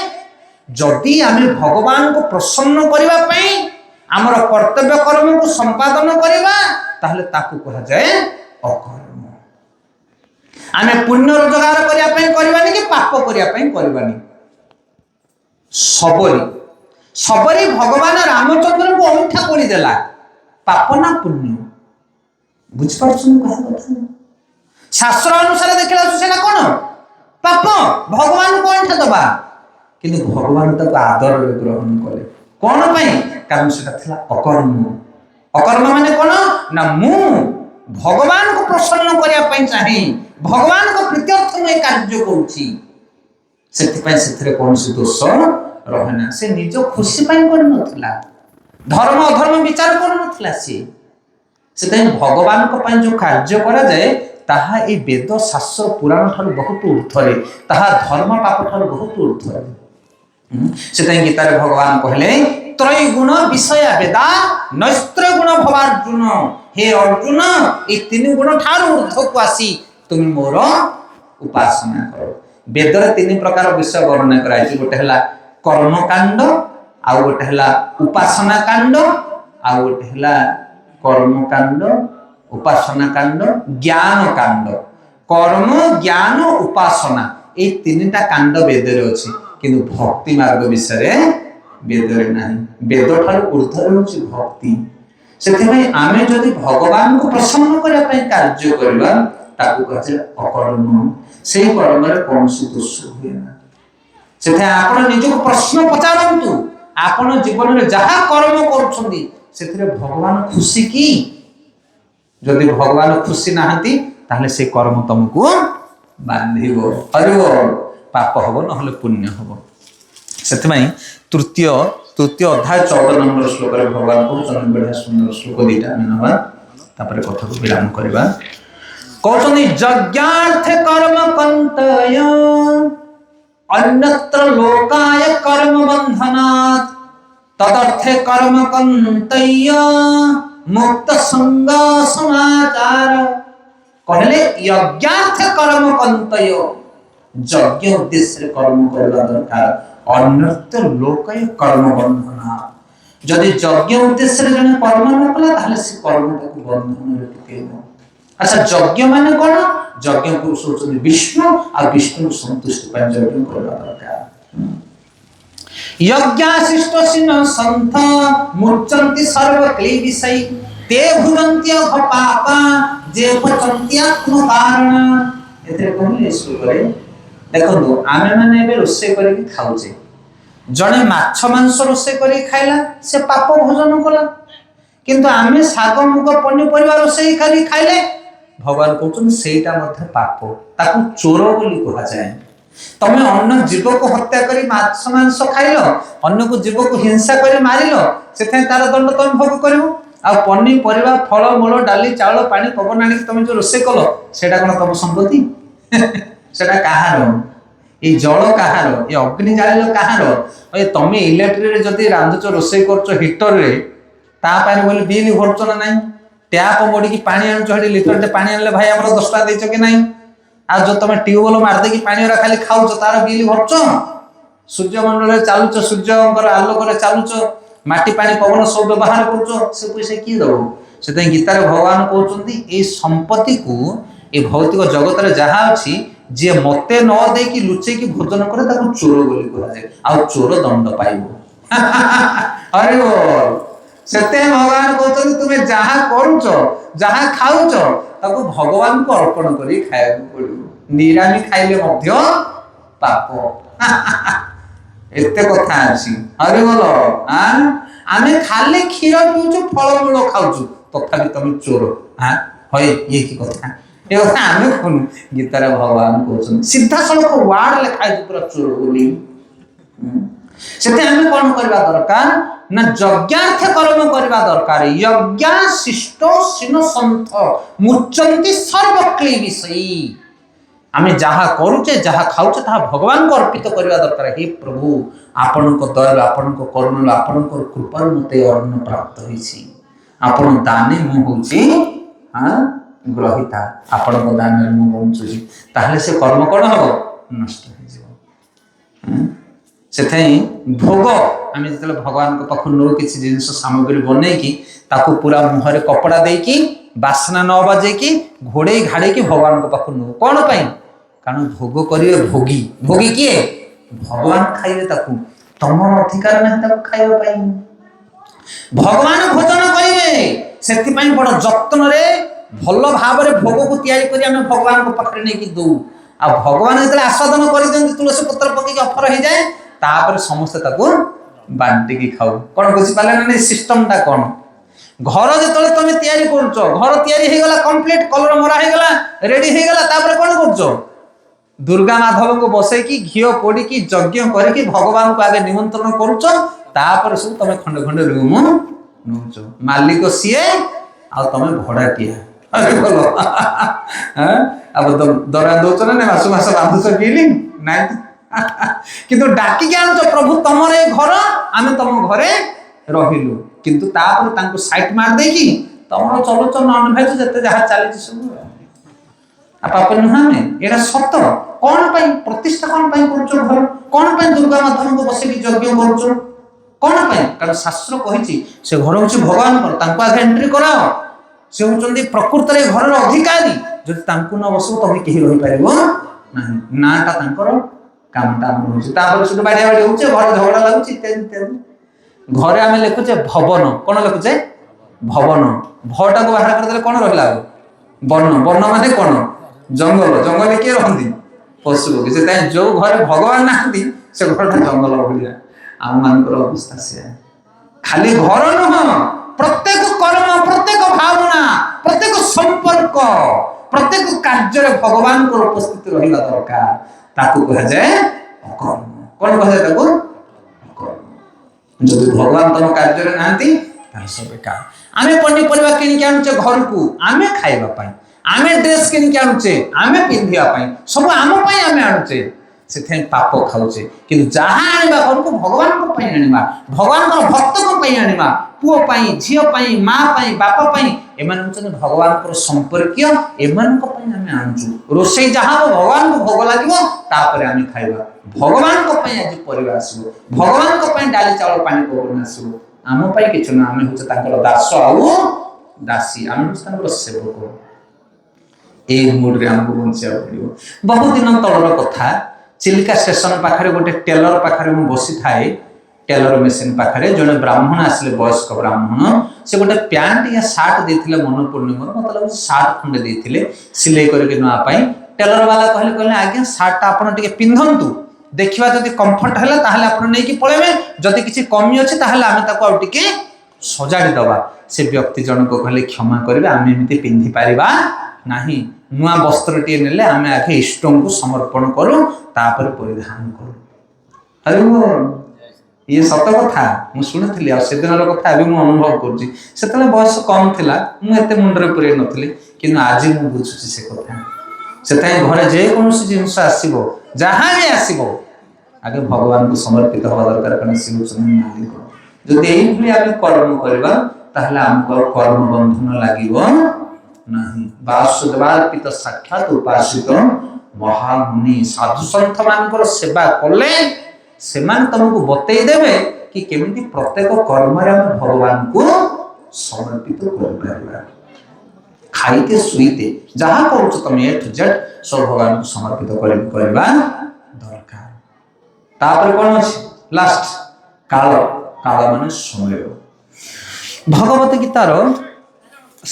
जदि आमे भगवान को प्रसन्न करबा पई आमर कर्तव्य कर्म को संपादन करबा, ताहले ताको कहा जाए अकर्म। आमे पुण्य रोजगार करिया पई करबानी कि पाप करिया पई करबानी? सबरी सबरी भगवान रामचंद्र को अंगूठा कोड़ी देला, पाप ना पुण्य? बुझ पाछन कहा कथा। शास्त्र अनुसार देखला सेना कोन? पाप। भगवान को अंगूठा दबा, किंतु भगवान तक आदर रे ग्रहण करे। कौन पाई कारण सेटा थिला अकर्म अकर्म माने कोन ना मु भगवान को प्रसन्न करिया पई चाहि भगवान को प्रीत्यर्थ में कार्य करूची सेथिपाई सेथरे कोनसी दोष रहना से निज खुशी पाई कर नथिला धर्म अधर्म विचार कर नथिला से भगवान को पाई जो कार्य करा जाए ताहा ए वेद शास्त्र पुराण ठार बहुत ऊर्ध्वरे ताहा धर्म पाप ठार बहुत ऊर्ध्वरे से गीतार भगवान कहले त्रैगुण विषय वेदा नैस्त्र गुण भवार्जुन हे अर्जुन ए तीन गुण ठार ऊर्ध्व को आसी तुम मोर उपासना करो वेद रे तीन प्रकार विषय वर्णना कराई गोटे हला कर्म कांड आउ गोटे हला उपासना कांड आउ गोटे हला कर्म कांड उपासना कांड ज्ञान कांड कर्म ज्ञान उपासना ए तीनटा कांड वेद रे अछि किंतु भक्ति मार्ग विषय वेद रे नाही वेद ठार ऊर्ध्व होछि भक्ति सेथिमे आमे जदि भगवान को प्रसन्न करिया पई कार्य करबा ताकू कहते अकर्म से कर्म रे कोनसी दोष हुए ना सेथे आपण निजको प्रश्न पचारंतु आपण जीवन रे जहा कर्म करूछंदी सेथिरे भगवान खुशी की जदि भगवान खुशी नाहंती ताहले से कर्म तुमको बांधिबो अरे पाप हबो नहले पुण्य हबो सेथिमाई तृतीय अध्याय 14 नंबर श्लोक रे भगवान कहउछन बढिया सुंदर श्लोक दीटा नबा तापर कथा को विराम करबा कहउछन यज्ञार्थ कर्म कंतय अन्यत्र लोकाय कर्म बंधनात् तदर्थे कर्म कंतय मुक्त संग समाचार कहले यज्ञार्थ कर्म कंतय यज्ञ उद्देश्य रे कर्म करला दरकार अन्यत्र लोकाय कर्म बंधनात् जदि यज्ञ उद्देश्य रे जने कर्म न कला ताले से कर्म को बंधन रे पकेबो अच्छा यज्ञ माने कोन यज्ञ को सोचते विष्णु आ विष्णु संतुष्ट पाए यज्ञ करला दरकार यज्ञाशिष्टसिन संथ मूर्छन्ति सर्व क्लेविषै ते भुजन्ति पापा जे पचन्ति आत्म कारण एते कहले सुगरे देखो आमे माने बे रोसे करी खाउचे जणे माछ मांस रोसे करी खाइला से पाप भोजन कला किंतु आमे साग मुग पन्नी परिवार रोसे करी खाइले भगवान कहउछन सेटा मध्ये पाप ताकू चोर बोली कहा जाय तमे अन्य जीव को हत्या करी माछ मांस खाइलो अन्य को जीव को हिंसा करी मारिलो सेथे तार दंड तमे भोग करिवो आ पन्नी परिवा फल मूल डाली चावल पानी पवन आनी तमे जो रोसे कलो सेटा कोन तम संपत्ति सेटा कहार ए जल कहार ए अग्नि जालिलो कहार ए तमे इलेक्ट्रिक रे जदी रांधुचो रोसे करचो हीटर रे ता पारे बोली बिल भरचो ना नाही टैप मोडी की पानी आनु हडी लीटर ते पानी आनले भाई हमरो 10 टा देचो कि नाही आ जो तमे ट्यूबवेल मार दे की पानी रा खाली खाउचो तार बिल भरचो सूर्य मंडल रे चालुचो सूर्यंकर आलोक रे चालुचो माटी पानी पवन सब व्यवहार करचो से पैसे की दो सेते गीता रे भगवान कहउचंदी ए संपत्ति को ए भौतिक जगत रे जहा अछि जे मते न दे की लुचे की भोजन करे ताको चोर बोली कहा जाय आ चोर दंड पाइबो अरे ओ सेते भगवान कहउचंदी तुमे जहा करूचो जहा खाउचो ताको भगवान को अर्पण करी खायबो पड़िबो निरामी खाइले मध्य पाप एते कथा अछि अरे बोलो आमे खाली क्षीर पिउछु फल मूल खाउछु तथापि तुम चोर होय ये की कथा ए कथा आमे कोन गीता रे भगवान कहउछन सीधा सड़क वार्ड लिखाइ पूरा चोर बोली सेते आमे कोन करबा दरकार ना यज्ञार्थ कर्म करबा दरकार यज्ञ शिष्टो सिन संथ मुच्चन्ति सर्व क्लेविषै आमे जहा करूचे जहा खाउचे ता भगवान को अर्पित करबा दरकार हे प्रभु आपन को दया आपन को करुणा आपन को कृपा मते अन्न प्राप्त होईछि आपन दाने मु होछि ग्रहिता आपन को दाने मु होछि ताहले से कर्म कोन हो नष्ट हो जिवो सेथाई भोग आमे जतले भगवान को पाखु नो किछि जिंस सामग्री बनै की ताकू पूरा मुहरे कपड़ा दे की बासना न बाजे की घोड़े घाड़े की भगवान को पाखु नो कोन पई कारण भोग करिवे भोगी भोगी किए भगवान खाइबे ताकू तमर अधिकार नहीं ताकू खाइबा पई भगवान भोजन करिवे सेति पई बड़ जत्न रे भलो भाव रे भोग को तयारी करी हम भगवान को पाखरे नै की दो आ भगवान जतले आस्वादन करि देन तुलसी पत्र पकी के अफर हो जाए तापर समस्त ताकू ବାଣ୍ଟିକି ଖାଉ। କ'ଣ ବୁଝିପାରିଲେ ନା ନାଇଁ ସିଷ୍ଟମଟା କ'ଣ? ଘର ଯେତେବେଳେ ତମେ ତିଆରି କରୁଛ, ଘର ତିଆରି ହେଇଗଲା, କମ୍ପ୍ଲିଟ କଲର ମରା ହେଇଗଲା, ରେଡି ହେଇଗଲା, ତାପରେ କ'ଣ କରୁଛ? ଦୁର୍ଗା ମାଧବଙ୍କୁ ବସେଇକି ଘିଅ ପୋଡିକି ଯଜ୍ଞ କରିକି ଭଗବାନଙ୍କୁ ଆଗେ ନିମନ୍ତ୍ରଣ କରୁଛ, ତାପରେ ସବୁ ତମେ ଖଣ୍ଡେ ଖଣ୍ଡେ ରୁମ ନଉଛ। ମାଲିକ ସିଏ ଆଉ ତମେ ଭଡାଟିଆ। ଆଉ ଦରା ଦଉଛ ନା ମାସ ମାସ ବାନ୍ଧୁଛ ବିଲି ନାଇଁ? କିନ୍ତୁ ଡାକିକି ଆଣୁଛ, ପ୍ରଭୁ ତମର ଏ ଘର, ଆମେ ତମ ଘରେ ରହିଲୁ। କିନ୍ତୁ ତାପରେ ତାଙ୍କୁ ସାଇଟ୍ ମାରି ଦେଇକି ତମର ଚଲୁଛ ନନ୍ ଭେଜ ଯେତେ ଯାହା ଚାଲିଛି ସବୁ। ପାପ ନୁହେଁ ଆମେ, ଏଇଟା ସତ। କ'ଣ ପାଇଁ ପ୍ରତିଷ୍ଠା କ'ଣ ପାଇଁ କରୁଛ ଘର? କ'ଣ ପାଇଁ ଦୁର୍ଗା ମାଧବଙ୍କୁ ବସେଇକି ଯଜ୍ଞ କରୁଛ? କ'ଣ ପାଇଁ? କାରଣ ଶାସ୍ତ୍ର କହିଛି ସେ ଘର ହେଉଛି ଭଗବାନଙ୍କର, ତାଙ୍କୁ ଆଗେ ଏଣ୍ଟ୍ରି କରାଅ। ସେ ହେଉଛନ୍ତି ପ୍ରକୃତରେ ଘରର ଅଧିକାରୀ। ଯଦି ତାଙ୍କୁ ନ ବସିବ ତମେ କେହି ରହିପାରିବ ନାହିଁ। ନାଁଟା ତାଙ୍କର, କାମଟା ଆମର ହେଉଛି। ତାପରେ ସେଠୁ ବାଡ଼ିଆ ବାଡ଼ି ହେଉଛି, ଘରେ ଝଗଡ଼ା ଲାଗୁଛି, ଇତ୍ୟାଦି ଇତ୍ୟାଦି। ଘରେ ଆମେ ଲେଖୁଛେ ଭବନ, କ'ଣ ଲେଖୁଛେ? ଭବନ। ଭଟାକୁ ବାହାର କରିଦେଲେ କ'ଣ ରହିଲା? ବନ। ବନ ମାନେ କ'ଣ? ଜଙ୍ଗଲ। ଜଙ୍ଗଲରେ କିଏ ରହନ୍ତି? ପଶୁ ପକ୍ଷୀ। ସେଥିପାଇଁ ଯୋଉ ଘରେ ଭଗବାନ ନାହାନ୍ତି ସେ ଘରଟା ଜଙ୍ଗଲ ଭଳିଆ। ଆମମାନଙ୍କର ଅବସ୍ଥା ସେୟା। ଖାଲି ଘର ନୁହଁ, ପ୍ରତ୍ୟେକ କର୍ମ, ପ୍ରତ୍ୟେକ ଭାବନା, ପ୍ରତ୍ୟେକ ସମ୍ପର୍କ, ପ୍ରତ୍ୟେକ କାର୍ଯ୍ୟରେ ଭଗବାନଙ୍କର ଉପସ୍ଥିତି ରହିବା ଦରକାର। ତାକୁ କୁହାଯାଏ ଅକର୍ମ। କ'ଣ କୁହାଯାଏ ତାକୁ? ଅକର୍ମ। ଯଦି ଭଗବାନ ତମ କାର୍ଯ୍ୟରେ ନାହାନ୍ତି ତାହେଲେ ସବୁ ବେକାର। ଆମେ ପନିପରିବା କିଣିକି ଆଣୁଛେ ଘରକୁ ଆମେ ଖାଇବା ପାଇଁ, ଆମେ ଡ୍ରେସ୍ କିଣିକି ଆଣୁଛେ ଆମେ ପିନ୍ଧିବା ପାଇଁ, ସବୁ ଆମ ପାଇଁ ଆମେ ଆଣୁଛେ, ସେଥିପାଇଁ ପାପ ଖାଉଛେ। କିନ୍ତୁ ଯାହା ଆଣିବା ଘରକୁ ଭଗବାନଙ୍କ ପାଇଁ ଆଣିବା, ଭଗବାନଙ୍କର ଭକ୍ତଙ୍କ ପାଇଁ ଆଣିବା, ପୁଅ ପାଇଁ, ଝିଅ ପାଇଁ, ମା ପାଇଁ, ବାପା ପାଇଁ, ଏମାନେ ହେଉଛନ୍ତି ଭଗବାନଙ୍କର ସମ୍ପର୍କୀୟ, ଏମାନଙ୍କ ପାଇଁ ଆମେ ଆଣୁଛୁ। ରୋଷେଇ ଯାହା ହବ ଭଗବାନଙ୍କୁ ଭୋଗ ଲାଗିବ, ତାପରେ ଆମେ ଖାଇବା। ଭଗବାନଙ୍କ ପାଇଁ ଆଜି ପରିବା ଆସିବ, ଭଗବାନଙ୍କ ପାଇଁ ଡାଲି ଚାଉଳ ପାଣି ପବନ ଆସିବ। ଆମ ପାଇଁ କିଛି ନୁହେଁ, ଆମେ ହେଉଛେ ତାଙ୍କର ଦାସ ଆଉ ଦାସୀ, ଆମେ ହେଉଛେ ତାଙ୍କର ସେବକ। এই মুডরে আমাকে বঞ্চিବାକୁ ପଡ଼ିବ। ବହୁତ ଦିନ ତଳର କଥା, ଚିଲିକା ଷ୍ଟେସନ ପାଖରେ ଗୋଟେ ଟେଲର ପାଖରେ ମୁଁ ବସିଥାଏ, ଟେଲର ମେସିନ୍ ପାଖରେ ଜଣେ ବ୍ରାହ୍ମଣ ଆସିଲେ, ବୟସ୍କ ବ୍ରାହ୍ମଣ। ସେ ଗୋଟେ ପ୍ୟାଣ୍ଟ ୟା ସାର୍ଟ ଦେଇଥିଲେ, ମନେ ପଡୁନି ମୋର, ମତେ ଲାଗୁଛି ସାର୍ଟ ଖଣ୍ଡେ ଦେଇଥିଲେ ସିଲେଇ କରିକି ନେବା ପାଇଁ। ଟେଲର ବାଲା କହିଲେ ଆଜ୍ଞା ସାର୍ଟଟା ଆପଣ ଟିକେ ପିନ୍ଧନ୍ତୁ, ଦେଖିବା ଯଦି କମ୍ଫର୍ଟ ହେଲା ତାହେଲେ ଆପଣ ନେଇକି ପଳେଇବେ, ଯଦି କିଛି କମି ଅଛି ତାହେଲେ ଆମେ ତାକୁ ଆଉ ଟିକେ ସଜାଡ଼ି ଦେବା। ସେ ବ୍ୟକ୍ତି ଜଣକ କହିଲେ କ୍ଷମା କରିବେ, ଆମେ ଏମିତି ପିନ୍ଧି ପାରିବା ନାହିଁ। ନୂଆ ବସ୍ତ୍ରଟିଏ ନେଲେ ଆମେ ଆଗେ ଇଷ୍ଟଙ୍କୁ ସମର୍ପଣ କରୁ, ତାପରେ ପରିଧାନ କରୁ। ଆରେ ଇଏ ସତ କଥା, ମୁଁ ଶୁଣିଥିଲି। ଆଉ ସେଦିନର କଥା ଏବେ ମୁଁ ଅନୁଭବ କରୁଛି। ସେତେବେଳେ ବୟସ କମ୍ ଥିଲା, ମୁଁ ଏତେ ମୁଣ୍ଡରେ ପୁରେଇ ନଥିଲି, କିନ୍ତୁ ଆଜି ମୁଁ ବୁଝୁଛି ସେ କଥା। ସେଥିପାଇଁ ଘରେ ଯେକୌଣସି ଜିନିଷ ଆସିବ, ଯାହା ବି ଆସିବ, ଆଗେ ଭଗବାନଙ୍କୁ ସମର୍ପିତ ହେବା ଦରକାର, କାରଣ ସେ ହେଉଛନ୍ତି ମାଲିକ। ଯଦି ଏଇଭଳି ଆମେ କର୍ମ କରିବା ତାହେଲେ ଆମକୁ ଆଉ କର୍ମ ବନ୍ଧନ ଲାଗିବ ନାହିଁ। ବାସୁଦେବାର୍ପିତ ସାକ୍ଷାତ ଉପାସିତ ମହାମୁନି। ସାଧୁ ସନ୍ଥ ମାନଙ୍କର ସେବା କଲେ ସେମାନେ ତମକୁ ବତେଇ ଦେବେ କି କେମିତି ପ୍ରତ୍ୟେକ କର୍ମରେ ଆମେ ଭଗବାନଙ୍କୁ ସମର୍ପିତ କରିପାରିବା। ଖାଇତେ ଶୋଇତେ ଯାହା କରୁଛ ତମେ A to Z ସବୁ ଭଗବାନଙ୍କୁ ସମର୍ପିତ କରିବା ଦରକାର। ତାପରେ କ'ଣ ଅଛି? ଲାଷ୍ଟ କାଳ। କାଳ ମାନେ ସମୟ। ଭଗବତ ଗୀତାର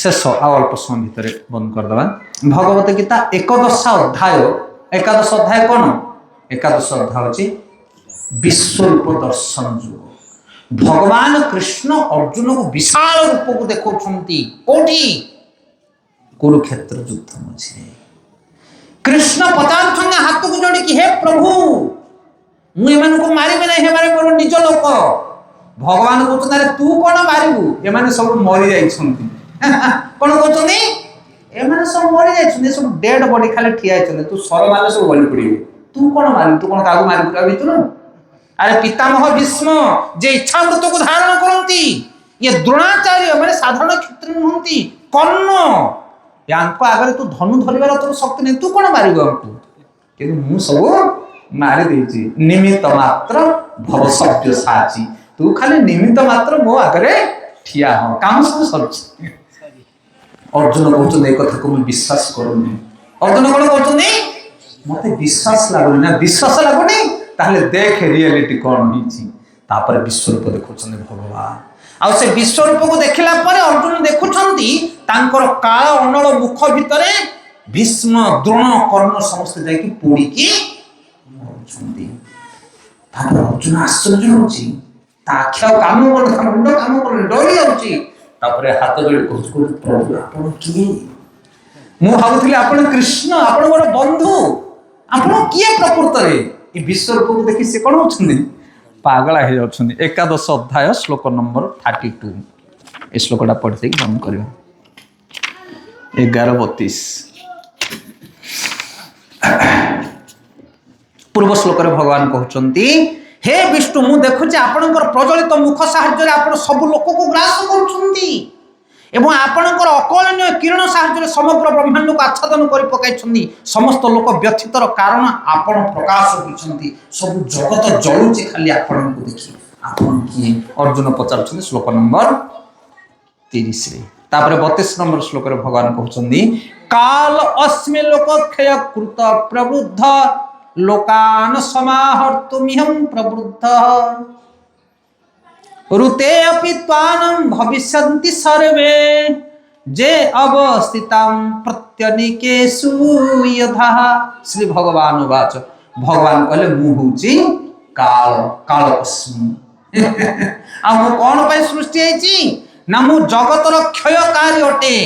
ଶେଷ, ଆଉ ଅଳ୍ପ ସମୟ ଭିତରେ ବନ୍ଦ କରିଦେବା। ଭଗବତ ଗୀତା ଏକାଦଶ ଅଧ୍ୟାୟ। ଏକାଦଶ ଅଧ୍ୟାୟ କ'ଣ? ଏକାଦଶ ଅଧ୍ୟାୟ ହେଉଛି ବିଶ୍ୱରୂପ ଦର୍ଶନ ଯୁଗ। ଭଗବାନ କୃଷ୍ଣ ଅର୍ଜୁନକୁ ବିଶାଳ ରୂପକୁ ଦେଖାଉଛନ୍ତି। କୋଉଠି? କୁରୁକ୍ଷେତ୍ର ଯୁଦ୍ଧ ମଝିରେ। କୃଷ୍ଣ ପଚାରୁଛନ୍ତି ହାତକୁ ଯୋଡ଼ିକି, ହେ ପ୍ରଭୁ ମୁଁ ଏମାନଙ୍କୁ ମାରିବି ନାହିଁ, ଏମାନେ ମୋର ନିଜ ଲୋକ। ଭଗବାନ କହୁଛନ୍ତି ଆରେ ତୁ କ'ଣ ମାରିବୁ, ଏମାନେ ସବୁ ମରି ଯାଇଛନ୍ତି। କ'ଣ କହୁଛନ୍ତି? ଏମାନେ ସବୁ ମରି ଯାଇଛନ୍ତି, ସବୁ ଡେଡ୍ ବଡି ଖାଲି ଠିଆ ହେଇଛନ୍ତି, ତୁ ସର ମାନେ ସବୁ ବଳି ପଡ଼ିବେ, ତୁ କ'ଣ ମାରିବୁ, ତୁ କ'ଣ କାହାକୁ ମାରିବୁ ଭିତରୁ? ଆରେ ପିତାମହ ଭୀଷ୍ମ ଯେ ଇଚ୍ଛା ମୃତ୍ୟୁକୁ ଧାରଣ କରନ୍ତି, ଇଏ ଦ୍ରୋଣାଚାର୍ଯ୍ୟ ମାନେ ସାଧାରଣ କ୍ଷତ୍ରିୟ ନୁହନ୍ତି, କର୍ଣ୍ଣ, ୟାଙ୍କ ଆଗରେ ତୁ ଧନୁ ଧରିବାର ତୋର ଶକ୍ତି ନାହିଁ, ତୁ କ'ଣ ମାରିବୁ ଆମକୁ? କିନ୍ତୁ ମୁଁ ସବୁ ମାରି ଦେଇଛି। ନିମିତ୍ତ ମାତ୍ର ଭବ ସବ୍ୟ ସାଚି, ତୁ ଖାଲି ନିମିତ୍ତ ମାତ୍ର ମୋ ଆଗରେ ଠିଆ ହ, କାମ ସବୁ ସରୁଛି। ଅର୍ଜୁନ କହୁଛନ୍ତି ଏ କଥାକୁ ମୁଁ ବିଶ୍ୱାସ କରୁନି। ଅର୍ଜୁନ କ'ଣ କହୁଛନ୍ତି? ମତେ ବିଶ୍ୱାସ ଲାଗୁନି। ନା ବିଶ୍ୱାସ ଲାଗୁନି ତାହେଲେ ଦେଖ ରିଆଲିଟି କ'ଣ ହେଇଛି। ତାପରେ ବିଶ୍ୱରୂପ ଦେଖୁଛନ୍ତି ଭଗବାନ। ଆଉ ସେ ବିଶ୍ୱରୂପକୁ ଦେଖିଲା ପରେ ଅର୍ଜୁନ ଦେଖୁଛନ୍ତି ତାଙ୍କର କାଳ ଅନଳ ମୁଖ ଭିତରେ ଭୀଷ୍ମ, ଦ୍ରୋଣ, କର୍ଣ୍ଣ ସମସ୍ତେ ଯାଇକି ପୋଡ଼ିକି ମରୁଛନ୍ତି। ତାପରେ ଅର୍ଜୁନ ଆଶ୍ଚର୍ଯ୍ୟ ହେଉଛି, ତା ଆଖି ଆଉ କାମ କରୁନି, ତା ମୁଣ୍ଡ କାମ କରୁନି, ଡରି ଯାଉଛି। ତାପରେ ହାତ ଯୋଡ଼ି କହୁଛି ପ୍ରଭୁ ଆପଣ କିଏ? ମୁଁ ଭାବୁଥିଲି ଆପଣ କୃଷ୍ଣ, ଆପଣ ମୋର ବନ୍ଧୁ, ଆପଣ କିଏ ପ୍ରକୃତରେ? ଏ ବିଶ୍ୱରୂପକୁ ଦେଖି ସେ କଣ ହଉଛନ୍ତି? ପାଗଳା ହେଇଯାଉଛନ୍ତି। ଏକାଦଶ ଅଧ୍ୟାୟ ଶ୍ଲୋକ ନମ୍ବର 32। ଏ ଶ୍ଲୋକଟା ପଢି ଦେଇକି ବନ୍ଦ କରିବା। 11:32। ପୂର୍ବ ଶ୍ଲୋକରେ ଭଗବାନ କହୁଛନ୍ତି, ହେ ବିଷ୍ଣୁ, ମୁଁ ଦେଖୁଛି ଆପଣଙ୍କର ପ୍ରଜ୍ୱଳିତ ମୁଖ ସାହାଯ୍ୟରେ ଆପଣ ସବୁ ଲୋକକୁ ଗ୍ରାସ କରୁଛନ୍ତି ଏବଂ ଆପଣଙ୍କର ଅକଳନୀୟ କିରଣ ସାହାଯ୍ୟରେ ସମଗ୍ର ବ୍ରହ୍ମାଣ୍ଡକୁ ଆଚ୍ଛାଦନ କରି ପକାଇଛନ୍ତି। ସମସ୍ତ ଲୋକ ବ୍ୟଥିତର କାରଣ ଆପଣ ପ୍ରକାଶ ହୋଇଛନ୍ତି। ସବୁ ଜଗତ ଜଳୁଛି ଖାଲି ଆପଣଙ୍କୁ ଦେଖି। ଆପଣ କିଏ? ଅର୍ଜୁନ ପଚାରୁଛନ୍ତି ଶ୍ଲୋକ ନମ୍ବର 30ରେ। ତାପରେ 32 ନମ୍ବର ଶ୍ଲୋକରେ ଭଗବାନ କହୁଛନ୍ତି, କାଲ ଅସ୍ମି ଲୋକ କ୍ଷୟ କୃତ ପ୍ରବୃଦ୍ଧ ଲୋକାନ ସମାହର୍ତ୍ତୁମିହଂ ପ୍ରବୃଦ୍ଧ ऋते अपि त्वानं भविष्यन्ति सर्वे जे अवस्थितां प्रत्यनिकेषु यथा। श्री भगवान वाच। भगवान कहले मु होची काल, काल अस्मि। आ मु कोन पे सृष्टि हेची ना मु जगतर क्षयकारी अटे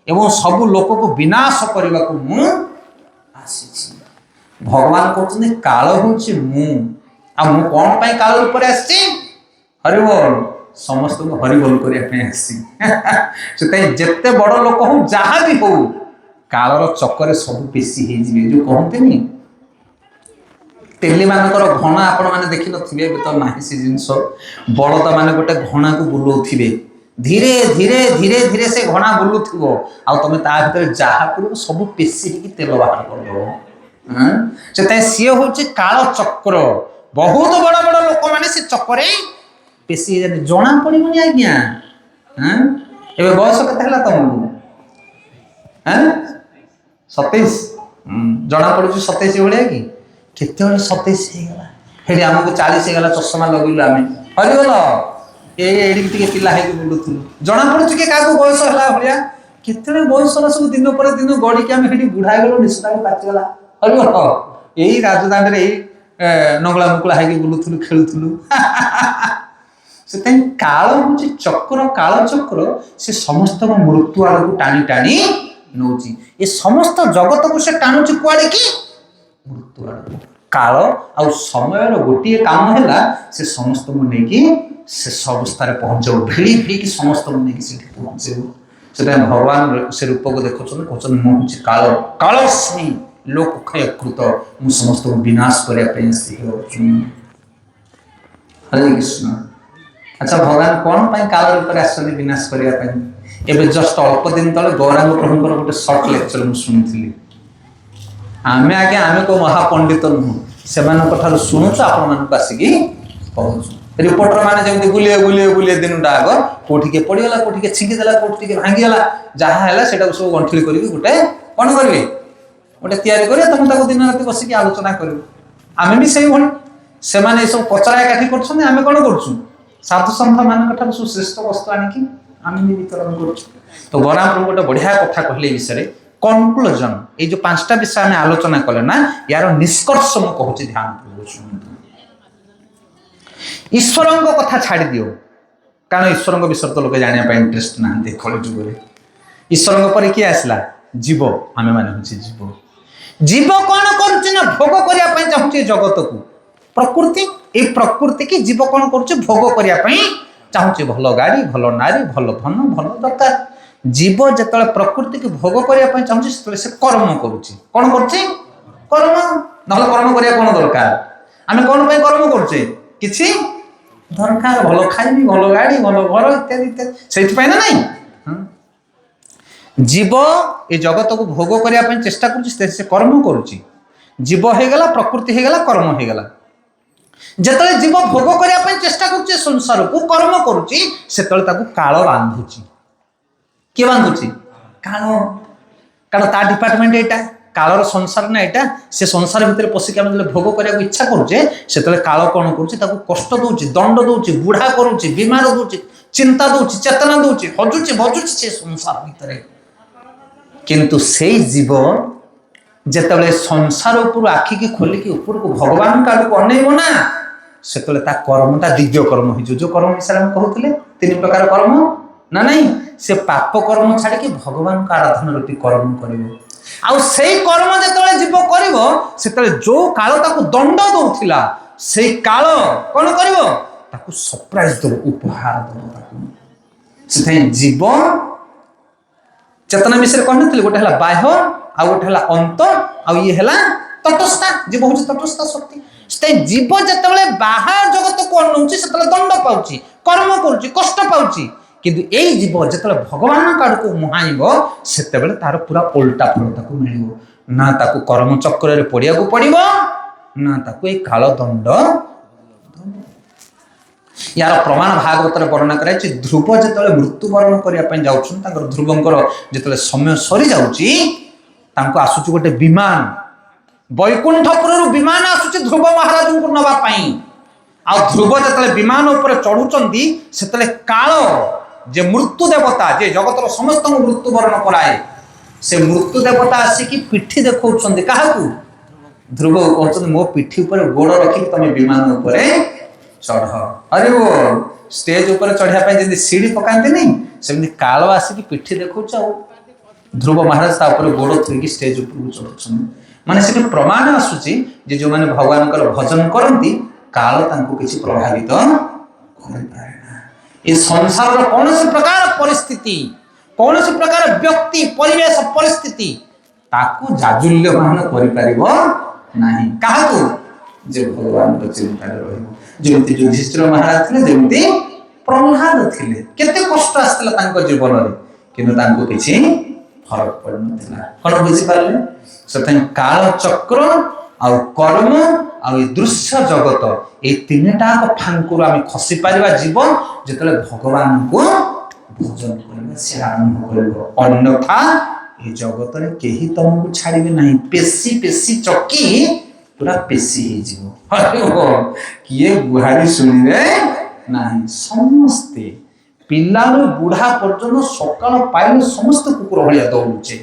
एवं सब लोक को विनाश करने को मु आसी। भगवान कहते काल होची मु, आ मु कोन पे काल रूप रे आसी? हरिबोल, समस्त को हरिबोल करने जिते बड़ लोक हो जहाँ भी हो कालर चक्कर सब पेशी जो कहते तेली मानकर घणा आपण मैंने देखी नथिबे तो नाही से जिंस बड़द माने गोटे घणा को बुलाउथिबे धीरे धीरे धीरे धीरे से घणा बुलुथिबो आ तमे ता भीतर जहा करू सब पेशी की तेल बाहर कर दो। से सी होची काल चक्र। बहुत बड़ बड़ लोक माने से चक्रे पेशी जना पड़ोनी आज्ञा। एबे बयस केते हला तुमको? 27 जना पड़ुची 27 भलिया कि केते 27 हेगला हेडी हमको 40 हेगला चश्मा लगिलु आमे हरिगल एडी टिके पिला हे बुलुथुलु जना पड़ुची के काको बयस हला भलिया केते बयस हला सब दिन पर दिन गडी के आमे हेडी बुढा गेलो निष्ठा पाची गला हरिगल एई राजदांड रे नंगला मुकला हे बुलुथुलु खेलुथुलु। से काल हूँ चक्र, काल चक्र से समस्त मृत्यु आड़ को टाणी टाणी नौची। ये समस्त जगत को से टाणुची कुआड़े की मृत्यु आड़। काल आ समय गोटे काम है से समस्त को लेकिन से अवस्था पहुंचे भिड़ी भिड़ी की समस्त को लेकिन पहुंचे। से भगवान से रूप को देखुं कहते मुझे काल कालस्मी लोक क्षयकृत मु समस्त को विनाश करने। हरे कृष्ण। अच्छा भगवान कौन पाई काल रूप आसने विनाश करने? एवं जस्ट अल्प दिन तले गौरांग प्रभुंर गोटे सर्ट लेक्चर मुझे शुणी आमे आगे आमे को महापंडित नुह से शुणुचु आपण मानक आसिक कहूँ रिपोर्टर मैंने जमी बुलिए बुलिए बुलिए दिन टा आग कौटी के पड़गला कौटी के छिंकीदेला कौटी भांगीगला जहाँ है सब गंठली कर गोटे कौन करेंगे गोटे तैयारी करेंगे तुम दिन रात बसिक आलोचना कर आम भी से सब पचरा एकाठी कर कौन कर साधु सन्थ मान सुश्रेष्ठ वस्तु आनिकी आम भी वितरण कर। तो गौरांग प्रभु गोटे बढ़िया कथा कहले विषय कनक्लूजन ये जो 5टा विषय आम आलोचना कले ना यार निष्कर्ष मु कहूँ ध्यान ईश्वर कथा छाड़ दियो कारण ईश्वर विषय तो लोग जाना इंटरेस्ट ना कलि जुगे ईश्वर पर किए आसला जीव आम मैंने जीव जीव कौन कर भोग करने चाहूँ जगत को प्रकृति ये प्रकृति की जीव कौन कर भोग करने चाहूँ भल गाड़ी भल नारी भल धन भल दरकार जीव जिते प्रकृति की भोग करने चाहूँ से कर्म करुच्ची कौन कर कर्म ना कर्म करने कौन दरकार आम कौन कर्म करुचे किसी दरकार भल खाइबी भल गाड़ी भल घर इत्यादि इत्यादि से ना नहीं जीव ये जगत को भोग करने चेष्टा कर कर्म करुच्ची जीव होगला प्रकृति होगला कर्म होगला जिते जीव भोग करने चेष्टा कर संसार को कर्म करुच्ची से काल बांधुची किए बांधुची काल कारण ता डिपार्टमेंट यहाँ कालर संसार ना यहाँ से संसार भितर पशिक आम भोग करने इच्छा करुचे से काल कौन कर कष्ट दूची दंड दूची बुढ़ा करुच्ची बीमार दूची चिंता दूची चेतना दूची हजुची भजुची से संसार भितर किंतु से जीव जिते संसार उपर आखिकी खोलिकी ऊपर को भगवान का अनेब ना ସେତେବେଳେ ତା କର୍ମଟା ଦିବ୍ୟ କର୍ମ ହେଇଯିବ। ଯୋଉ କର୍ମ ବିଷୟରେ ଆମେ କହୁଥିଲେ 3 ପ୍ରକାର କର୍ମ ନା ନାହିଁ, ସେ ପାପ କର୍ମ ଛାଡ଼ିକି ଭଗବାନଙ୍କ ଆରାଧନା ରୂପୀ କର୍ମ କରିବ। ଆଉ ସେଇ କର୍ମ ଯେତେବେଳେ ଜୀବ କରିବ ସେତେବେଳେ ଯୋଉ କାଳ ତାକୁ ଦଣ୍ଡ ଦଉଥିଲା ସେଇ କାଳ କଣ କରିବ, ତାକୁ ସରପ୍ରାଇଜ ଦେବ, ଉପହାର ଦେବ ତାକୁ। ସେଥିପାଇଁ ଜୀବ ଚେତନା ବିଷୟରେ କହିନଥିଲି, ଗୋଟେ ହେଲା ବାହ୍ୟ ଆଉ ଗୋଟେ ହେଲା ଅନ୍ତ ଆଉ ଇଏ ହେଲା ତଟସ୍ଥା। ଜୀବ ହଉଛି ତଟସ୍ଥା ଶକ୍ତି। ସେଥିପାଇଁ ଜୀବ ଯେତେବେଳେ ବାହାର ଜଗତକୁ ଅନଉଛି ସେତେବେଳେ ଦଣ୍ଡ ପାଉଛି, କର୍ମ କରୁଛି, କଷ୍ଟ ପାଉଛି। କିନ୍ତୁ ଏଇ ଜୀବ ଯେତେବେଳେ ଭଗବାନଙ୍କ ଆଡକୁ ମୁହାଁଇବ ସେତେବେଳେ ତାର ପୁରା ଓଲଟା ଫଳ ତାକୁ ମିଳିବ। ନା ତାକୁ କର୍ମ ଚକ୍ରରେ ପଡ଼ିବାକୁ ପଡ଼ିବ, ନା ତାକୁ ଏଇ କାଳ ଦଣ୍ଡ। यार प्रमाण भागवत वर्णना कराई। ध्रुव जिते मृत्युवरण करने जाऊँच ध्रुवंकर जिते समय सरी जाऊँगी आसूची गोटे विमान वैकुंठपुर विमान आसूची ध्रुव महाराज को नवापाई। आ ध्रुव जिते विमान उपर चढ़ुंट से काल जे मृत्यु देवता जे जगतर समस्त मृत्युवरण कराए से मृत्यु देवता आसिकी पिठी देखा क्या ध्रुव कहते मो पिठी उपर गोड़ रखिक तुम विमान उपर चढ़। अरे वो स्टेज उपर चढ़ापी जमी सीढ़ी पकाते नहीं सेमती काल आसिकी पिठी देखा ध्रुव महाराज तापर गोड़ थोड़ी स्टेज उपर चढ़ुं माने से प्रमाण आसूची जो मैंने भगवान भजन करती काल किसी प्रभावित ये संसार कौन सी प्रकार परिस्थिति कौन सी प्रकार व्यक्ति परिवेश परिस्थिति ताकू जाजुल्यमान कर जे भगवान चिंता रही युधिष्ठिर महाराज थे जमी प्रहलाद थे केते कष्ट आसला जीवन में किंतु किसी फरक पड़ ना कौन बुझीपारे से काल चक्र आ कर्म आ दृश्य जगत ये तीनटा फांकुर आम खसी पार जीवन जिते भगवान को भजन कर आरंभ कर अन्यथा ये जगत में कहीं तुमको छाड़े ना पेशी पेशी चकी पूरा पेशी किए गुहारी शुणे ना समस्ते पिला बुढ़ा पर्यटन सकाल पाइल समस्त कुकुर भाया दौड़े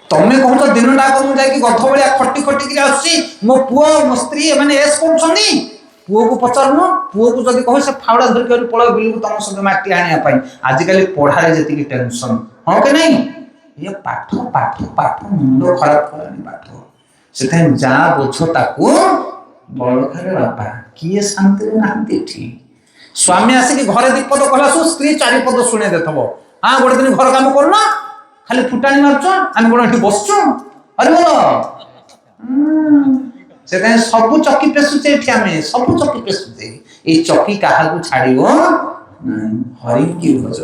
तमें कह दिन टाक मुझे गध भाया खटी खटिक आसी मो पुओ मो स्त्री मैंने एस कर पुओ को पचारूँ पुओ को जब कह से फावड़ा धरिक पड़ो बिल को तुम सब माटी आने आजिकल पढ़ाई जी टेंशन हाँ कि नहीं ये पाठ पाठ पाठ मुंड खराब करानी पाठ से जा बोझ ताकू बड़ घरे बापा किए शांति ना स्वामी आसिक घरे दीपद कहला स्त्री चारिपद शुणे दे हाँ गोटे दिन घर कम करना खाली फुटाणी मार्च आम कौन ये बसचु अरे से सब चकी पेशुचे आम सब चकी पेशुचे ये चकी क्या छाड़ हरि की भज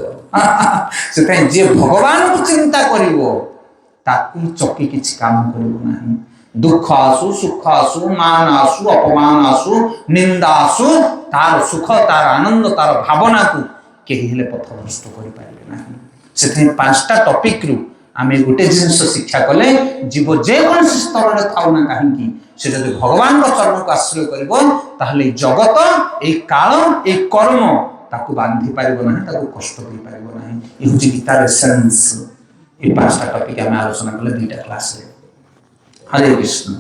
से जी भगवान को चिंता कर चकी किसी काम कर दुख आसु सुख आसु मान आसु अपमान आसु निंदा आसु तार सुख तार आनंद तार भावना को कहीं पथभ्रष्ट कर पांचटा टॉपिक रु आम गोटे जिनस शिक्षा कले जीव जेकोसी स्तर में था ना कहीं से जब भगवान चरण को आश्रय कर जगत ये काल ये कर्म ताकू बांधि पार ना कष्ट दे पार ना ये हूँ गीतार एसेंस। ये पांचटा टॉपिक आम आलोचना कले 2टा क्लास रे। हरे कृष्ण।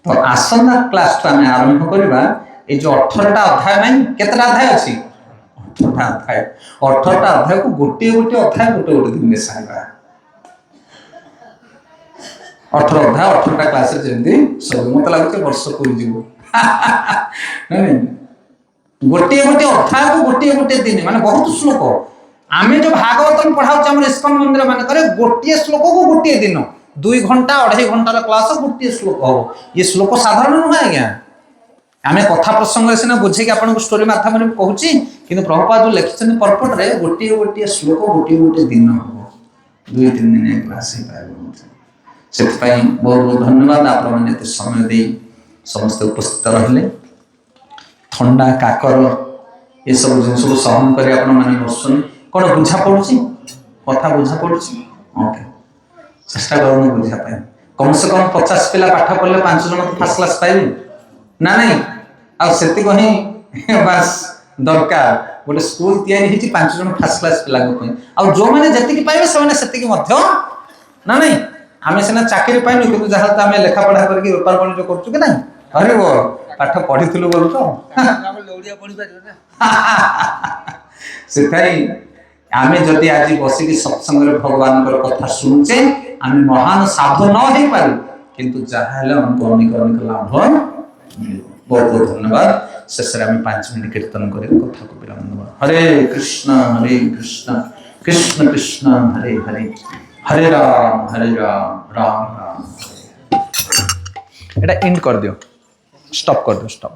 तो आसंता क्लास आम आरंभ करवा ये जो 18टा अध्याय नहीं केतटा अध्याय अच्छी 18टा अध्याय 18टा अध्याय को गोटे गोटे अध्याय गोटे गोटे दिन में सारा 18 अध्याय 18टा क्लास जमी सब मत लगे वर्ष पूरी जीव गोटे गोटे अध्याय को गोटे गोटे दिन माने बहुत श्लोक आम जो भागवतम पढ़ाऊ इस्कन मंदिर मान गोटे श्लोक को गोटे दिन 2 घंटा 2.5 घंटार क्लास गोटे श्लोक हम ये श्लोक साधारण नुहे आज्ञा आम कथा प्रसंग सीना बुझे आपको स्टोरी मध्यम कहूँ कि प्रभुपाद जो लिखिं पर्पट में गोटे गोटे श्लोक गोटे गोटे दिन हम 2-3 दिन क्लास से बहुत बहुत धन्यवाद आप समय दे समस्त उपस्थित रहिले थंडा काकर ये सब जिन सहन कर बसन कौन बुझा पड़ी कथा बुझा पड़ी ओके चेष्टा कर बुझापी कम से कम 50 पिला पाठ पढ़ले 5 जन फर्स्ट क्लास पाइबे ना नहीं आती बास दरकार गोटे स्कूल या 5 जन फर्स्ट क्लास पिला आ जो मैंने जी पाइबे से ना नहीं आम सीना चाकरी पाइनु कि जहाँ तो आम लेखापढ़ा करके बेपार वाणिज्य करूँ कि ना अरे वो ପାଠ ପଢିଥିଲୁ ବୋଲ ତ ସେଥିପାଇଁ ଆମେ ଯଦି ଆଜି ବସିକି ସତ୍ସଙ୍ଗରେ ଭଗବାନଙ୍କର କଥା ଶୁଣୁଛେ ଆମେ ମହାନ ସାଧୁ ନ ହେଇପାରୁ କିନ୍ତୁ ଯାହା ହେଲେ ଆମକୁ ଅନେକ ଅନେକ ଲାଭ ମିଳିବ। ବହୁତ ବହୁତ ଧନ୍ୟବାଦ। ଶେଷରେ ଆମେ 5 ମିନିଟ୍ କୀର୍ତ୍ତନ କରି କଥାକୁ ବିରାମ ଦେବା। ହରେ କୃଷ୍ଣ କୃଷ୍ଣ କୃଷ୍ଣ ହରେ ହରେ ହରେ ରାମ ରାମ ରାମ। এটা এন্ড করে দিও, স্টপ করে দিও, স্টপ।